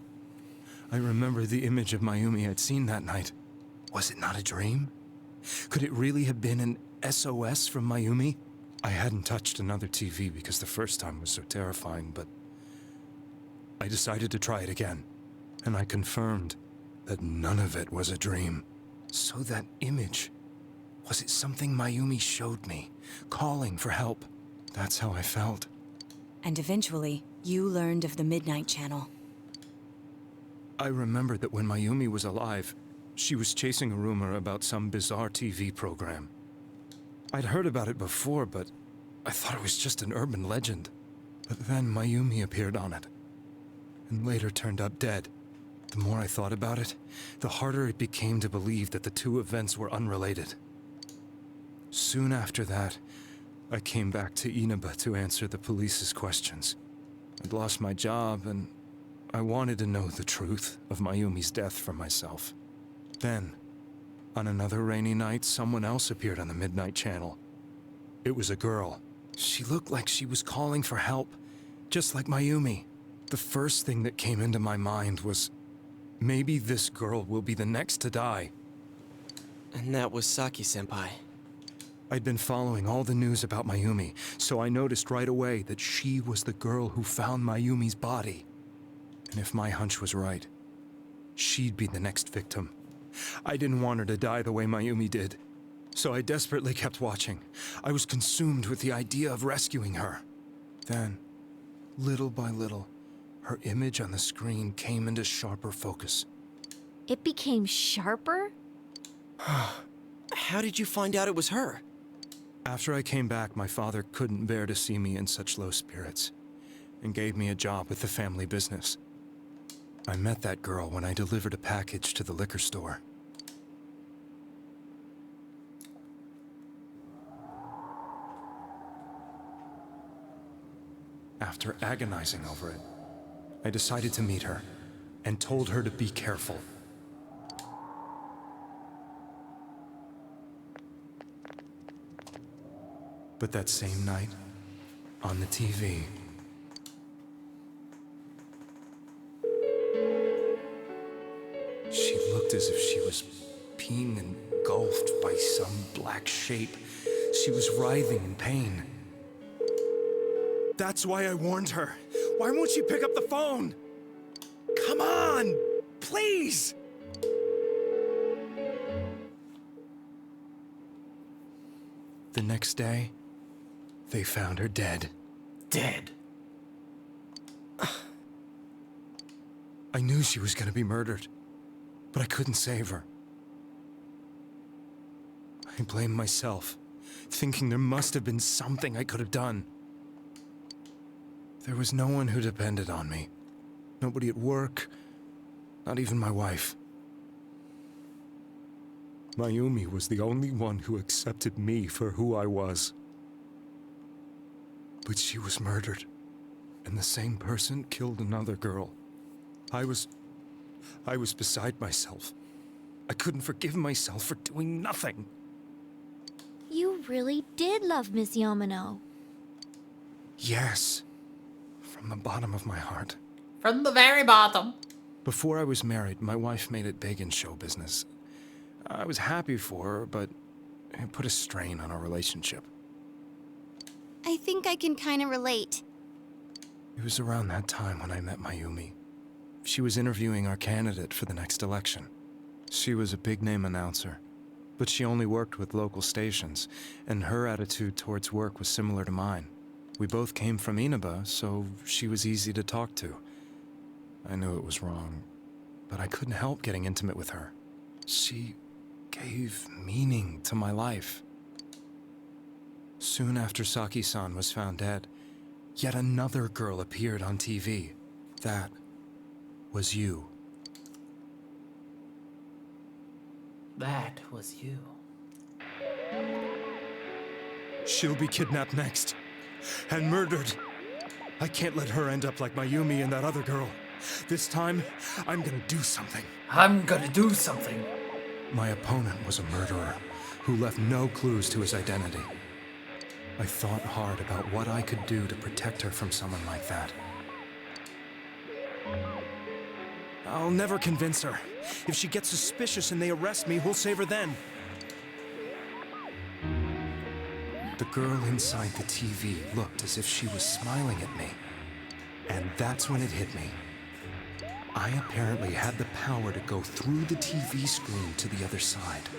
I remembered the image of Mayumi I'd seen that night. Was it not a dream? Could it really have been an SOS from Mayumi? I hadn't touched another TV because the first time was so terrifying, but I decided to try it again. And I confirmed that none of it was a dream. So that image, was it something Mayumi showed me, calling for help? That's how I felt. And eventually, you learned of the Midnight Channel. I remembered that when Mayumi was alive, she was chasing a rumor about some bizarre TV program. I'd heard about it before, but I thought it was just an urban legend. But then Mayumi appeared on it, and later turned up dead. The more I thought about it, the harder it became to believe that the two events were unrelated. Soon after that, I came back to Inaba to answer the police's questions. I'd lost my job, and I wanted to know the truth of Mayumi's death for myself. Then, on another rainy night, someone else appeared on the Midnight Channel. It was a girl. She looked like she was calling for help, just like Mayumi. The first thing that came into my mind was, maybe this girl will be the next to die. And that was Saki-senpai. I'd been following all the news about Mayumi, so I noticed right away that she was the girl who found Mayumi's body. And if my hunch was right, She'd be the next victim. I didn't want her to die the way Mayumi did, so I desperately kept watching. I was consumed with the idea of rescuing her. Then, little by little, her image on the screen came into sharper focus. It became sharper? How did you find out it was her? After I came back, my father couldn't bear to see me in such low spirits, and gave me a job with the family business. I met that girl when I delivered a package to the liquor store. After agonizing over it, I decided to meet her and told her to be careful. But that same night, on the TV, she looked as if she was being engulfed by some black shape. She was writhing in pain. That's why I warned her. Why won't she pick up the phone? Come on, please! The next day, they found her dead. Dead. I knew she was gonna be murdered, but I couldn't save her. I blamed myself, thinking there must have been something I could have done. There was no one who depended on me. Nobody at work, not even my wife. Mayumi was the only one who accepted me for who I was. But she was murdered, and the same person killed another girl. I was beside myself. I couldn't forgive myself for doing nothing. You really did love Miss Yamano. Yes, from the bottom of my heart. From the very bottom. Before I was married, my wife made it big in show business. I was happy for her, but it put a strain on our relationship. I think I can kind of relate. It was around that time when I met Mayumi. She was interviewing our candidate for the next election. She was a big-name announcer, but she only worked with local stations, and her attitude towards work was similar to mine. We both came from Inaba, so she was easy to talk to. I knew it was wrong, but I couldn't help getting intimate with her. She gave meaning to my life. Soon after Saki-san was found dead, yet another girl appeared on TV. That was you. That was you. She'll be kidnapped next, and murdered. I can't let her end up like Mayumi and that other girl. This time, I'm gonna do something. I'm gonna do something. My opponent was a murderer who left no clues to his identity. I thought hard about what I could do to protect her from someone like that. I'll never convince her. If she gets suspicious and they arrest me, we'll save her then. The girl inside the TV looked as if she was smiling at me. And that's when it hit me. I apparently had the power to go through the TV screen to the other side.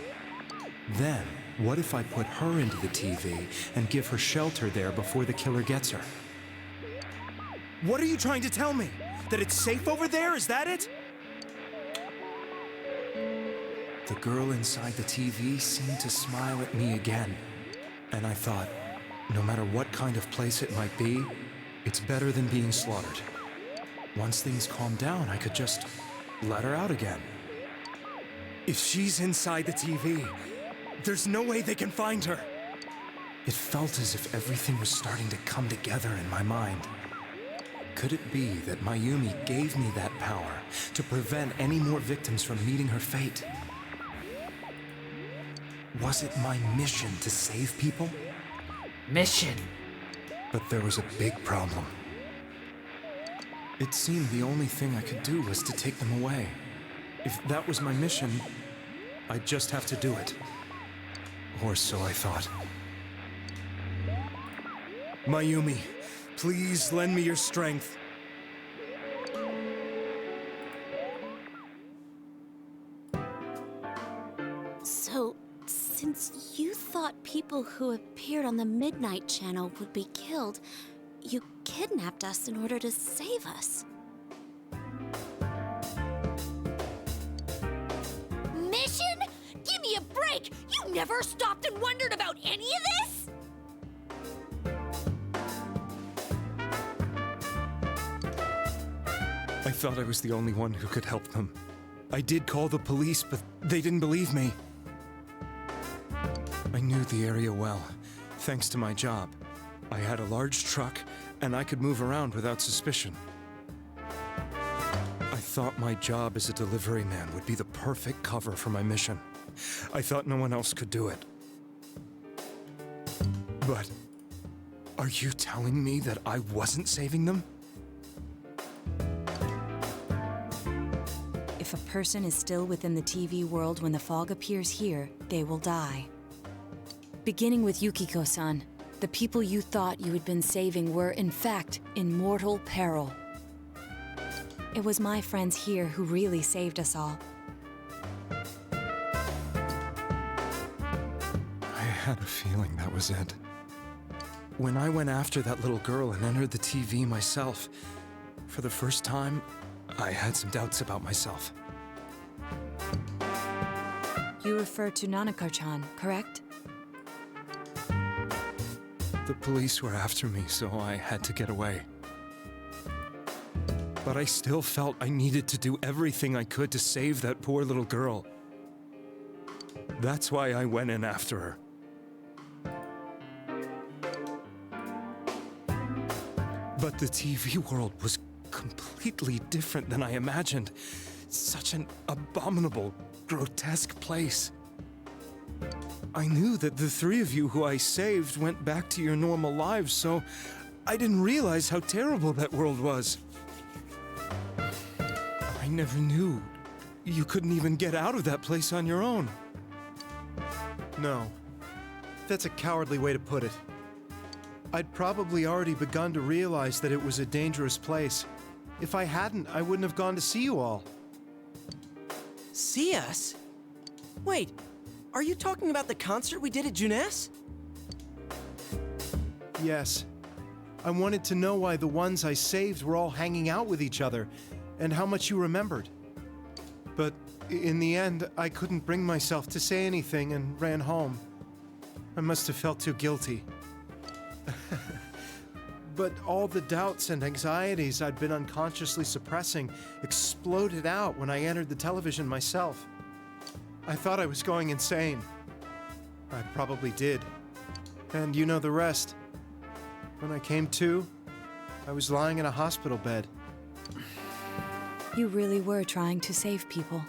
Then, what if I put her into the TV and give her shelter there before the killer gets her? What are you trying to tell me? That it's safe over there? Is that it? The girl inside the TV seemed to smile at me again. And I thought, no matter what kind of place it might be, it's better than being slaughtered. Once things calmed down, I could just let her out again. If she's inside the TV, there's no way they can find her. It felt as if everything was starting to come together in my mind. Could it be that Mayumi gave me that power to prevent any more victims from meeting her fate? Was it my mission to save people? Mission. But there was a big problem. It seemed the only thing I could do was to take them away. If that was my mission, I'd just have to do it. Or so I thought. Mayumi, please lend me your strength. thought people who appeared on the Midnight Channel would be killed, you kidnapped us in order to save us. Mission? Give me a break! You never stopped and wondered about any of this? I thought I was the only one who could help them. I did call the police, but they didn't believe me. I knew the area well, thanks to my job. I had a large truck, and I could move around without suspicion. I thought my job as a delivery man would be the perfect cover for my mission. I thought no one else could do it. But are you telling me that I wasn't saving them? If a person is still within the TV world when the fog appears here, they will die. Beginning with Yukiko-san, the people you thought you had been saving were, in fact, in mortal peril. It was my friends here who really saved us all. I had a feeling that was it. When I went after that little girl and entered the TV myself, for the first time, I had some doubts about myself. You refer to Nanako-chan, correct? The police were after me, so I had to get away. But I still felt I needed to do everything I could to save that poor little girl. That's why I went in after her. But the TV world was completely different than I imagined. Such an abominable, grotesque place. I knew that the three of you who I saved went back to your normal lives, so I didn't realize how terrible that world was. I never knew you couldn't even get out of that place on your own. No, that's a cowardly way to put it. I'd probably already begun to realize that it was a dangerous place. If I hadn't, I wouldn't have gone to see you all. See us? Wait, are you talking about the concert we did at Juness? Yes. I wanted to know why the ones I saved were all hanging out with each other, and how much you remembered. But in the end, I couldn't bring myself to say anything and ran home. I must have felt too guilty. But all the doubts and anxieties I'd been unconsciously suppressing exploded out when I entered the television myself. I thought I was going insane. I probably did. And you know the rest. When I came to, I was lying in a hospital bed. You really were trying to save people.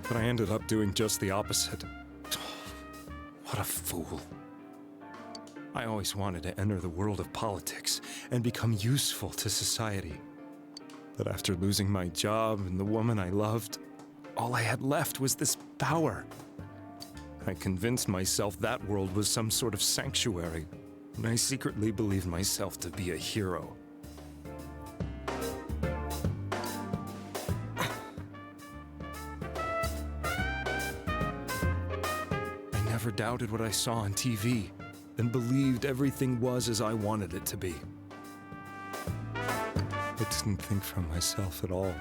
But I ended up doing just the opposite. What a fool. I always wanted to enter the world of politics and become useful to society. But after losing my job and the woman I loved, all I had left was this power. I convinced myself that world was some sort of sanctuary, and I secretly believed myself to be a hero. I never doubted what I saw on TV, and believed everything was as I wanted it to be. I didn't think for myself at all.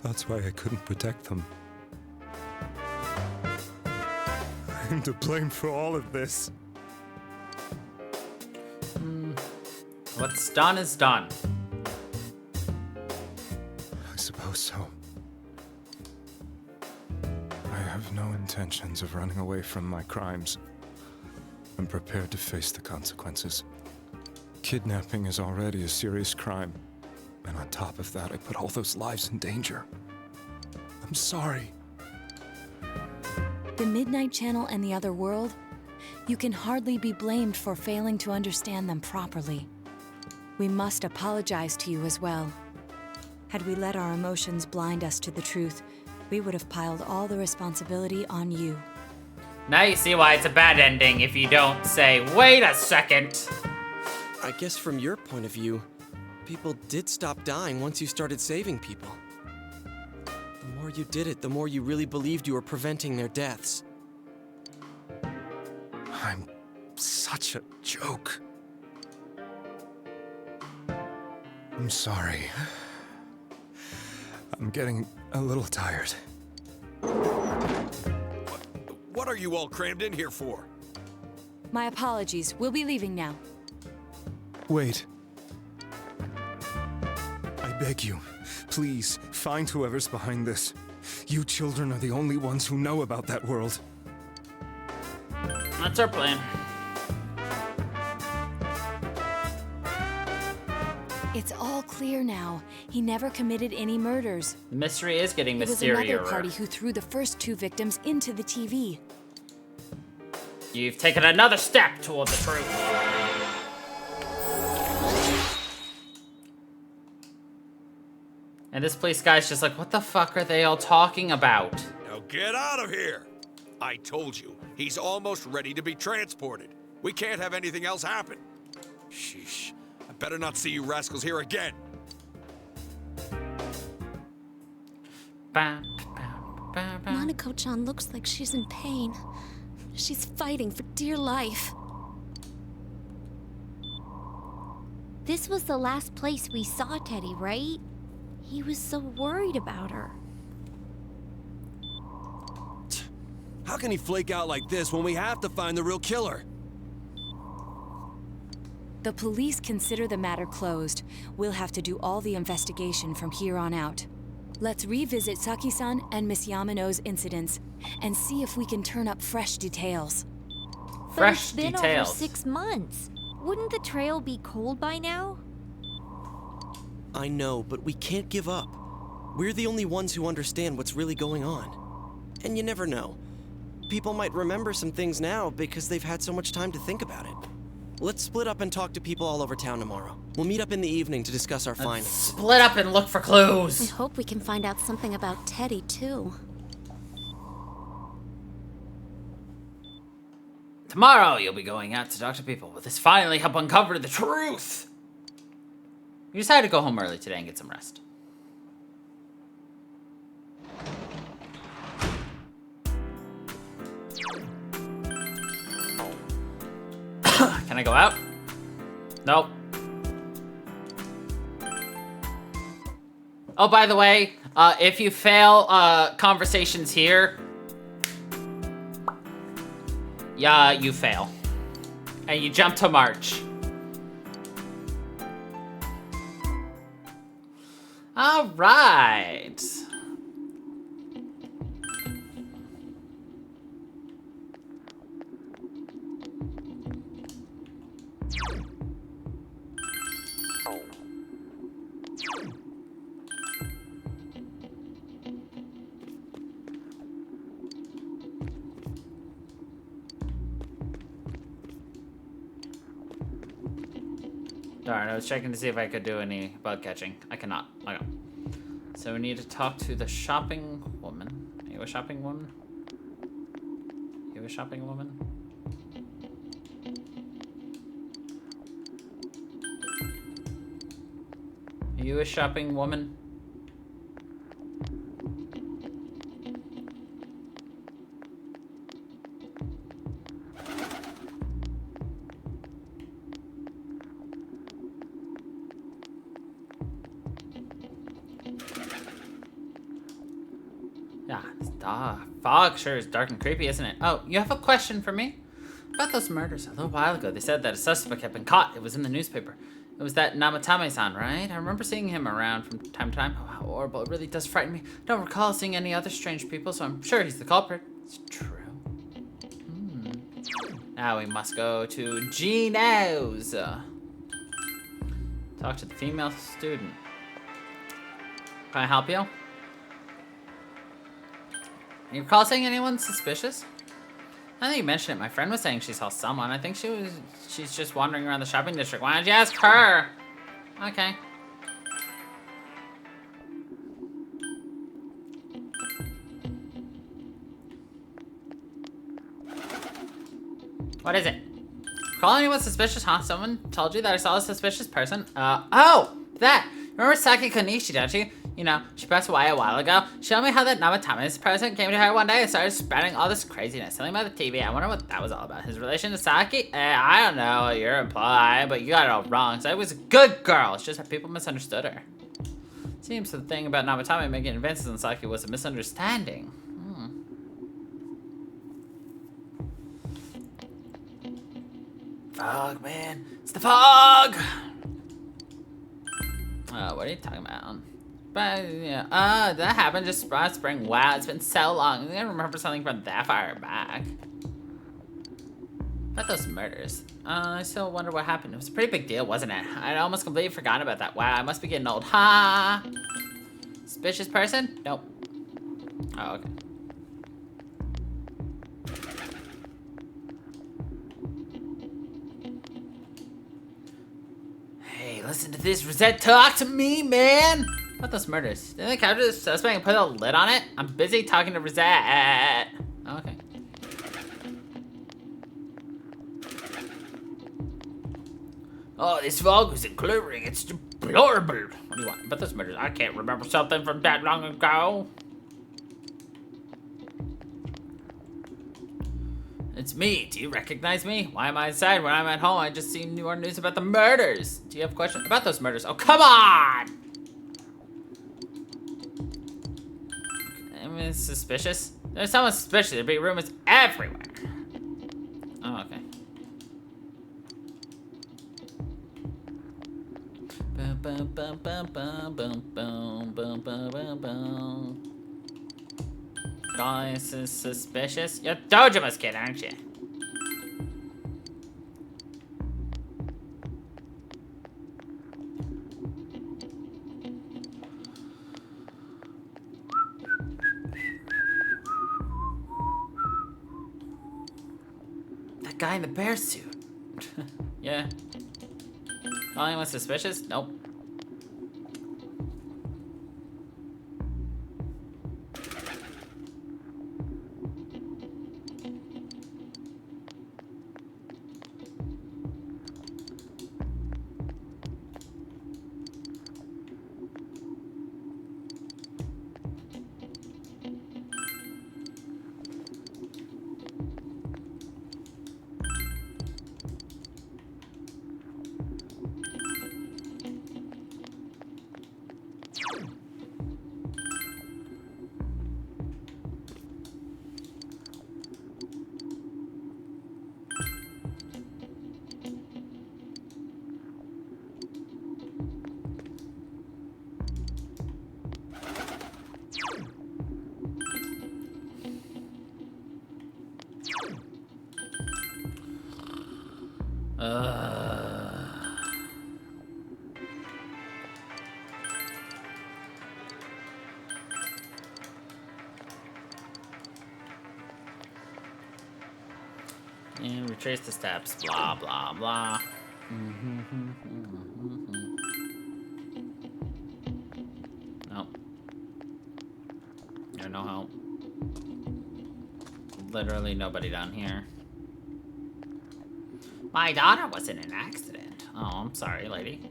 That's why I couldn't protect them. I'm to blame for all of this. What's done is done. I suppose so. I have no intentions of running away from my crimes. I'm prepared to face the consequences. Kidnapping is already a serious crime. And on top of that, I put all those lives in danger. I'm sorry. The Midnight Channel and the other world? You can hardly be blamed for failing to understand them properly. We must apologize to you as well. Had we let our emotions blind us to the truth, we would have piled all the responsibility on you. Now you see why it's a bad ending if you don't say, wait a second. I guess from your point of view, people did stop dying once you started saving people. The more more you did it, the more you really believed you were preventing their deaths. I'm such a joke. I'm sorry. I'm getting a little tired. What are you all crammed in here for? My apologies. We'll be leaving now. Wait. I beg you, please, find whoever's behind this. You children are the only ones who know about that world. That's our plan. It's all clear now. He never committed any murders. The mystery is getting It was mysterious. another party who threw the first 2 victims into the TV. You've taken another step toward the truth. And this police guy's just like, what the fuck are they all talking about? Now get out of here! I told you, he's almost ready to be transported. We can't have anything else happen. Sheesh. I better not see you rascals here again. Nanako-chan looks like she's in pain. She's fighting for dear life. This was the last place we saw Teddy, right? He was so worried about her. How can he flake out like this when we have to find the real killer? The police consider the matter closed. We'll have to do all the investigation from here on out. Let's revisit Saki-san and Miss Yamano's incidents and see if we can turn up fresh details. But it's been over 6 months. Wouldn't the trail be cold by now? I know, but we can't give up. We're the only ones who understand what's really going on. And you never know. People might remember some things now because they've had so much time to think about it. Let's split up and talk to people all over town tomorrow. We'll meet up in the evening to discuss our findings. Split up and look for clues. I hope we can find out something about Teddy, too. Tomorrow you'll be going out to talk to people. Will this finally help uncover the truth? You decided to go home early today and get some rest. Can I go out? Nope. Oh, by the way, if you fail conversations here, yeah, you fail. And you jump to March. All right. Darn, I was checking to see if I could do any bug catching. I cannot. Okay. So we need to talk to the shopping woman. Are you a shopping woman? You a shopping woman? Are you a shopping woman? Yeah, fog sure is dark and creepy, isn't it? Oh, you have a question for me? About those murders. A little while ago, they said that a suspect had been caught. It was in the newspaper. It was that Namatame-san, right? I remember seeing him around from time to time. Oh, how horrible. It really does frighten me. I don't recall seeing any other strange people, so I'm sure he's the culprit. It's true. Now we must go to Gino's. Talk to the female student. Can I help you? You recall seeing anyone suspicious? I think you mentioned it. My friend was saying she saw someone. I think she's just wandering around the shopping district. Why don't you ask her? Okay. What is it? Recall anyone suspicious, huh? Someone told you that I saw a suspicious person? Oh! That! Remember Saki Konishi, don't you? You know, she passed away a while ago. She told me how that Namatama's person came to her one day and started spreading all this craziness, telling about the TV. I wonder what that was all about. His relation to Saki? I don't know. You're implying, but you got it all wrong. So I was a good girl. It's just that people misunderstood her. Seems the thing about Namatame making advances on Saki was a misunderstanding. Fog, man. It's the fog! What are you talking about? But, yeah. That happened just last spring. Wow, it's been so long. I remember something from that far back. About those murders. I still wonder what happened. It was a pretty big deal, wasn't it? I'd almost completely forgotten about that. Wow, I must be getting old. Ha! Suspicious person? Nope. Oh, okay. Hey, listen to this. Rosette, talk to me, man! About those murders. Didn't they capture the suspect and put a lid on it? I'm busy talking to Rosette. Okay. Oh, this fog is clearing. It's deplorable. What do you want? About those murders. I can't remember something from that long ago. It's me. Do you recognize me? Why am I inside when I'm at home? I just seen more news about the murders. Do you have a question about those murders? Oh, come on! I mean, it's suspicious. There's someone suspicious. There'd be rumors everywhere. Oh, okay. Bum, bum, bum, bum, bum, bum, bum, bum, bum, bum. This is suspicious. You're Dojima's kid, aren't you? That guy in the bear suit. Yeah. Calling anyone suspicious? Nope. And retrace the steps, blah, blah, blah. Nope. There's no help. Literally nobody down here. My daughter was in an accident. Oh, I'm sorry, lady.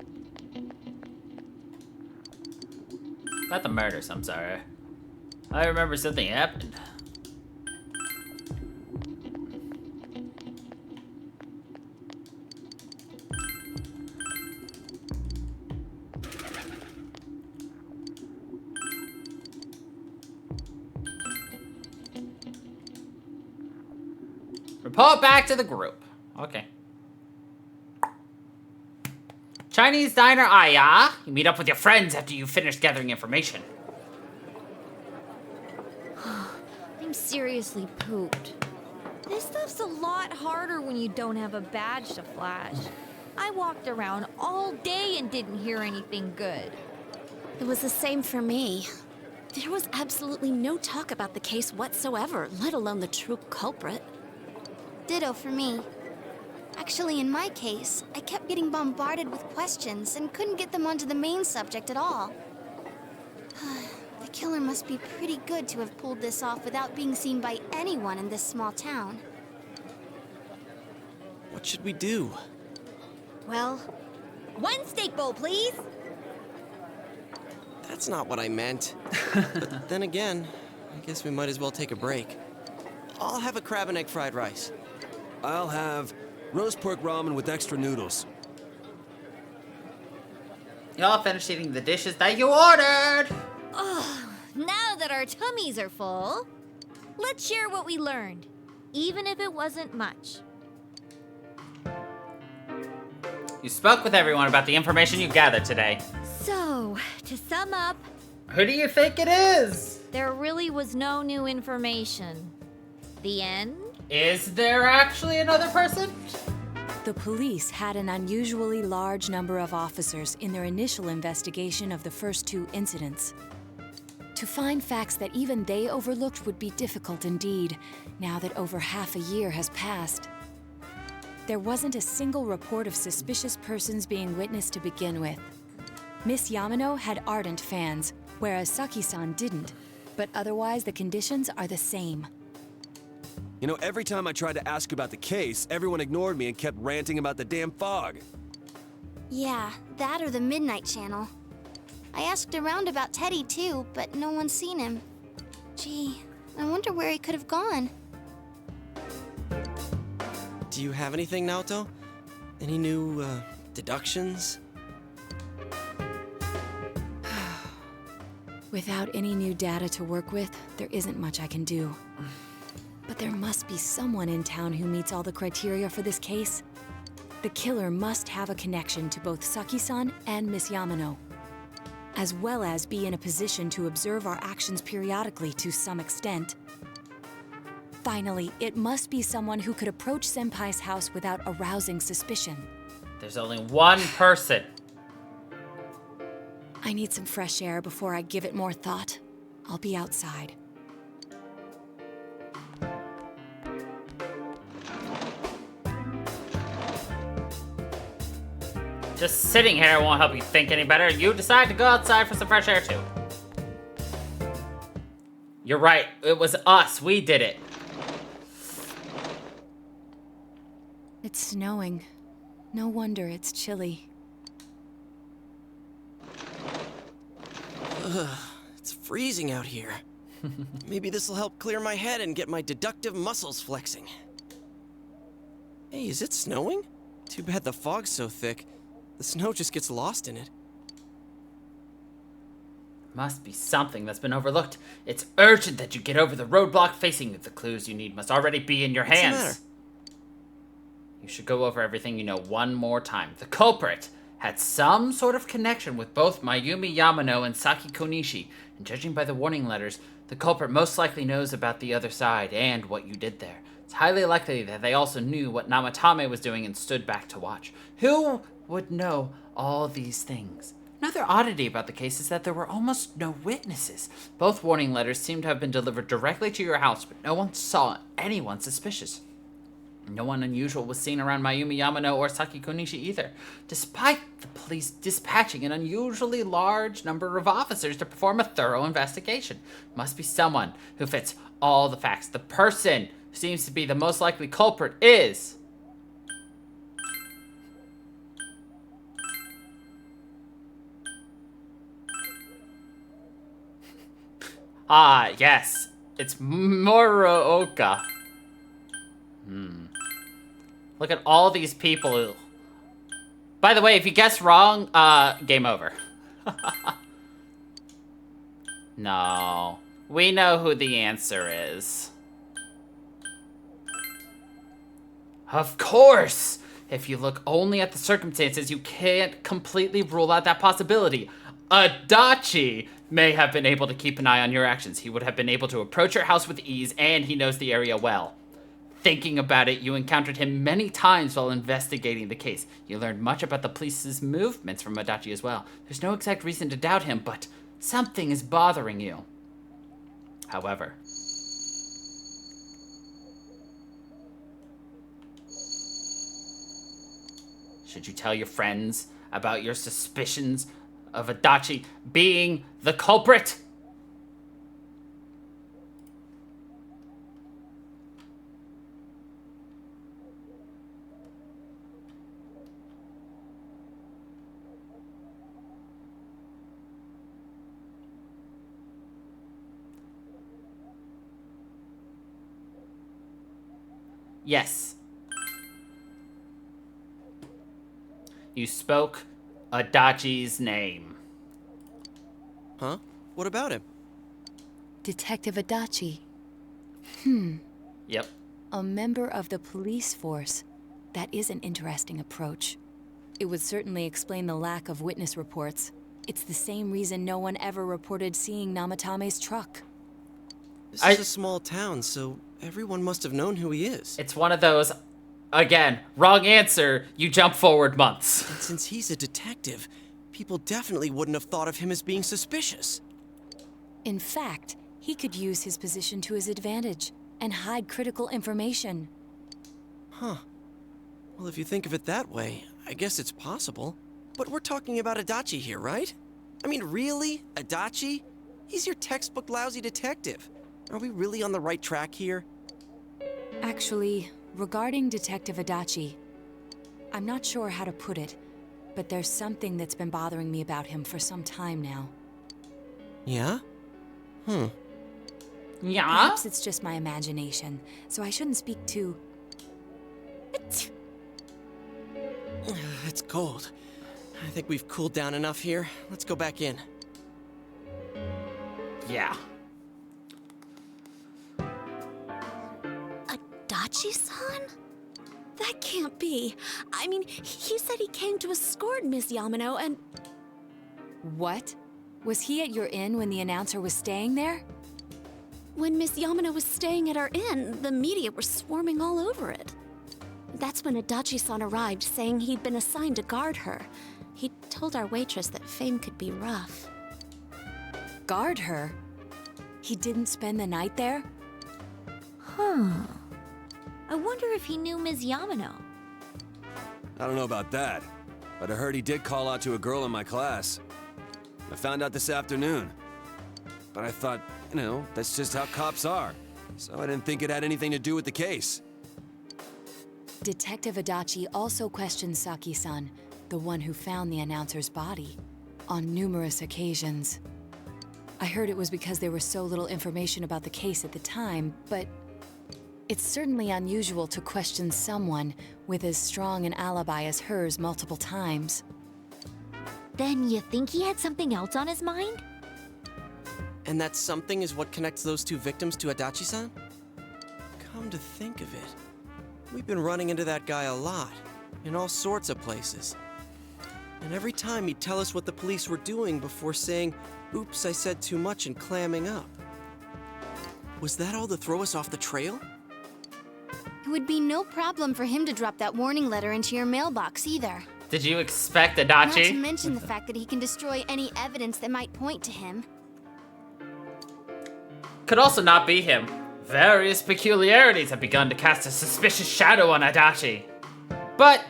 About the murders, I'm sorry. I remember something happened. Report back to the group. Okay. Chinese diner, yeah? You meet up with your friends after you finish gathering information. I'm seriously pooped. This stuff's a lot harder when you don't have a badge to flash. I walked around all day and didn't hear anything good. It was the same for me. There was absolutely no talk about the case whatsoever, let alone the true culprit. Ditto for me. Actually, in my case, I kept getting bombarded with questions and couldn't get them onto the main subject at all. The killer must be pretty good to have pulled this off without being seen by anyone in this small town. What should we do? Well, one steak bowl, please. That's not what I meant. But then again, I guess we might as well take a break. I'll have a crab and egg fried rice. I'll have roast pork ramen with extra noodles. Y'all finished eating the dishes that you ordered! Ugh, now that our tummies are full, let's share what we learned, even if it wasn't much. You spoke with everyone about the information you gathered today. So, to sum up, Who do you think it is? there really was no new information. The end? Is there actually another person? The police had an unusually large number of officers in their initial investigation of the first two incidents. To find facts that even they overlooked would be difficult indeed, now that over half a year has passed. There wasn't a single report of suspicious persons being witnessed to begin with. Miss Yamano had ardent fans, whereas Saki-san didn't, but otherwise the conditions are the same. You know, every time I tried to ask about the case, everyone ignored me and kept ranting about the damn fog. Yeah, that or the Midnight Channel. I asked around about Teddy too, but no one's seen him. Gee, I wonder where he could have gone. Do you have anything, Naoto? Any new, deductions? Without any new data to work with, there isn't much I can do. But there must be someone in town who meets all the criteria for this case. The killer must have a connection to both Saki-san and Miss Yamano, as well as be in a position to observe our actions periodically to some extent. Finally, it must be someone who could approach Senpai's house without arousing suspicion. There's only one person. I need some fresh air before I give it more thought. I'll be outside. Just sitting here won't help you think any better. You decide to go outside for some fresh air too. You're right. It was us. We did it. It's snowing. No wonder it's chilly. Ugh, it's freezing out here. Maybe this'll help clear my head and get my deductive muscles flexing. Hey, is it snowing? Too bad the fog's so thick. The snow just gets lost in it. Must be something that's been overlooked. It's urgent that you get over the roadblock facing you. The clues you need must already be in your hands. What's the matter? You should go over everything you know one more time. The culprit had some sort of connection with both Mayumi Yamano and Saki Konishi, and judging by the warning letters, the culprit most likely knows about the other side and what you did there. It's highly likely that they also knew what Namatame was doing and stood back to watch. Who would know all these things? Another oddity about the case is that there were almost no witnesses. Both warning letters seem to have been delivered directly to your house, but no one saw anyone suspicious. No one unusual was seen around Mayumi Yamano or Saki Konishi either, despite the police dispatching an unusually large number of officers to perform a thorough investigation. Must be someone who fits all the facts. The person who seems to be the most likely culprit is... Ah, yes. It's Morooka. Look at all these people. By the way, if you guess wrong, game over. No. We know who the answer is. Of course! If you look only at the circumstances, you can't completely rule out that possibility. Adachi may have been able to keep an eye on your actions. He would have been able to approach your house with ease, and he knows the area well. Thinking about it, you encountered him many times while investigating the case. You learned much about the police's movements from Adachi as well. There's no exact reason to doubt him, but something is bothering you. However, should you tell your friends about your suspicions of Adachi being the culprit? Yes. You spoke Adachi's name. Huh? What about him? Detective Adachi. Yep. A member of the police force. That is an interesting approach. It would certainly explain the lack of witness reports. It's the same reason no one ever reported seeing Namatame's truck. This is a small town, so everyone must have known who he is. It's one of those, again, wrong answer, you jump forward months. And since he's a detective, people definitely wouldn't have thought of him as being suspicious. In fact, he could use his position to his advantage and hide critical information. Huh. Well, if you think of it that way, I guess it's possible. But we're talking about Adachi here, right? I mean, really? Adachi? He's your textbook lousy detective. Are we really on the right track here? Actually, regarding Detective Adachi, I'm not sure how to put it, but there's something that's been bothering me about him for some time now. Yeah? Yeah? Perhaps it's just my imagination, so I shouldn't speak too... It's cold. I think we've cooled down enough here. Let's go back in. Yeah. Adachi-san? That can't be. I mean, he said he came to escort Miss Yamano and... What? Was he at your inn when the announcer was staying there? When Miss Yamano was staying at our inn, the media were swarming all over it. That's when Adachi-san arrived, saying he'd been assigned to guard her. He told our waitress that fame could be rough. Guard her? He didn't spend the night there? Huh. I wonder if he knew Ms. Yamano. I don't know about that, but I heard he did call out to a girl in my class. I found out this afternoon. But I thought, you know, that's just how cops are. So I didn't think it had anything to do with the case. Detective Adachi also questioned Saki-san, the one who found the announcer's body, on numerous occasions. I heard it was because there was so little information about the case at the time, but it's certainly unusual to question someone with as strong an alibi as hers multiple times. Then you think he had something else on his mind? And that something is what connects those two victims to Adachi-san? Come to think of it, we've been running into that guy a lot, in all sorts of places. And every time he'd tell us what the police were doing before saying, "Oops, I said too much," and clamming up. Was that all to throw us off the trail? It would be no problem for him to drop that warning letter into your mailbox either. Did you expect Adachi? Not to mention the fact that he can destroy any evidence that might point to him. Could also not be him. Various peculiarities have begun to cast a suspicious shadow on Adachi. But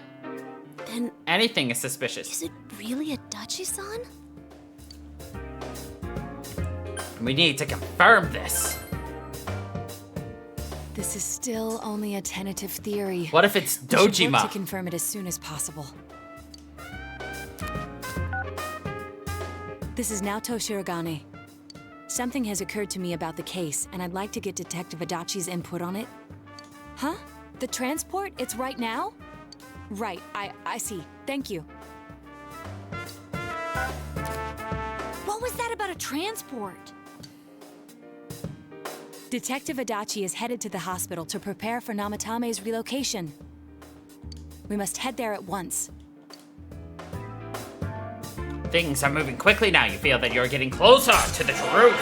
Then anything is suspicious. is it really Adachi-san? We need to confirm this. This is still only a tentative theory. What if it's We should work Dojima? to confirm it as soon as possible. This is Naoto Shirogane. Something has occurred to me about the case, and I'd like to get Detective Adachi's input on it. Huh? The transport? It's right now? Right, I see. Thank you. What was that about a transport? Detective Adachi is headed to the hospital to prepare for Namatame's relocation. We must head there at once. Things are moving quickly now. You feel that you're getting closer to the truth.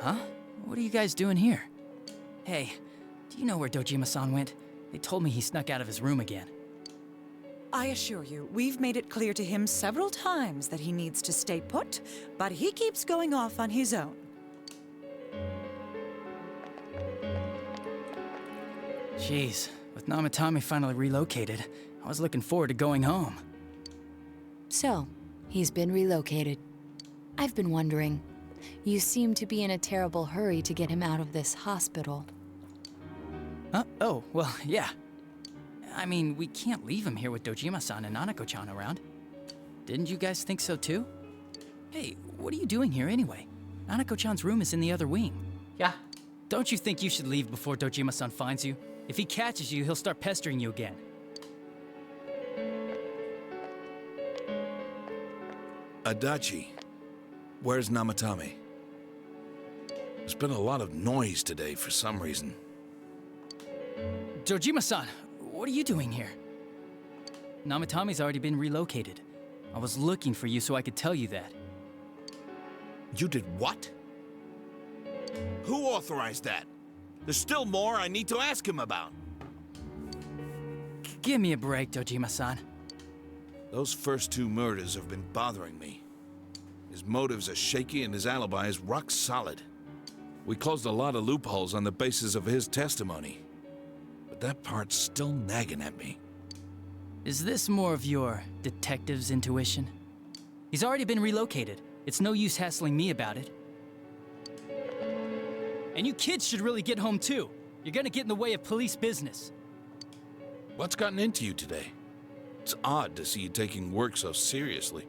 Huh? What are you guys doing here? Hey, do you know where Dojima-san went? They told me he snuck out of his room again. I assure you, we've made it clear to him several times that he needs to stay put, but he keeps going off on his own. Jeez, with Namatame finally relocated, I was looking forward to going home. So, he's been relocated. I've been wondering, You seem to be in a terrible hurry to get him out of this hospital. Oh, well, yeah. I mean, we can't leave him here with Dojima-san and Nanako-chan around. Didn't you guys think so too? Hey, what are you doing here anyway? Nanako-chan's room is in the other wing. Yeah. Don't you think you should leave before Dojima-san finds you? If he catches you, he'll start pestering you again. Adachi, where's Namatame? There's been a lot of noise today for some reason. Dojima-san, what are you doing here? Namatame's already been relocated. I was looking for you so I could tell you that. You did what? Who authorized that? There's still more I need to ask him about. Give me a break, Dojima-san. Those first 2 murders have been bothering me. His motives are shaky and his alibi is rock solid. We closed a lot of loopholes on the basis of his testimony. But that part's still nagging at me. Is this more of your detective's intuition? He's already been relocated. It's no use hassling me about it. And you kids should really get home too. You're gonna get in the way of police business. What's gotten into you today? It's odd to see you taking work so seriously.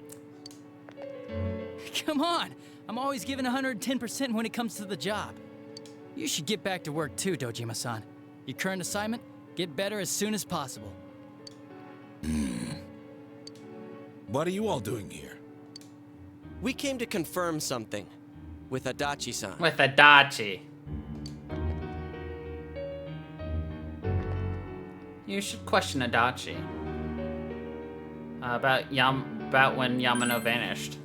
Come on! I'm always giving 110% when it comes to the job. You should get back to work too, Dojima-san. Your current assignment, get better as soon as possible. What are you all doing here? We came to confirm something with Adachi-san. With Adachi. You should question Adachi. About when Yamano vanished.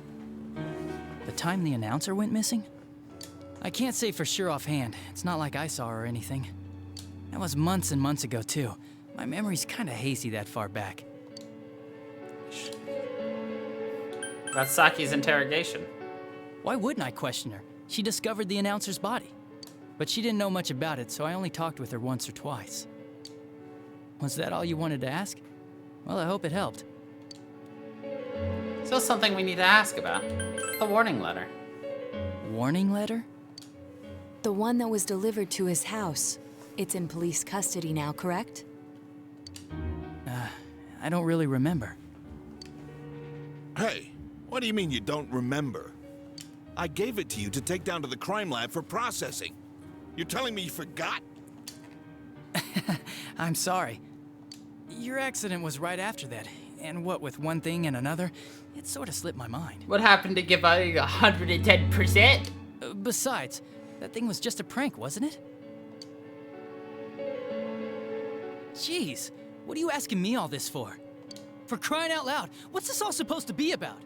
The time the announcer went missing? I can't say for sure offhand. It's not like I saw her or anything. That was months and months ago, too. My memory's kinda hazy that far back. About Saki's interrogation. Why wouldn't I question her? She discovered the announcer's body. But she didn't know much about it, so I only talked with her once or twice. Was that all you wanted to ask? Well, I hope it helped. Still something we need to ask about. The warning letter. Warning letter? The one that was delivered to his house. It's in police custody now, correct? I don't really remember. Hey, what do you mean you don't remember? I gave it to you to take down to the crime lab for processing. You're telling me you forgot? I'm sorry. Your accident was right after that. And what with one thing and another, it sort of slipped my mind. What happened to give out 110%? Besides, that thing was just a prank, wasn't it? Jeez, what are you asking me all this for? For crying out loud, what's this all supposed to be about?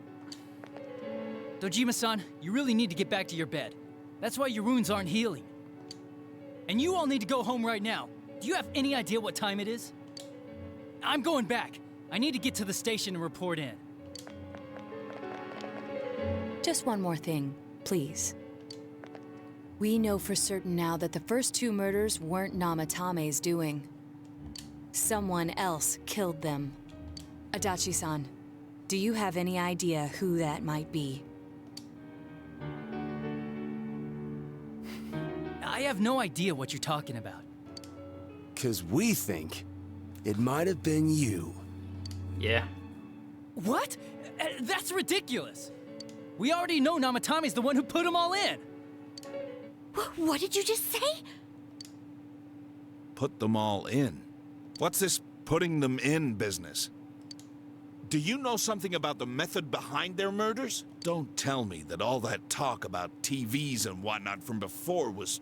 Dojima-san, you really need to get back to your bed. That's why your wounds aren't healing. And you all need to go home right now. Do you have any idea what time it is? I'm going back. I need to get to the station and report in. Just one more thing, please. We know for certain now that the first 2 murders weren't Namatame's doing. Someone else killed them. Adachi-san, do you have any idea who that might be? I have no idea what you're talking about. 'Cause we think it might have been you. Yeah. What? That's ridiculous. We already know Namatame's the one who put them all in. What did you just say? Put them all in? What's this putting them in business? Do you know something about the method behind their murders? Don't tell me that all that talk about TVs and whatnot from before was...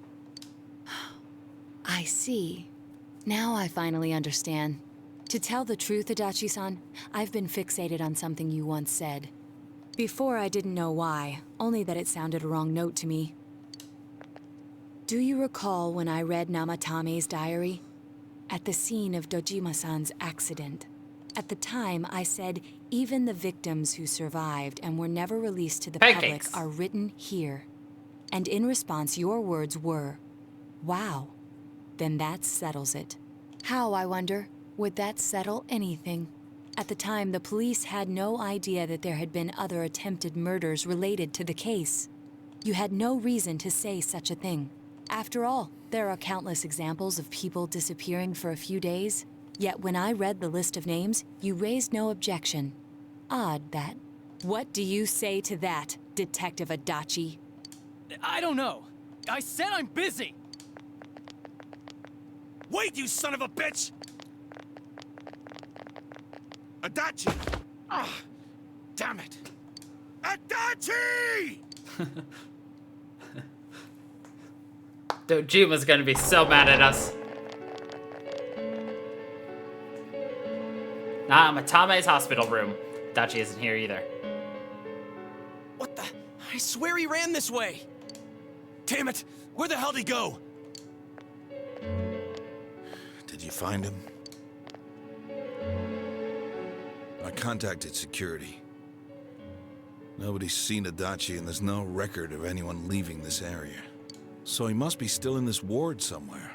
I see. Now I finally understand. To tell the truth, Adachi-san, I've been fixated on something you once said. Before I didn't know why, only that it sounded a wrong note to me. Do you recall when I read Namatame's diary? At the scene of Dojima-san's accident. At the time, I said, even the victims who survived and were never released to the public are written here. And in response, your words were, wow. Then that settles it. How, I wonder, would that settle anything? At the time, the police had no idea that there had been other attempted murders related to the case. You had no reason to say such a thing. After all, there are countless examples of people disappearing for a few days. Yet when I read the list of names, you raised no objection. Odd, that. What do you say to that, Detective Adachi? I don't know. I said I'm busy! Wait, you son of a bitch! Adachi! Ah, damn it! Adachi! Dojima's gonna be so mad at us. Not Matame's hospital room. Adachi isn't here either. What the? I swear he ran this way. Damn it! Where the hell did he go? Did you find him? I contacted security. Nobody's seen Adachi, and there's no record of anyone leaving this area. So he must be still in this ward somewhere.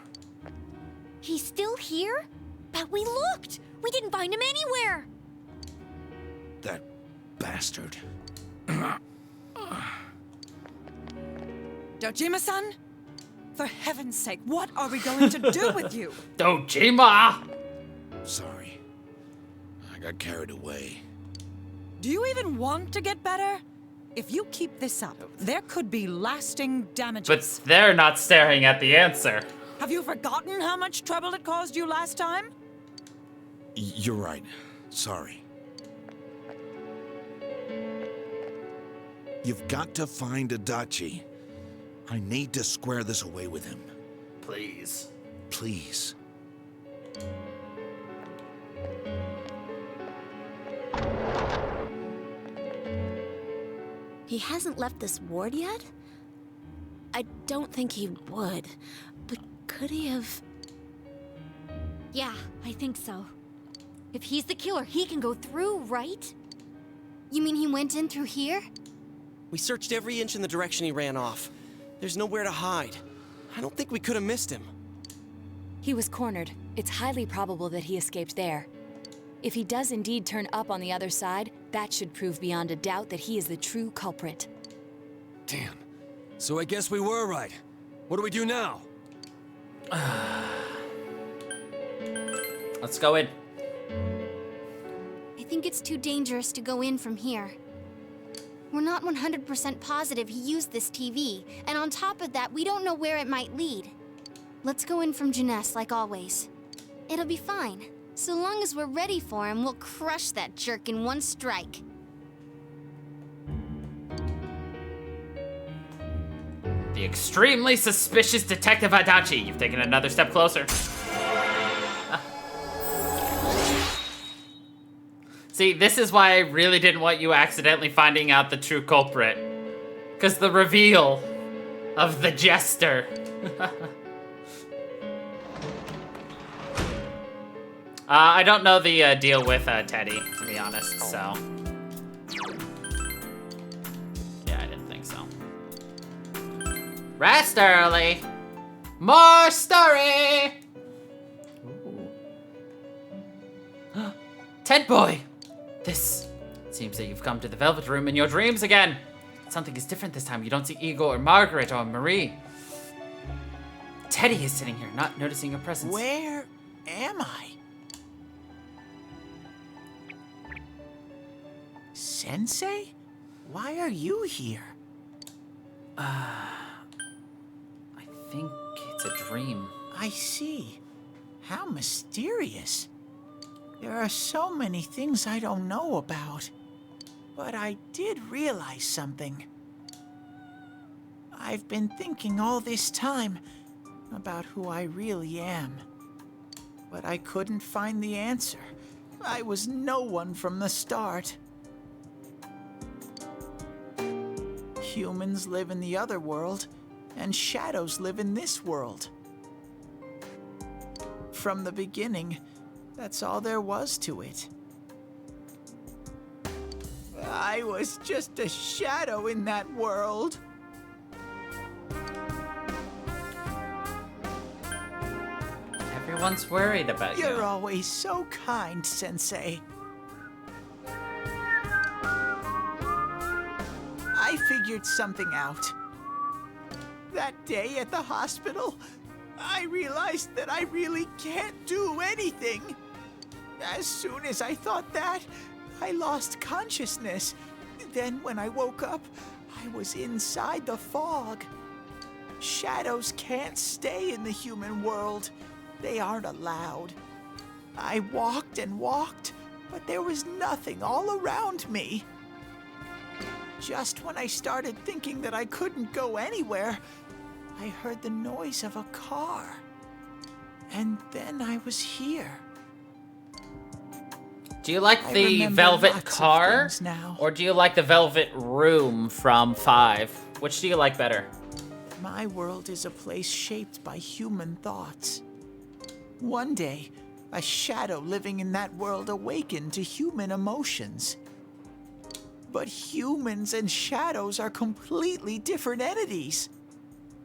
He's still here? But we looked! We didn't find him anywhere! That bastard. Dojima-san? For heaven's sake, what are we going to do with you? Dojima! Sorry. I got carried away. Do you even want to get better? If you keep this up, there could be lasting damages. But they're not staring at the answer. Have you forgotten how much trouble it caused you last time? You're right. Sorry. You've got to find Adachi. I need to square this away with him. Please. Please. He hasn't left this ward yet? I don't think he would. But could he have... Yeah, I think so. If he's the killer, he can go through, right? You mean he went in through here? We searched every inch in the direction he ran off. There's nowhere to hide. I don't think we could have missed him. He was cornered. It's highly probable that he escaped there. If he does indeed turn up on the other side, that should prove beyond a doubt that he is the true culprit. Damn. So I guess we were right. What do we do now? Let's go in. I think it's too dangerous to go in from here. We're not 100% positive he used this TV, and on top of that, we don't know where it might lead. Let's go in from Jeunesse, like always. It'll be fine. So long as we're ready for him, we'll crush that jerk in one strike. The extremely suspicious Detective Adachi. You've taken another step closer. See, this is why I really didn't want you accidentally finding out the true culprit. Because the reveal of the jester. I don't know the deal with Teddy, to be honest, so... Yeah, I didn't think so. Rest early! More story! Ooh. Ted boy! This... It seems that you've come to the Velvet Room in your dreams again. Something is different this time. You don't see Igor or Margaret or Marie. Teddy is sitting here, not noticing your presence. Where am I? Sensei? Why are you here? I think it's a dream. I see. How mysterious. There are so many things I don't know about. But I did realize something. I've been thinking all this time about who I really am. But I couldn't find the answer. I was no one from the start. Humans live in the other world, and shadows live in this world. From the beginning, that's all there was to it. I was just a shadow in that world. Everyone's worried about you. You're always so kind, Sensei. I figured something out. That day at the hospital, I realized that I really can't do anything. As soon as I thought that, I lost consciousness. Then when I woke up, I was inside the fog. Shadows can't stay in the human world. They aren't allowed. I walked and walked, but there was nothing all around me. Just when I started thinking that I couldn't go anywhere, I heard the noise of a car. And then I was here. Do you like I the remember velvet lots of car? things now. Or do you like the velvet room from 5? Which do you like better? My world is a place shaped by human thoughts. One day, a shadow living in that world awakened to human emotions. But humans and shadows are completely different entities.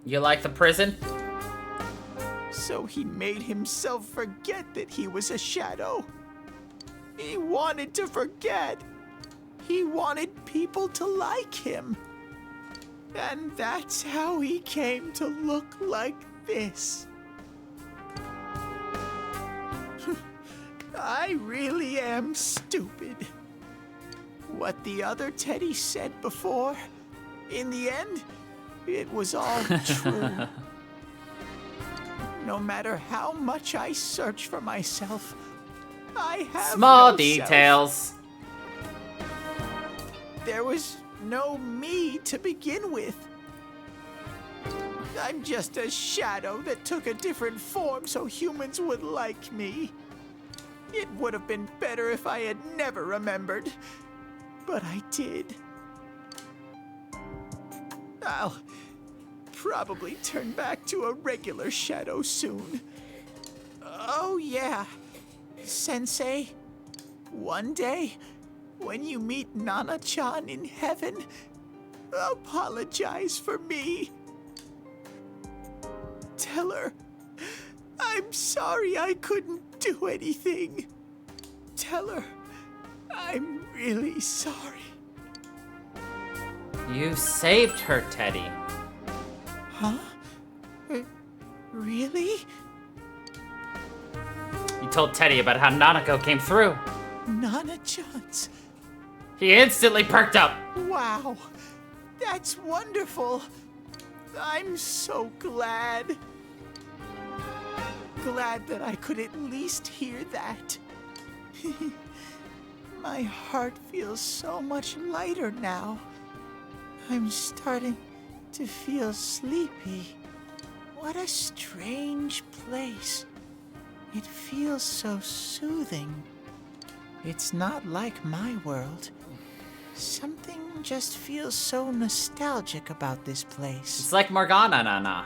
You like the prison? So he made himself forget that he was a shadow. He wanted to forget. He wanted people to like him. And that's how he came to look like this. I really am stupid. What the other Teddy said before, in the end, it was all true. No matter how much I search for myself, I have Small no details. Self. There was no me to begin with. I'm just a shadow that took a different form so humans would like me. It would have been better if I had never remembered, but I did. I'll probably turn back to a regular shadow soon. Oh yeah, Sensei, one day, when you meet Nana-chan in heaven, apologize for me. Tell her, I'm sorry I couldn't do anything. Tell her, I'm really sorry. You saved her, Teddy. Huh? Really? You told Teddy about how Nanako came through. Nana-chan's. He instantly perked up. Wow, that's wonderful. I'm so glad. Glad that I could at least hear that. My heart feels so much lighter now. I'm starting to feel sleepy. What a strange place. It feels so soothing. It's not like my world. Something just feels so nostalgic about this place. It's like Morgana, Nana.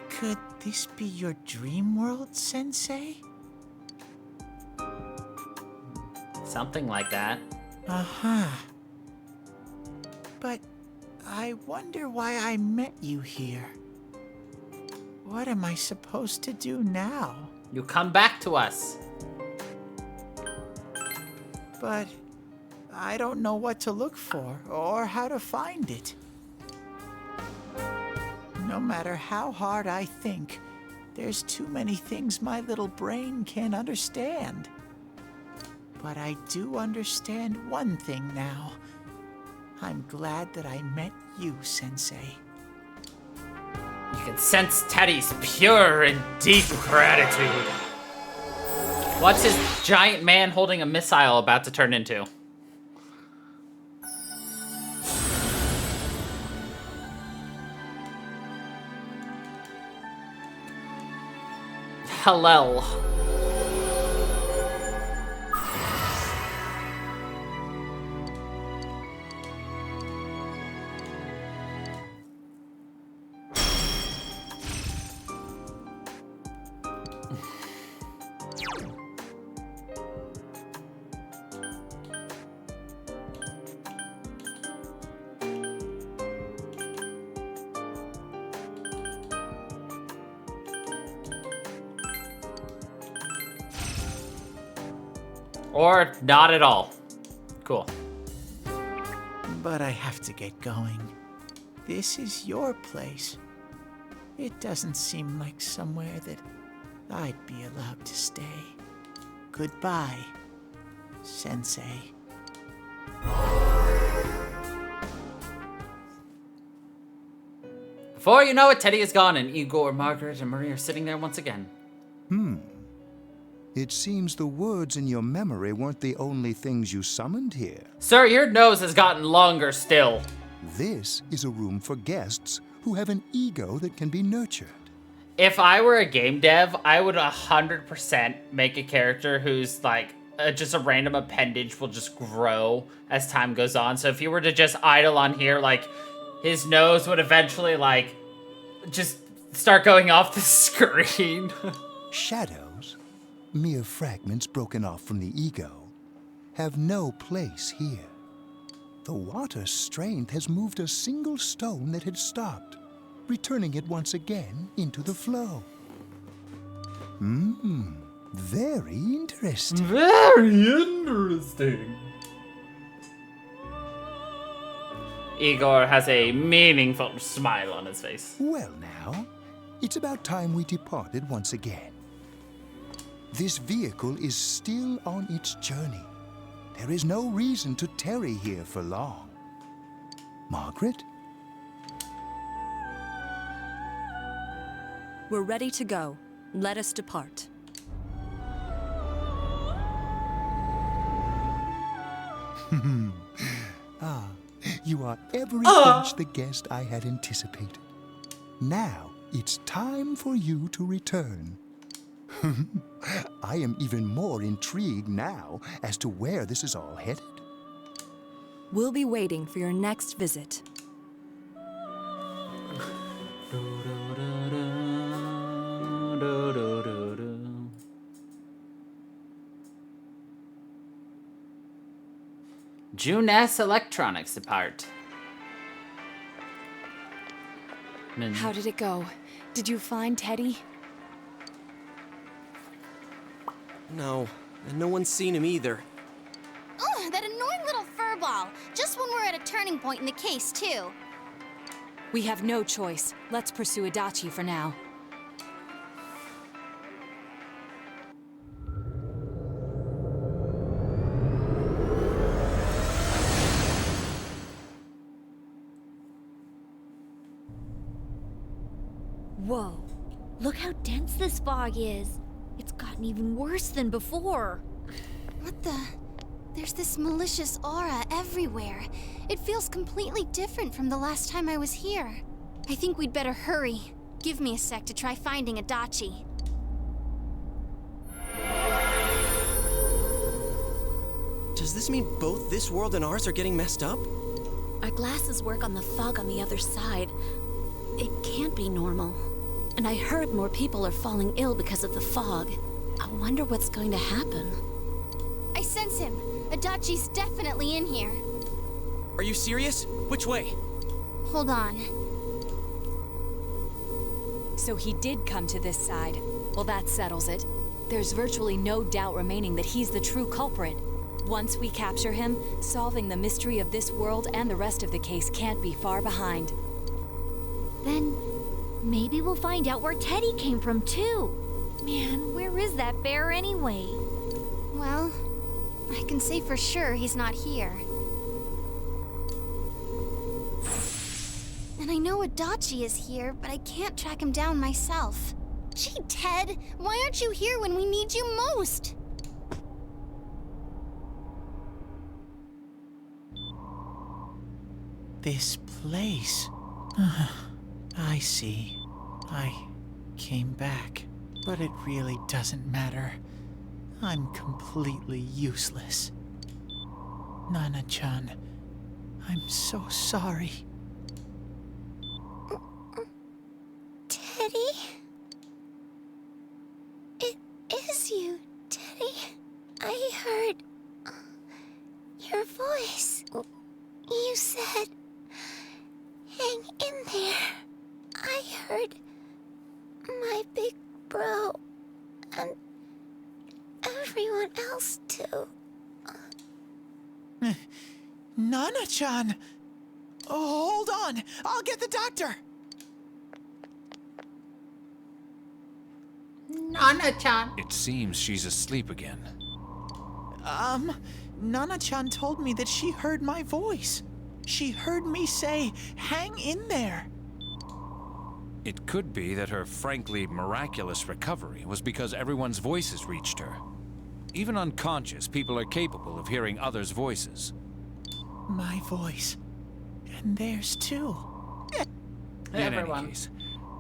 Could this be your dream world, Sensei? Something like that. Uh-huh. But I wonder why I met you here. What am I supposed to do now? You come back to us. But I don't know what to look for or how to find it. No matter how hard I think, there's too many things my little brain can't understand. But I do understand one thing now. I'm glad that I met you, Sensei. You can sense Teddy's pure and deep gratitude. What's his giant man holding a missile about to turn into? Hello. Or not at all. Cool. But I have to get going. This is your place. It doesn't seem like somewhere that I'd be allowed to stay. Goodbye, Sensei. Before you know it, Teddy is gone, and Igor, Margaret, and Marie are sitting there once again. It seems the words in your memory weren't the only things you summoned here. Sir, your nose has gotten longer still. This is a room for guests who have an ego that can be nurtured. If I were a game dev, I would 100% make a character who's like just a random appendage will just grow as time goes on. So if you were to just idle on here, like his nose would eventually like just start going off the screen. Shadows, mere fragments broken off from the ego, have no place here. The water's strength has moved a single stone that had stopped, returning it once again into the flow. Very interesting. Very interesting. Igor has a meaningful smile on his face. Well now, it's about time we departed once again. This vehicle is still on its journey. There is no reason to tarry here for long. Margaret? We're ready to go. Let us depart. You are every inch the guest I had anticipated. Now, it's time for you to return. I am even more intrigued now as to where this is all headed. We'll be waiting for your next visit. Juness Electronics depart. How did it go? Did you find Teddy? No, and no one's seen him either. Ugh, that annoying little furball. Just when we're at a turning point in the case, too. We have no choice. Let's pursue Adachi for now. Whoa. Look how dense this fog is. It's gotten even worse than before. What the? There's this malicious aura everywhere. It feels completely different from the last time I was here. I think we'd better hurry. Give me a sec to try finding Adachi. Does this mean both this world and ours are getting messed up? Our glasses work on the fog on the other side. It can't be normal. And I heard more people are falling ill because of the fog. I wonder what's going to happen. I sense him. Adachi's definitely in here. Are you serious? Which way? Hold on. So he did come to this side. Well, that settles it. There's virtually no doubt remaining that he's the true culprit. Once we capture him, solving the mystery of this world and the rest of the case can't be far behind. Then maybe we'll find out where Teddy came from, too. Man, where is that bear anyway? Well, I can say for sure he's not here. And I know Adachi is here, but I can't track him down myself. Gee, Ted, why aren't you here when we need you most? This place. I see. I came back. But it really doesn't matter. I'm completely useless. Nana-chan, I'm so sorry. Teddy? It is you, Teddy. I heard your voice. You said, hang in there. I heard my big bro and everyone else too. Nana-chan! Oh, hold on. I'll get the doctor. Nana-chan. It seems she's asleep again. Nana-chan told me that she heard my voice. She heard me say, hang in there. It could be that her frankly miraculous recovery was because everyone's voices reached her. Even unconscious, people are capable of hearing others' voices. My voice. And theirs too. In any case,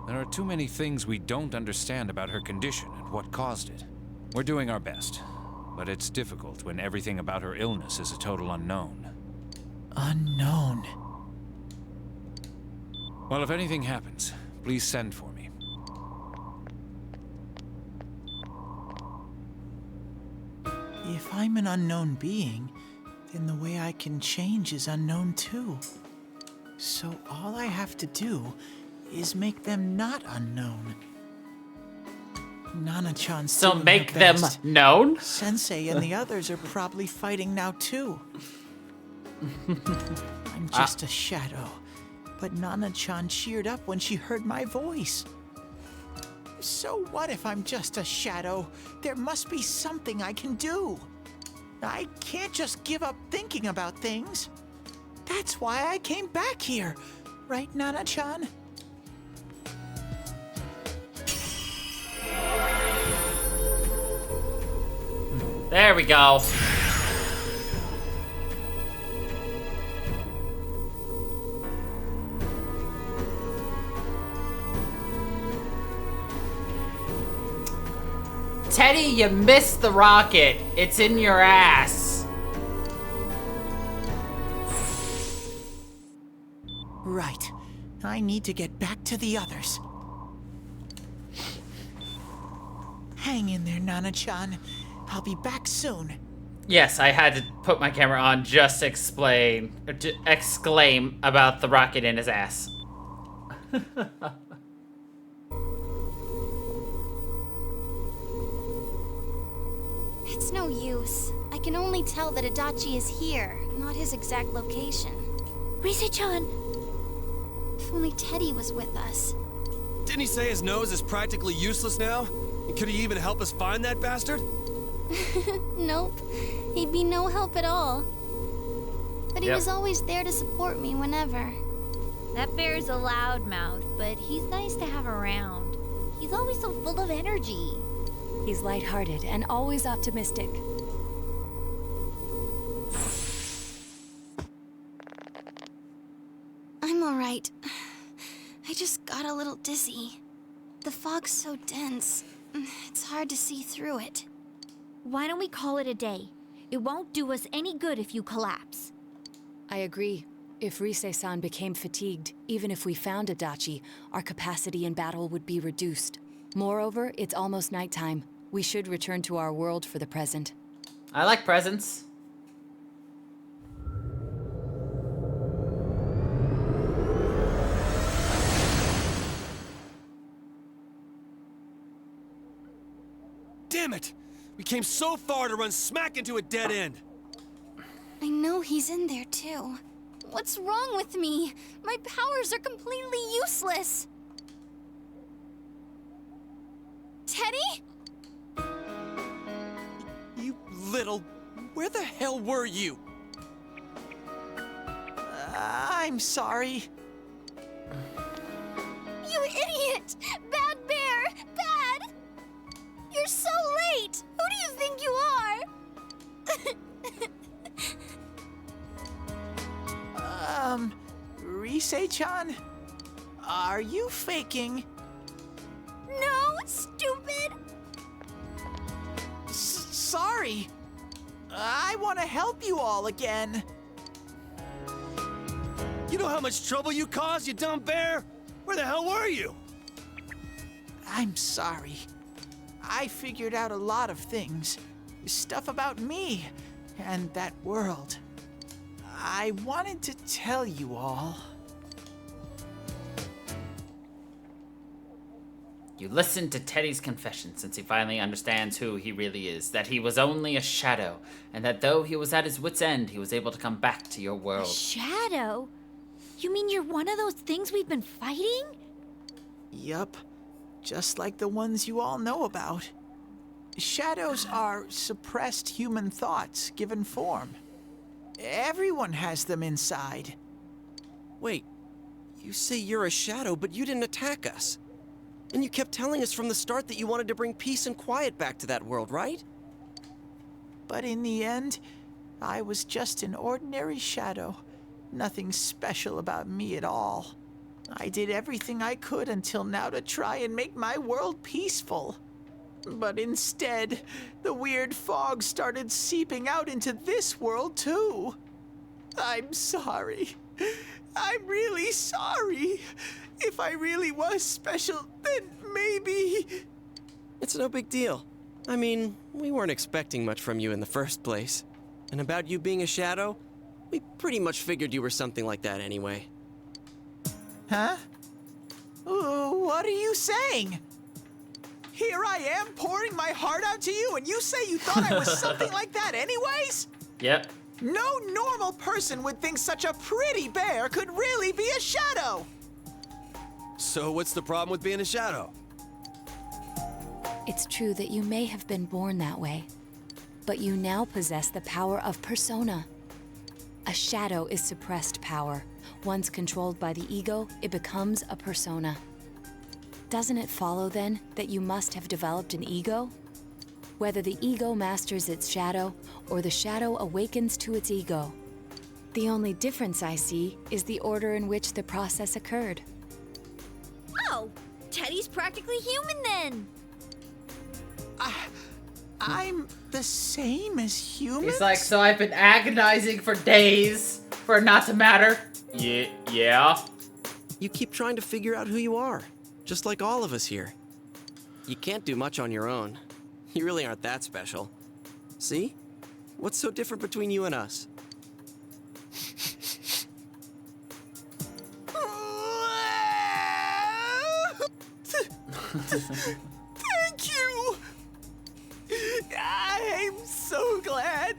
there are too many things we don't understand about her condition and what caused it. We're doing our best, but it's difficult when everything about her illness is a total unknown. Unknown. Well, if anything happens, please send for me. If I'm an unknown being, then the way I can change is unknown too. So all I have to do is make them not unknown. Nana-chan's So doing make her them best. known? Sensei and the others are probably fighting now too. I'm just a shadow, but Nana-chan cheered up when she heard my voice. So what if I'm just a shadow? There must be something I can do. I can't just give up thinking about things. That's why I came back here. Right, Nana-chan? There we go. Teddy, you missed the rocket. It's in your ass. Right. I need to get back to the others. Hang in there, Nana-chan. I'll be back soon. Yes, I had to put my camera on just to exclaim about the rocket in his ass. It's no use. I can only tell that Adachi is here, not his exact location. Rise-chan! If only Teddy was with us. Didn't he say his nose is practically useless now? And could he even help us find that bastard? Nope. He'd be no help at all. But he was always there to support me whenever. That bear's a loudmouth, but he's nice to have around. He's always so full of energy. He's lighthearted and always optimistic. I'm alright. I just got a little dizzy. The fog's so dense, it's hard to see through it. Why don't we call it a day? It won't do us any good if you collapse. I agree. If Rise-san became fatigued, even if we found Adachi, our capacity in battle would be reduced. Moreover, it's almost nighttime. We should return to our world for the present. I like presents. Damn it! We came so far to run smack into a dead end. I know he's in there too. What's wrong with me? My powers are completely useless. Teddy? You little... Where the hell were you? I'm sorry. You idiot! Bad bear! Bad! You're so late! Who do you think you are? Rise-chan? Are you faking? No, stupid! Sorry. I want to help you all again. You know how much trouble you caused, you dumb bear? Where the hell were you? I'm sorry. I figured out a lot of things. Stuff about me and that world. I wanted to tell you all. You listen to Teddy's confession since he finally understands who he really is, that he was only a shadow, and that though he was at his wit's end, he was able to come back to your world. Shadow? You mean you're one of those things we've been fighting? Yup. Just like the ones you all know about. Shadows are suppressed human thoughts given form. Everyone has them inside. Wait, you say you're a shadow, but you didn't attack us. And you kept telling us from the start that you wanted to bring peace and quiet back to that world, right? But in the end, I was just an ordinary shadow. Nothing special about me at all. I did everything I could until now to try and make my world peaceful. But instead, the weird fog started seeping out into this world too. I'm sorry. I'm really sorry. If I really was special, then maybe... It's no big deal. I mean, we weren't expecting much from you in the first place. And about you being a shadow, we pretty much figured you were something like that anyway. Huh? What are you saying? Here I am pouring my heart out to you, and you say you thought I was something like that anyways? Yep. No normal person would think such a pretty bear could really be a shadow. So what's the problem with being a shadow? It's true that you may have been born that way, but you now possess the power of persona. A shadow is suppressed power. Once controlled by the ego, it becomes a persona. Doesn't it follow, then, that you must have developed an ego? Whether the ego masters its shadow, or the shadow awakens to its ego. The only difference I see is the order in which the process occurred. Oh, Teddy's practically human then. I'm the same as humans? He's like, so I've been agonizing for days for it not to matter. Yeah. You keep trying to figure out who you are, just like all of us here. You can't do much on your own. You really aren't that special. See? What's so different between you and us? Thank you! I'm so glad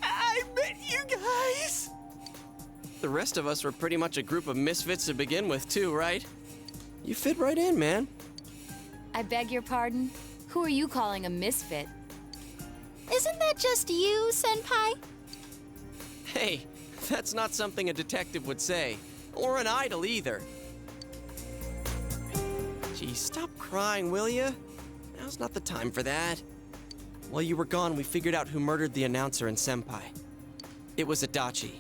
I met you guys! The rest of us were pretty much a group of misfits to begin with, too, right? You fit right in, man. I beg your pardon? Who are you calling a misfit? Isn't that just you, Senpai? Hey, that's not something a detective would say. Or an idol, either. Gee, stop crying, will ya? Now's not the time for that. While you were gone, we figured out who murdered the announcer and Senpai. It was Adachi.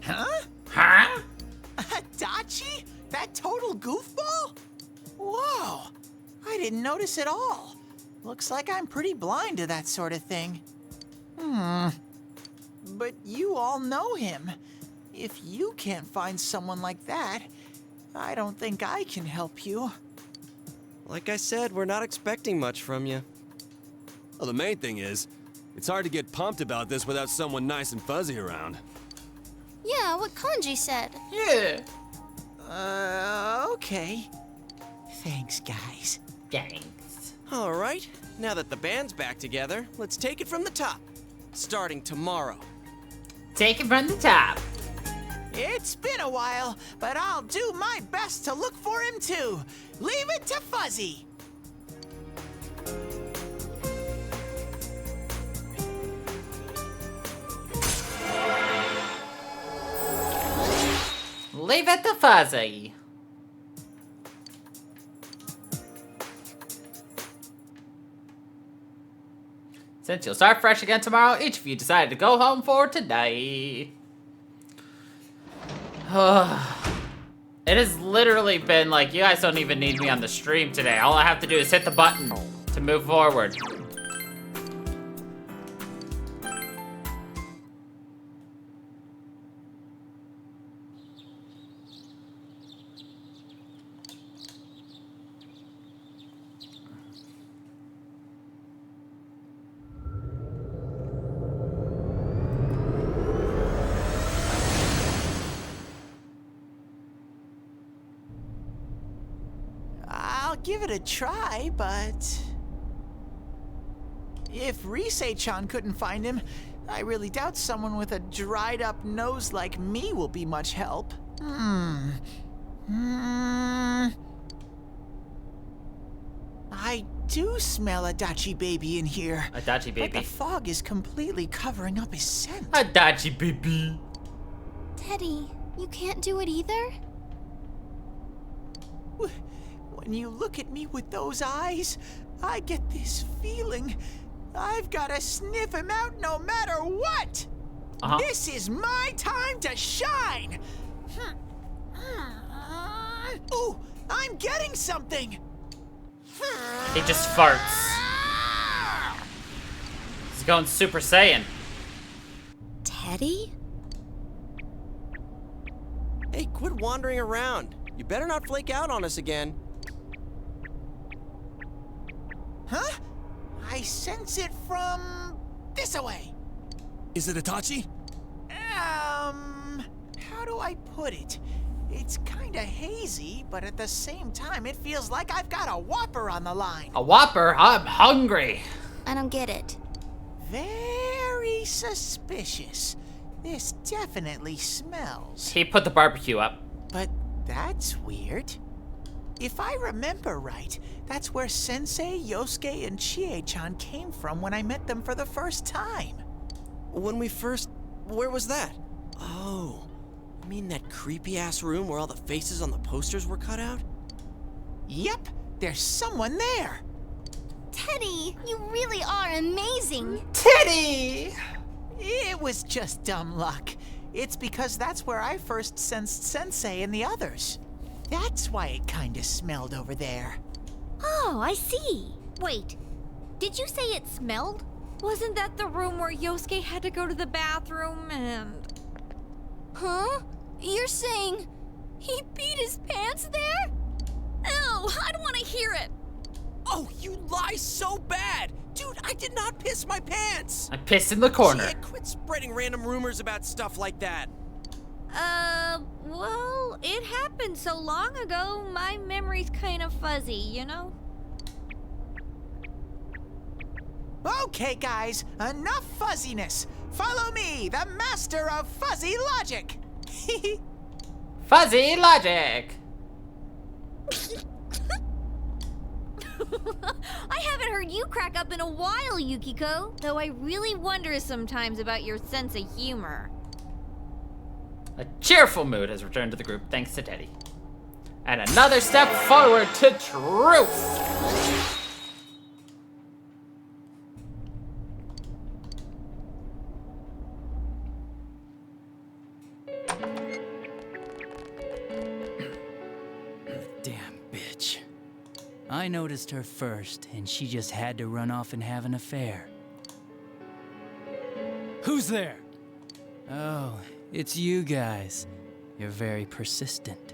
Huh? Huh? Adachi? That total goofball? Whoa! I didn't notice at all. Looks like I'm pretty blind to that sort of thing. But you all know him. If you can't find someone like that, I don't think I can help you. Like I said, we're not expecting much from you. Well, the main thing is, it's hard to get pumped about this without someone nice and fuzzy around. Yeah, what Kanji said. Yeah. Okay. Thanks, guys. Thanks. All right, now that the band's back together, let's take it from the top. Starting tomorrow. Take it from the top. It's been a while, but I'll do my best to look for him too. Leave it to Fuzzy. Leave it to Fuzzy. Since you'll start fresh again tomorrow, each of you decided to go home for today. It has literally been like, you guys don't even need me on the stream today. All I have to do is hit the button to move forward. I'll give it a try, but... if Risei-chan couldn't find him, I really doubt someone with a dried up nose like me will be much help. I do smell a Dachi baby in here. A Dachi But baby. the fog is completely covering up his scent. A Dachi baby. Teddy, you can't do it either? When you look at me with those eyes, I get this feeling I've got to sniff him out no matter what. This is my time to shine. Ooh, I'm getting something. He just farts. He's going Super Saiyan. Teddy? Hey, quit wandering around. You better not flake out on us again. Huh? I sense it from this away. Is it Itachi? How do I put it? It's kinda hazy, but at the same time, it feels like I've got a Whopper on the line. A Whopper? I'm hungry. I don't get it. Very suspicious. This definitely smells. He put the barbecue up. But that's weird. If I remember right, that's where Sensei, Yosuke, and Chie-chan came from when I met them for the first time. When we first... Where was that? Oh, you mean that creepy-ass room where all the faces on the posters were cut out? Yep, there's someone there. Teddy, you really are amazing. Teddy! It was just dumb luck. It's because that's where I first sensed Sensei and the others. That's why it kinda smelled over there. Oh, I see. Wait, did you say it smelled? Wasn't that the room where Yosuke had to go to the bathroom and... Huh? You're saying he peed his pants there? Ew, I don't want to hear it. Oh, you lie so bad! Dude, I did not piss my pants! I pissed in the corner. Shit, quit spreading random rumors about stuff like that. Well, it happened so long ago, my memory's kind of fuzzy, you know? Okay, guys, enough fuzziness. Follow me, the master of fuzzy logic. Fuzzy logic. I haven't heard you crack up in a while, Yukiko, though I really wonder sometimes about your sense of humor. A cheerful mood has returned to the group thanks to Teddy. And another step forward to truth. Damn bitch. I noticed her first, and she just had to run off and have an affair. Who's there? Oh, it's you guys. You're very persistent.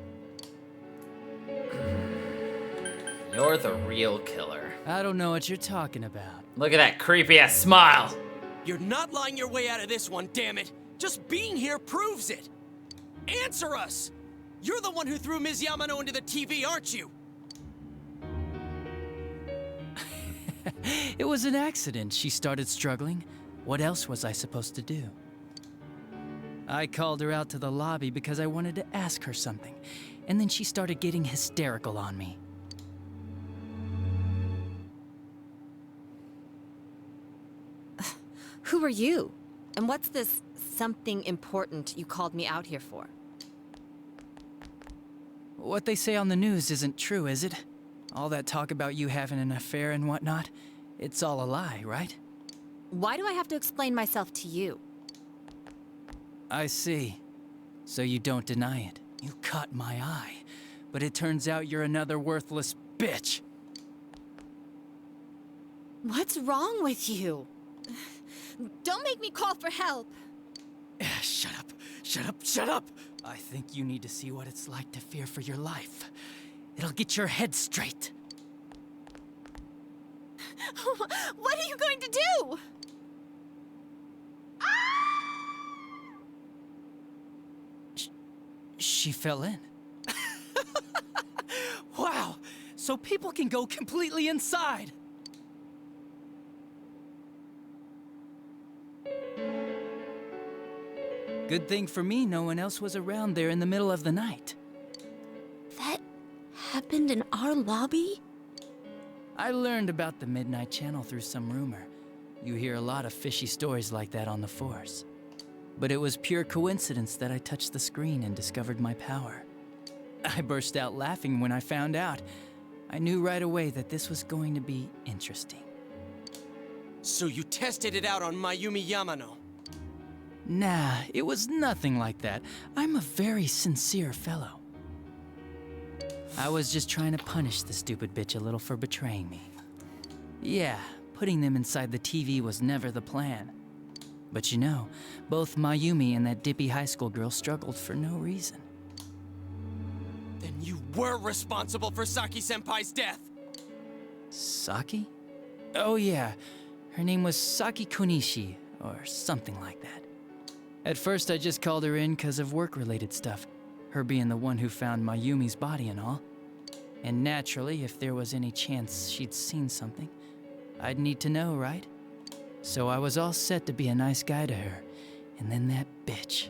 You're the real killer. I don't know what you're talking about. Look at that creepy ass smile. You're not lying your way out of this one, damn it! Just being here proves it! Answer us! You're the one who threw Ms. Yamano into the TV, aren't you? It was an accident. She started struggling. What else was I supposed to do? I called her out to the lobby because I wanted to ask her something, and then she started getting hysterical on me. Who are you? And what's this something important you called me out here for? What they say on the news isn't true, is it? All that talk about you having an affair and whatnot, it's all a lie, right? Why do I have to explain myself to you? I see. So you don't deny it. You caught my eye. But it turns out you're another worthless bitch. What's wrong with you? Don't make me call for help. Shut up. Shut up. Shut up. I think you need to see what it's like to fear for your life. It'll get your head straight. What are you going to do? She fell in. Wow. So people can go completely inside. Good thing for me, no one else was around there in the middle of the night. That happened in our lobby? I learned about the Midnight Channel through some rumor. You hear a lot of fishy stories like that on the Force. But it was pure coincidence that I touched the screen and discovered my power. I burst out laughing when I found out. I knew right away that this was going to be interesting. So you tested it out on Mayumi Yamano? Nah, it was nothing like that. I'm a very sincere fellow. I was just trying to punish the stupid bitch a little for betraying me. Yeah, putting them inside the TV was never the plan. But you know, both Mayumi and that dippy high school girl struggled for no reason. Then you were responsible for Saki-senpai's death! Saki? Oh yeah, her name was Saki Konishi, or something like that. At first I just called her in because of work-related stuff, her being the one who found Mayumi's body and all. And naturally, if there was any chance she'd seen something, I'd need to know, right? So I was all set to be a nice guy to her, and then that bitch.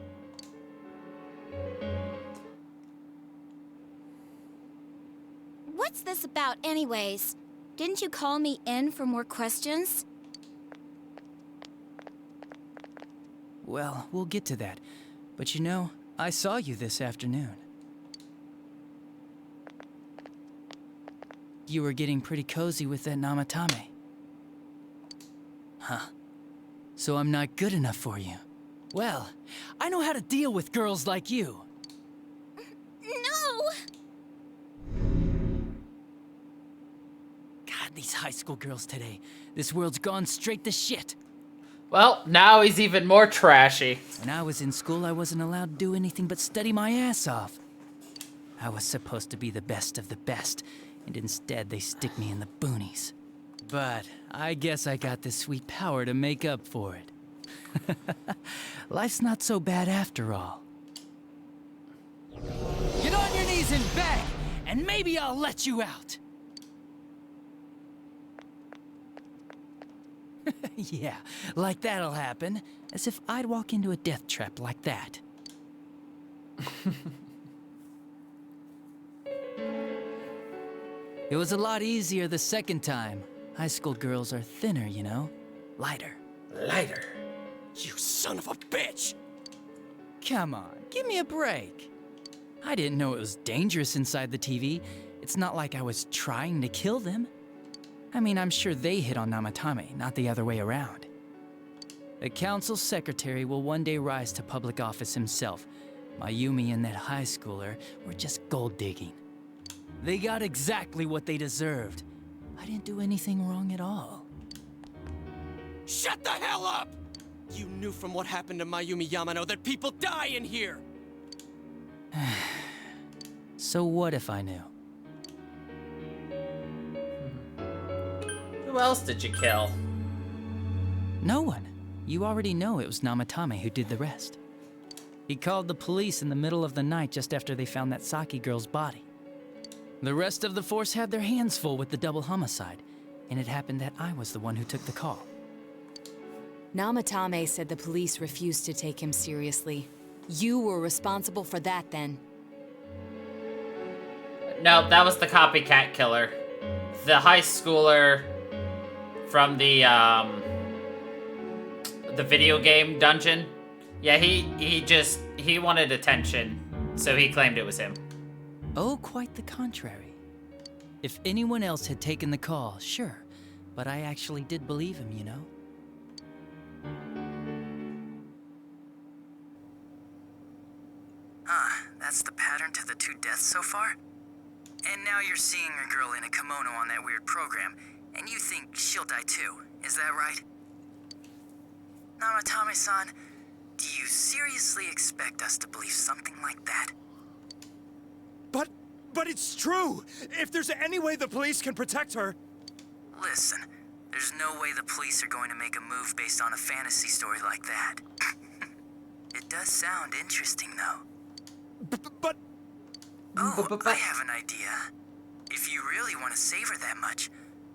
What's this about anyways? Didn't you call me in for more questions? Well, we'll get to that. But you know, I saw you this afternoon. You were getting pretty cozy with that Namatame. Huh. So I'm not good enough for you. Well, I know how to deal with girls like you. No! God, these high school girls today. This world's gone straight to shit. Well, now he's even more trashy. When I was in school, I wasn't allowed to do anything but study my ass off. I was supposed to be the best of the best, and instead they stick me in the boonies. But I guess I got this sweet power to make up for it. Life's not so bad after all. Get on your knees and beg, and maybe I'll let you out. Yeah, like that'll happen. As if I'd walk into a death trap like that. It was a lot easier the second time. High school girls are thinner, you know? Lighter. Lighter? You son of a bitch! Come on, give me a break. I didn't know it was dangerous inside the TV. It's not like I was trying to kill them. I mean, I'm sure they hit on Namatame, not the other way around. The council secretary will one day rise to public office himself. Mayumi and that high schooler were just gold digging. They got exactly what they deserved. I didn't do anything wrong at all. Shut the hell up! You knew from what happened to Mayumi Yamano that people die in here! So what if I knew? Who else did you kill? No one. You already know it was Namatame who did the rest. He called the police in the middle of the night just after they found that Saki girl's body. The rest of the force had their hands full with the double homicide, and it happened that I was the one who took the call. Namatame said the police refused to take him seriously. You were responsible for that then. No, that was the copycat killer. The high schooler from the video game dungeon. Yeah, he wanted attention, so he claimed it was him. Oh, quite the contrary. If anyone else had taken the call, sure, but I actually did believe him, you know? That's the pattern to the 2 deaths so far? And now you're seeing a girl in a kimono on that weird program, and you think she'll die too, is that right? Namatame-san, do you seriously expect us to believe something like that? But it's true! If there's any way the police can protect her... Listen, there's no way the police are going to make a move based on a fantasy story like that. It does sound interesting, though. But... I have an idea. If you really want to save her that much,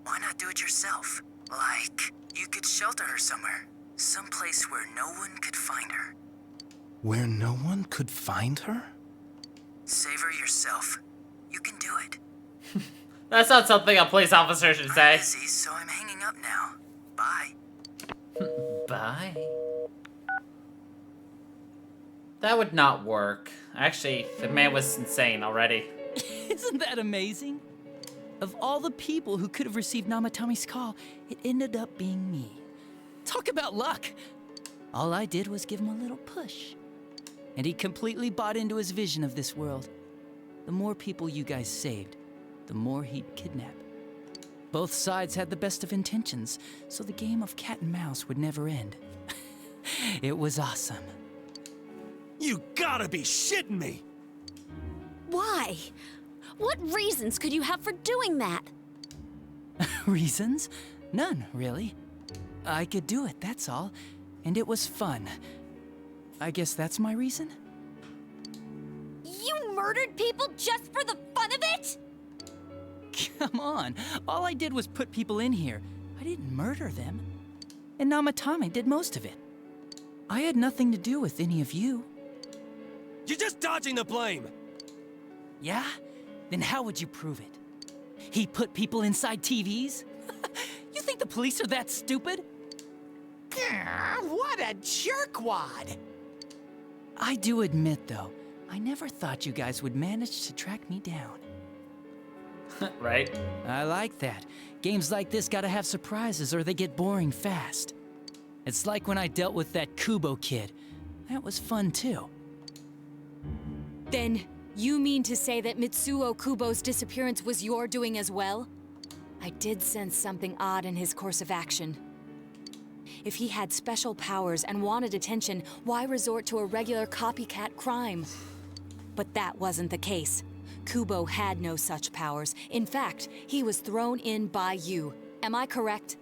why not do it yourself? Like, you could shelter her somewhere. Someplace where no one could find her. Where no one could find her? Save her yourself. You can do it. That's not something a police officer should say. I'm busy, so I'm hanging up now. Bye. Bye. That would not work. Actually, the man was insane already. Isn't that amazing? Of all the people who could have received Namatomi's call, it ended up being me. Talk about luck! All I did was give him a little push. And he completely bought into his vision of this world. The more people you guys saved, the more he'd kidnap. Both sides had the best of intentions, so the game of cat and mouse would never end. It was awesome. You gotta be shitting me! Why? What reasons could you have for doing that? Reasons? None, really. I could do it, that's all. And it was fun. I guess that's my reason? You murdered people just for the fun of it? Come on, all I did was put people in here. I didn't murder them. And Namatame did most of it. I had nothing to do with any of you. You're just dodging the blame! Yeah? Then how would you prove it? He put people inside TVs? You think the police are that stupid? What a jerkwad! I do admit, though, I never thought you guys would manage to track me down. Right? I like that. Games like this gotta have surprises or they get boring fast. It's like when I dealt with that Kubo kid. That was fun, too. Then, you mean to say that Mitsuo Kubo's disappearance was your doing as well? I did sense something odd in his course of action. If he had special powers and wanted attention, why resort to a regular copycat crime? But that wasn't the case. Kubo had no such powers. In fact, he was thrown in by you. Am I correct?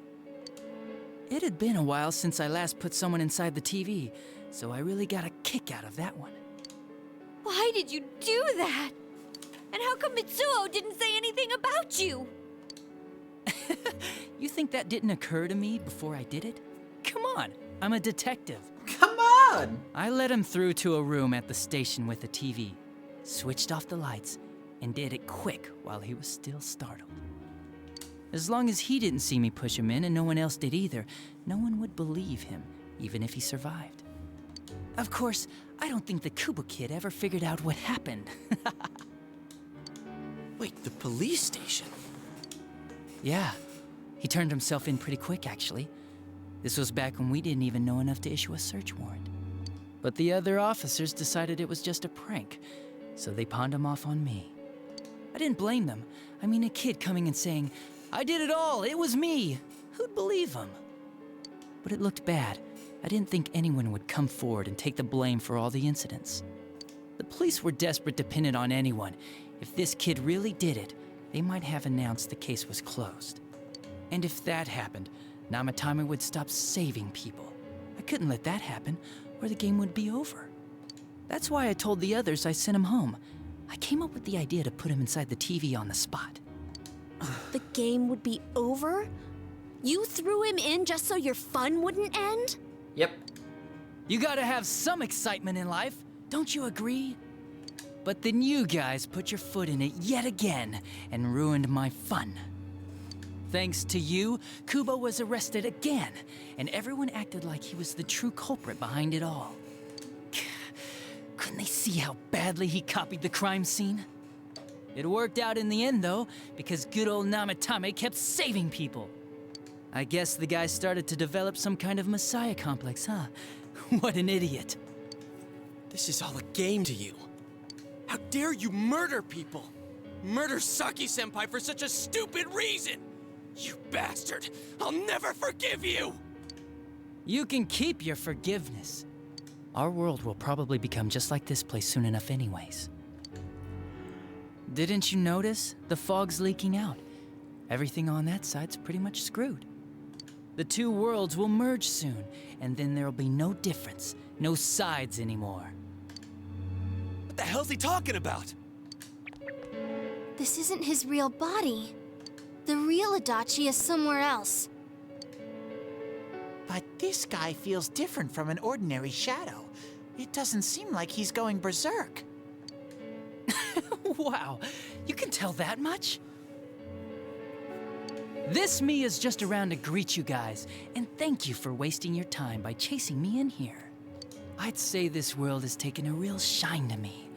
It had been a while since I last put someone inside the TV, so I really got a kick out of that one. Why did you do that? And how come Mitsuo didn't say anything about you? You think that didn't occur to me before I did it? Come on, I'm a detective. Come on! I let him through to a room at the station with a TV, switched off the lights, and did it quick while he was still startled. As long as he didn't see me push him in and no one else did either, no one would believe him, even if he survived. Of course, I don't think the Kubo kid ever figured out what happened. Wait, the police station? Yeah, he turned himself in pretty quick, actually. This was back when we didn't even know enough to issue a search warrant. But the other officers decided it was just a prank, so they pawned him off on me. I didn't blame them. I mean, a kid coming and saying, "I did it all, it was me." Who'd believe him? But it looked bad. I didn't think anyone would come forward and take the blame for all the incidents. The police were desperate to pin it on anyone. If this kid really did it, they might have announced the case was closed. And if that happened, Namatame would stop saving people. I couldn't let that happen, or the game would be over. That's why I told the others I sent him home. I came up with the idea to put him inside the TV on the spot. The game would be over? You threw him in just so your fun wouldn't end? Yep. You gotta have some excitement in life, don't you agree? But then you guys put your foot in it yet again and ruined my fun. Thanks to you, Kubo was arrested again, and everyone acted like he was the true culprit behind it all. Couldn't they see how badly he copied the crime scene? It worked out in the end, though, because good old Namatame kept saving people. I guess the guy started to develop some kind of messiah complex, huh? What an idiot. This is all a game to you. How dare you murder people? Murder Saki-senpai for such a stupid reason! You bastard! I'll never forgive you! You can keep your forgiveness. Our world will probably become just like this place soon enough anyways. Didn't you notice? The fog's leaking out. Everything on that side's pretty much screwed. The two worlds will merge soon, and then there'll be no difference, no sides anymore. What the hell's he talking about? This isn't his real body. The real Adachi is somewhere else. But this guy feels different from an ordinary shadow. It doesn't seem like he's going berserk. Wow, you can tell that much? This me is just around to greet you guys, and thank you for wasting your time by chasing me in here. I'd say this world has taken a real shine to me.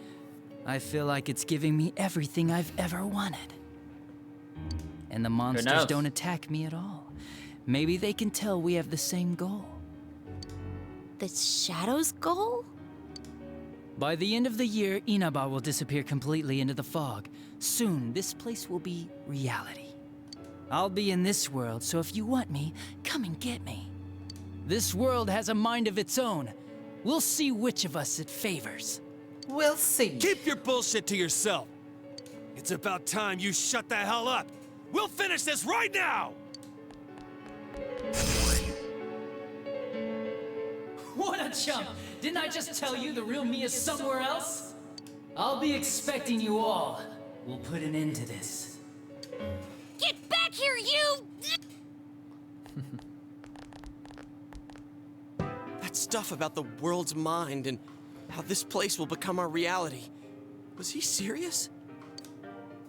I feel like it's giving me everything I've ever wanted. And the monsters don't attack me at all. Maybe they can tell we have the same goal. The Shadow's goal? By the end of the year, Inaba will disappear completely into the fog. Soon, this place will be reality. I'll be in this world, so if you want me, come and get me. This world has a mind of its own. We'll see which of us it favors. We'll see. Keep your bullshit to yourself. It's about time you shut the hell up. We'll finish this right now! What a chump! Didn't I just tell you the real me is somewhere else? I'll be expecting you all. We'll put an end to this. Get back here, you! That stuff about the world's mind and how this place will become our reality. Was he serious?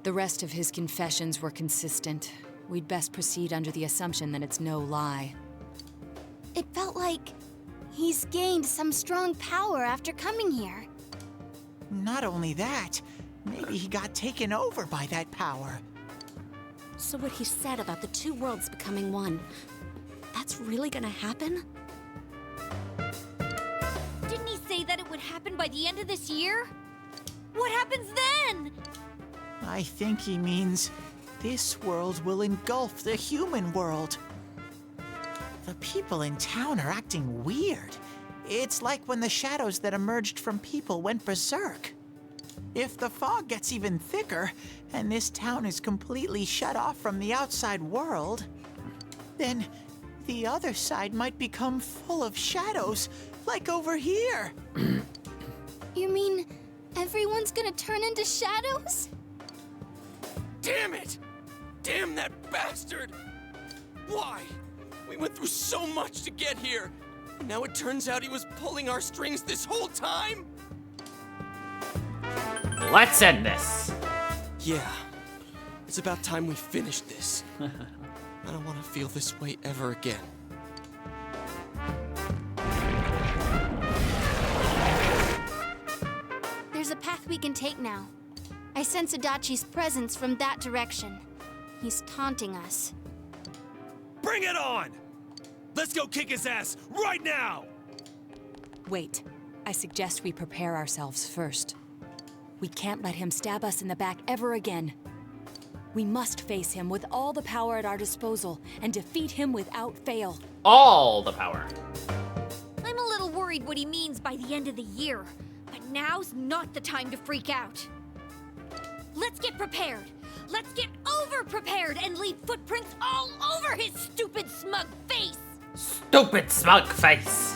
The rest of his confessions were consistent. We'd best proceed under the assumption that it's no lie. It felt like he's gained some strong power after coming here. Not only that, maybe he got taken over by that power. So what he said about the two worlds becoming one, that's really gonna happen? Didn't he say that it would happen by the end of this year? What happens then? I think he means this world will engulf the human world. The people in town are acting weird. It's like when the shadows that emerged from people went berserk. If the fog gets even thicker, and this town is completely shut off from the outside world, then the other side might become full of shadows, like over here. You mean everyone's gonna turn into shadows? Damn it! Damn that bastard! Why? We went through so much to get here, and now it turns out he was pulling our strings this whole time? Let's end this. Yeah. It's about time we finish this. I don't want to feel this way ever again. There's a path we can take now. I sense Adachi's presence from that direction. He's taunting us. Bring it on! Let's go kick his ass right now! Wait, I suggest we prepare ourselves first. We can't let him stab us in the back ever again. We must face him with all the power at our disposal and defeat him without fail. All the power. I'm a little worried what he means by the end of the year, but now's not the time to freak out. Let's get prepared. Let's get over-prepared and leave footprints all over his stupid, smug face. Stupid smug face.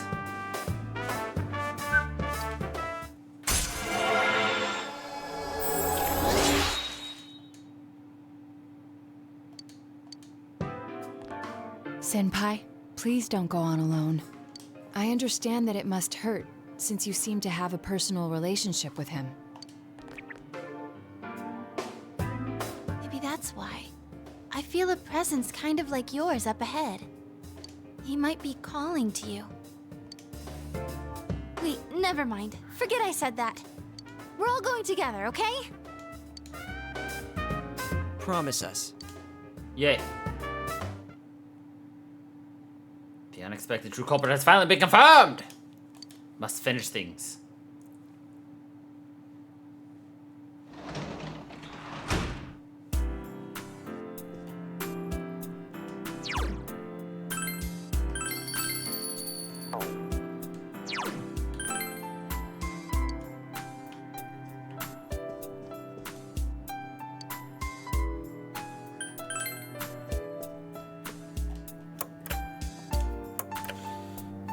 Senpai, please don't go on alone. I understand that it must hurt, since you seem to have a personal relationship with him. Maybe that's why. I feel a presence kind of like yours up ahead. He might be calling to you. Wait, never mind. Forget I said that. We're all going together, okay? Promise us. Yay. The unexpected true culprit has finally been confirmed! Must finish things.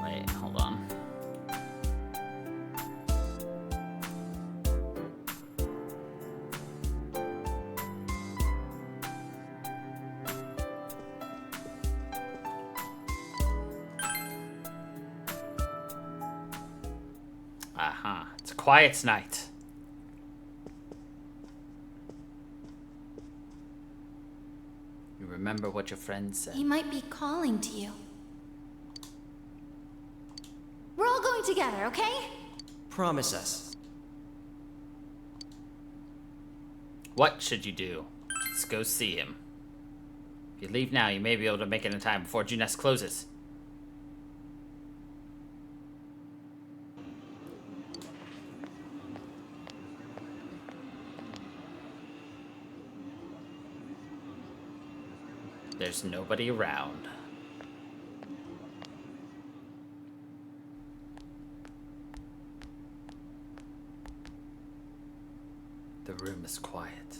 Wait, hold on. Uh-huh. It's a quiet night. You remember what your friend said. He might be calling to you. We're all going together, okay? Promise us. What should you do? Let's go see him. If you leave now, you may be able to make it in time before Junes closes. There's nobody around. The room is quiet.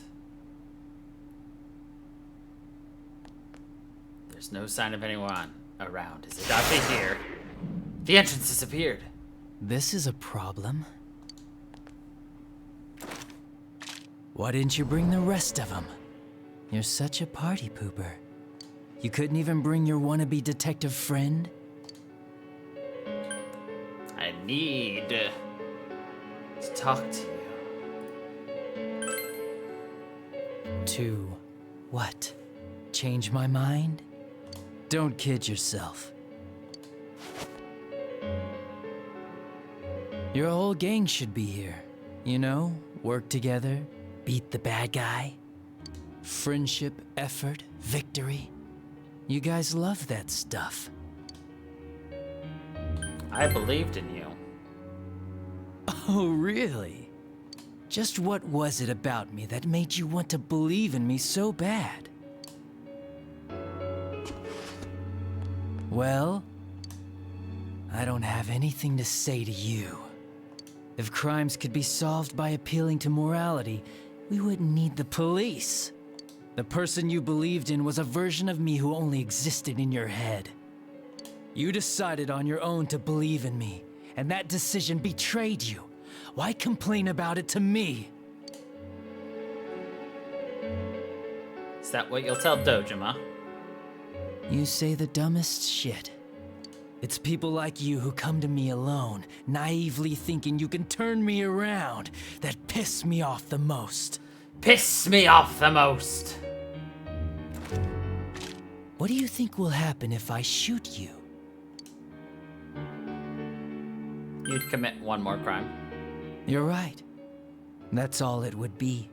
There's no sign of anyone around. Is Adachi here? The entrance disappeared. This is a problem. Why didn't you bring the rest of them? You're such a party pooper. You couldn't even bring your wannabe detective friend? I need to talk to you. To what? Change my mind? Don't kid yourself. Your whole gang should be here. You know, work together, beat the bad guy. Friendship, effort, victory. You guys love that stuff. I believed in you. Oh, really? Just what was it about me that made you want to believe in me so bad? Well, I don't have anything to say to you. If crimes could be solved by appealing to morality, we wouldn't need the police. The person you believed in was a version of me who only existed in your head. You decided on your own to believe in me, and that decision betrayed you. Why complain about it to me? Is that what you'll tell Dojima? You say the dumbest shit. It's people like you who come to me alone, naively thinking you can turn me around, that piss me off the most. Piss me off the most! What do you think will happen if I shoot you? You'd commit one more crime. You're right. That's all it would be.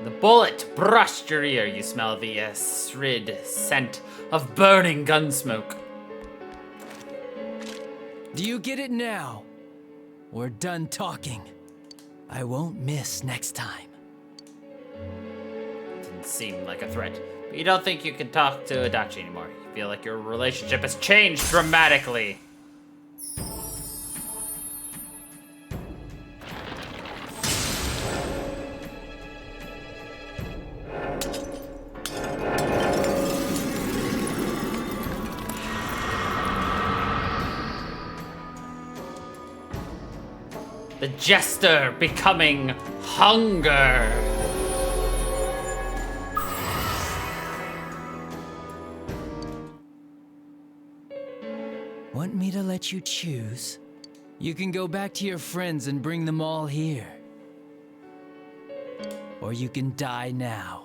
The bullet brushed your ear. You smell the acrid scent of burning gun smoke. Do you get it now? We're done talking. I won't miss next time. Didn't seem like a threat. But you don't think you can talk to Adachi anymore. You feel like your relationship has changed dramatically. The jester becoming hunger. Want me to let you choose? You can go back to your friends and bring them all here. Or you can die now.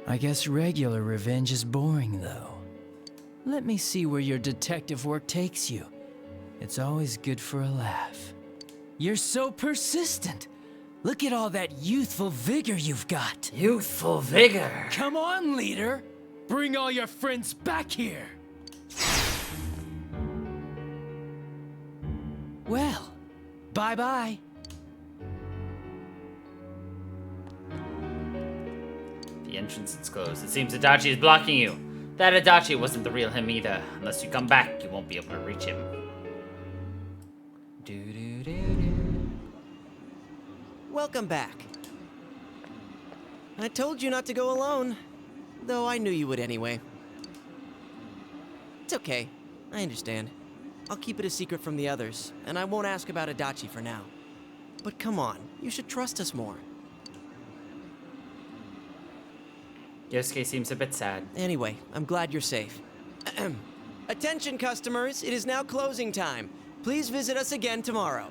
I guess regular revenge is boring, though. Let me see where your detective work takes you. It's always good for a laugh. You're so persistent. Look at all that youthful vigor you've got. Youthful vigor? Come on, leader. Bring all your friends back here. Well, bye-bye. The entrance is closed. It seems Adachi is blocking you. That Adachi wasn't the real him either. Unless you come back, you won't be able to reach him. Welcome back. I told you not to go alone, though I knew you would anyway. It's okay. I understand. I'll keep it a secret from the others, and I won't ask about Adachi for now. But come on, you should trust us more. Yosuke seems a bit sad. Anyway, I'm glad you're safe. Attention, customers. It is now closing time. Please visit us again tomorrow.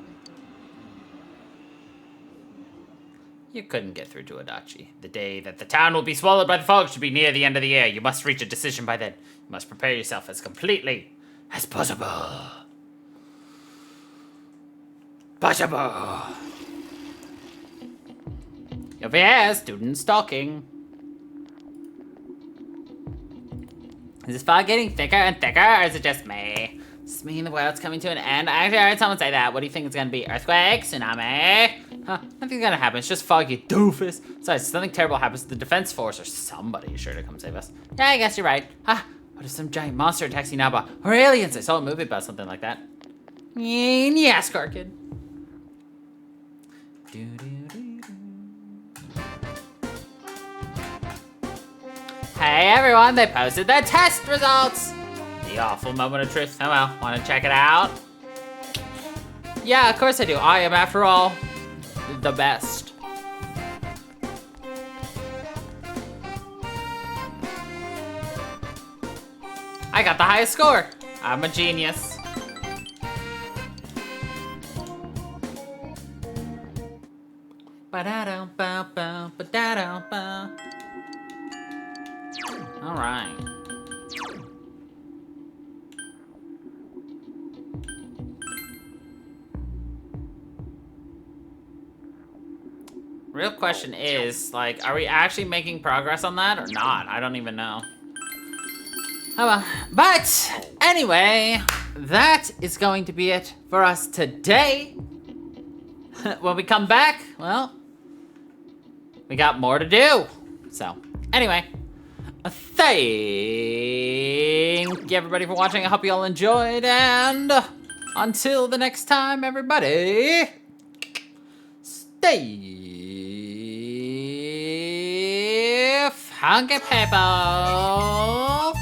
You couldn't get through to Adachi. The day that the town will be swallowed by the fog should be near the end of the year. You must reach a decision by then. You must prepare yourself as completely as possible. Over here, student stalking. Is this fog getting thicker and thicker, or is it just me? Does this mean the world's coming to an end? I actually heard someone say that. What do you think it's gonna be? Earthquake? Tsunami? Huh, nothing's gonna happen. It's just fog, you doofus. Besides, something terrible happens to the defense force or somebody is sure to come save us. Yeah, I guess you're right. Huh, what if some giant monster attacks Inaba? Or aliens? I saw a movie about something like that. Yeah, Scar Kid. Hey everyone, they posted their test results! The awful moment of truth. Oh well, wanna check it out? Yeah, of course I do. I am, after all, the best. I got the highest score. I'm a genius. Ba-da-dum-ba-ba, ba-da-dum-ba. All right. Real question is, like, are we actually making progress on that or not? I don't even know. Oh well. But anyway, that is going to be it for us today. When we come back, well, we got more to do. So anyway, thank you everybody for watching. I hope you all enjoyed, and until the next time, everybody, stay hungry, people.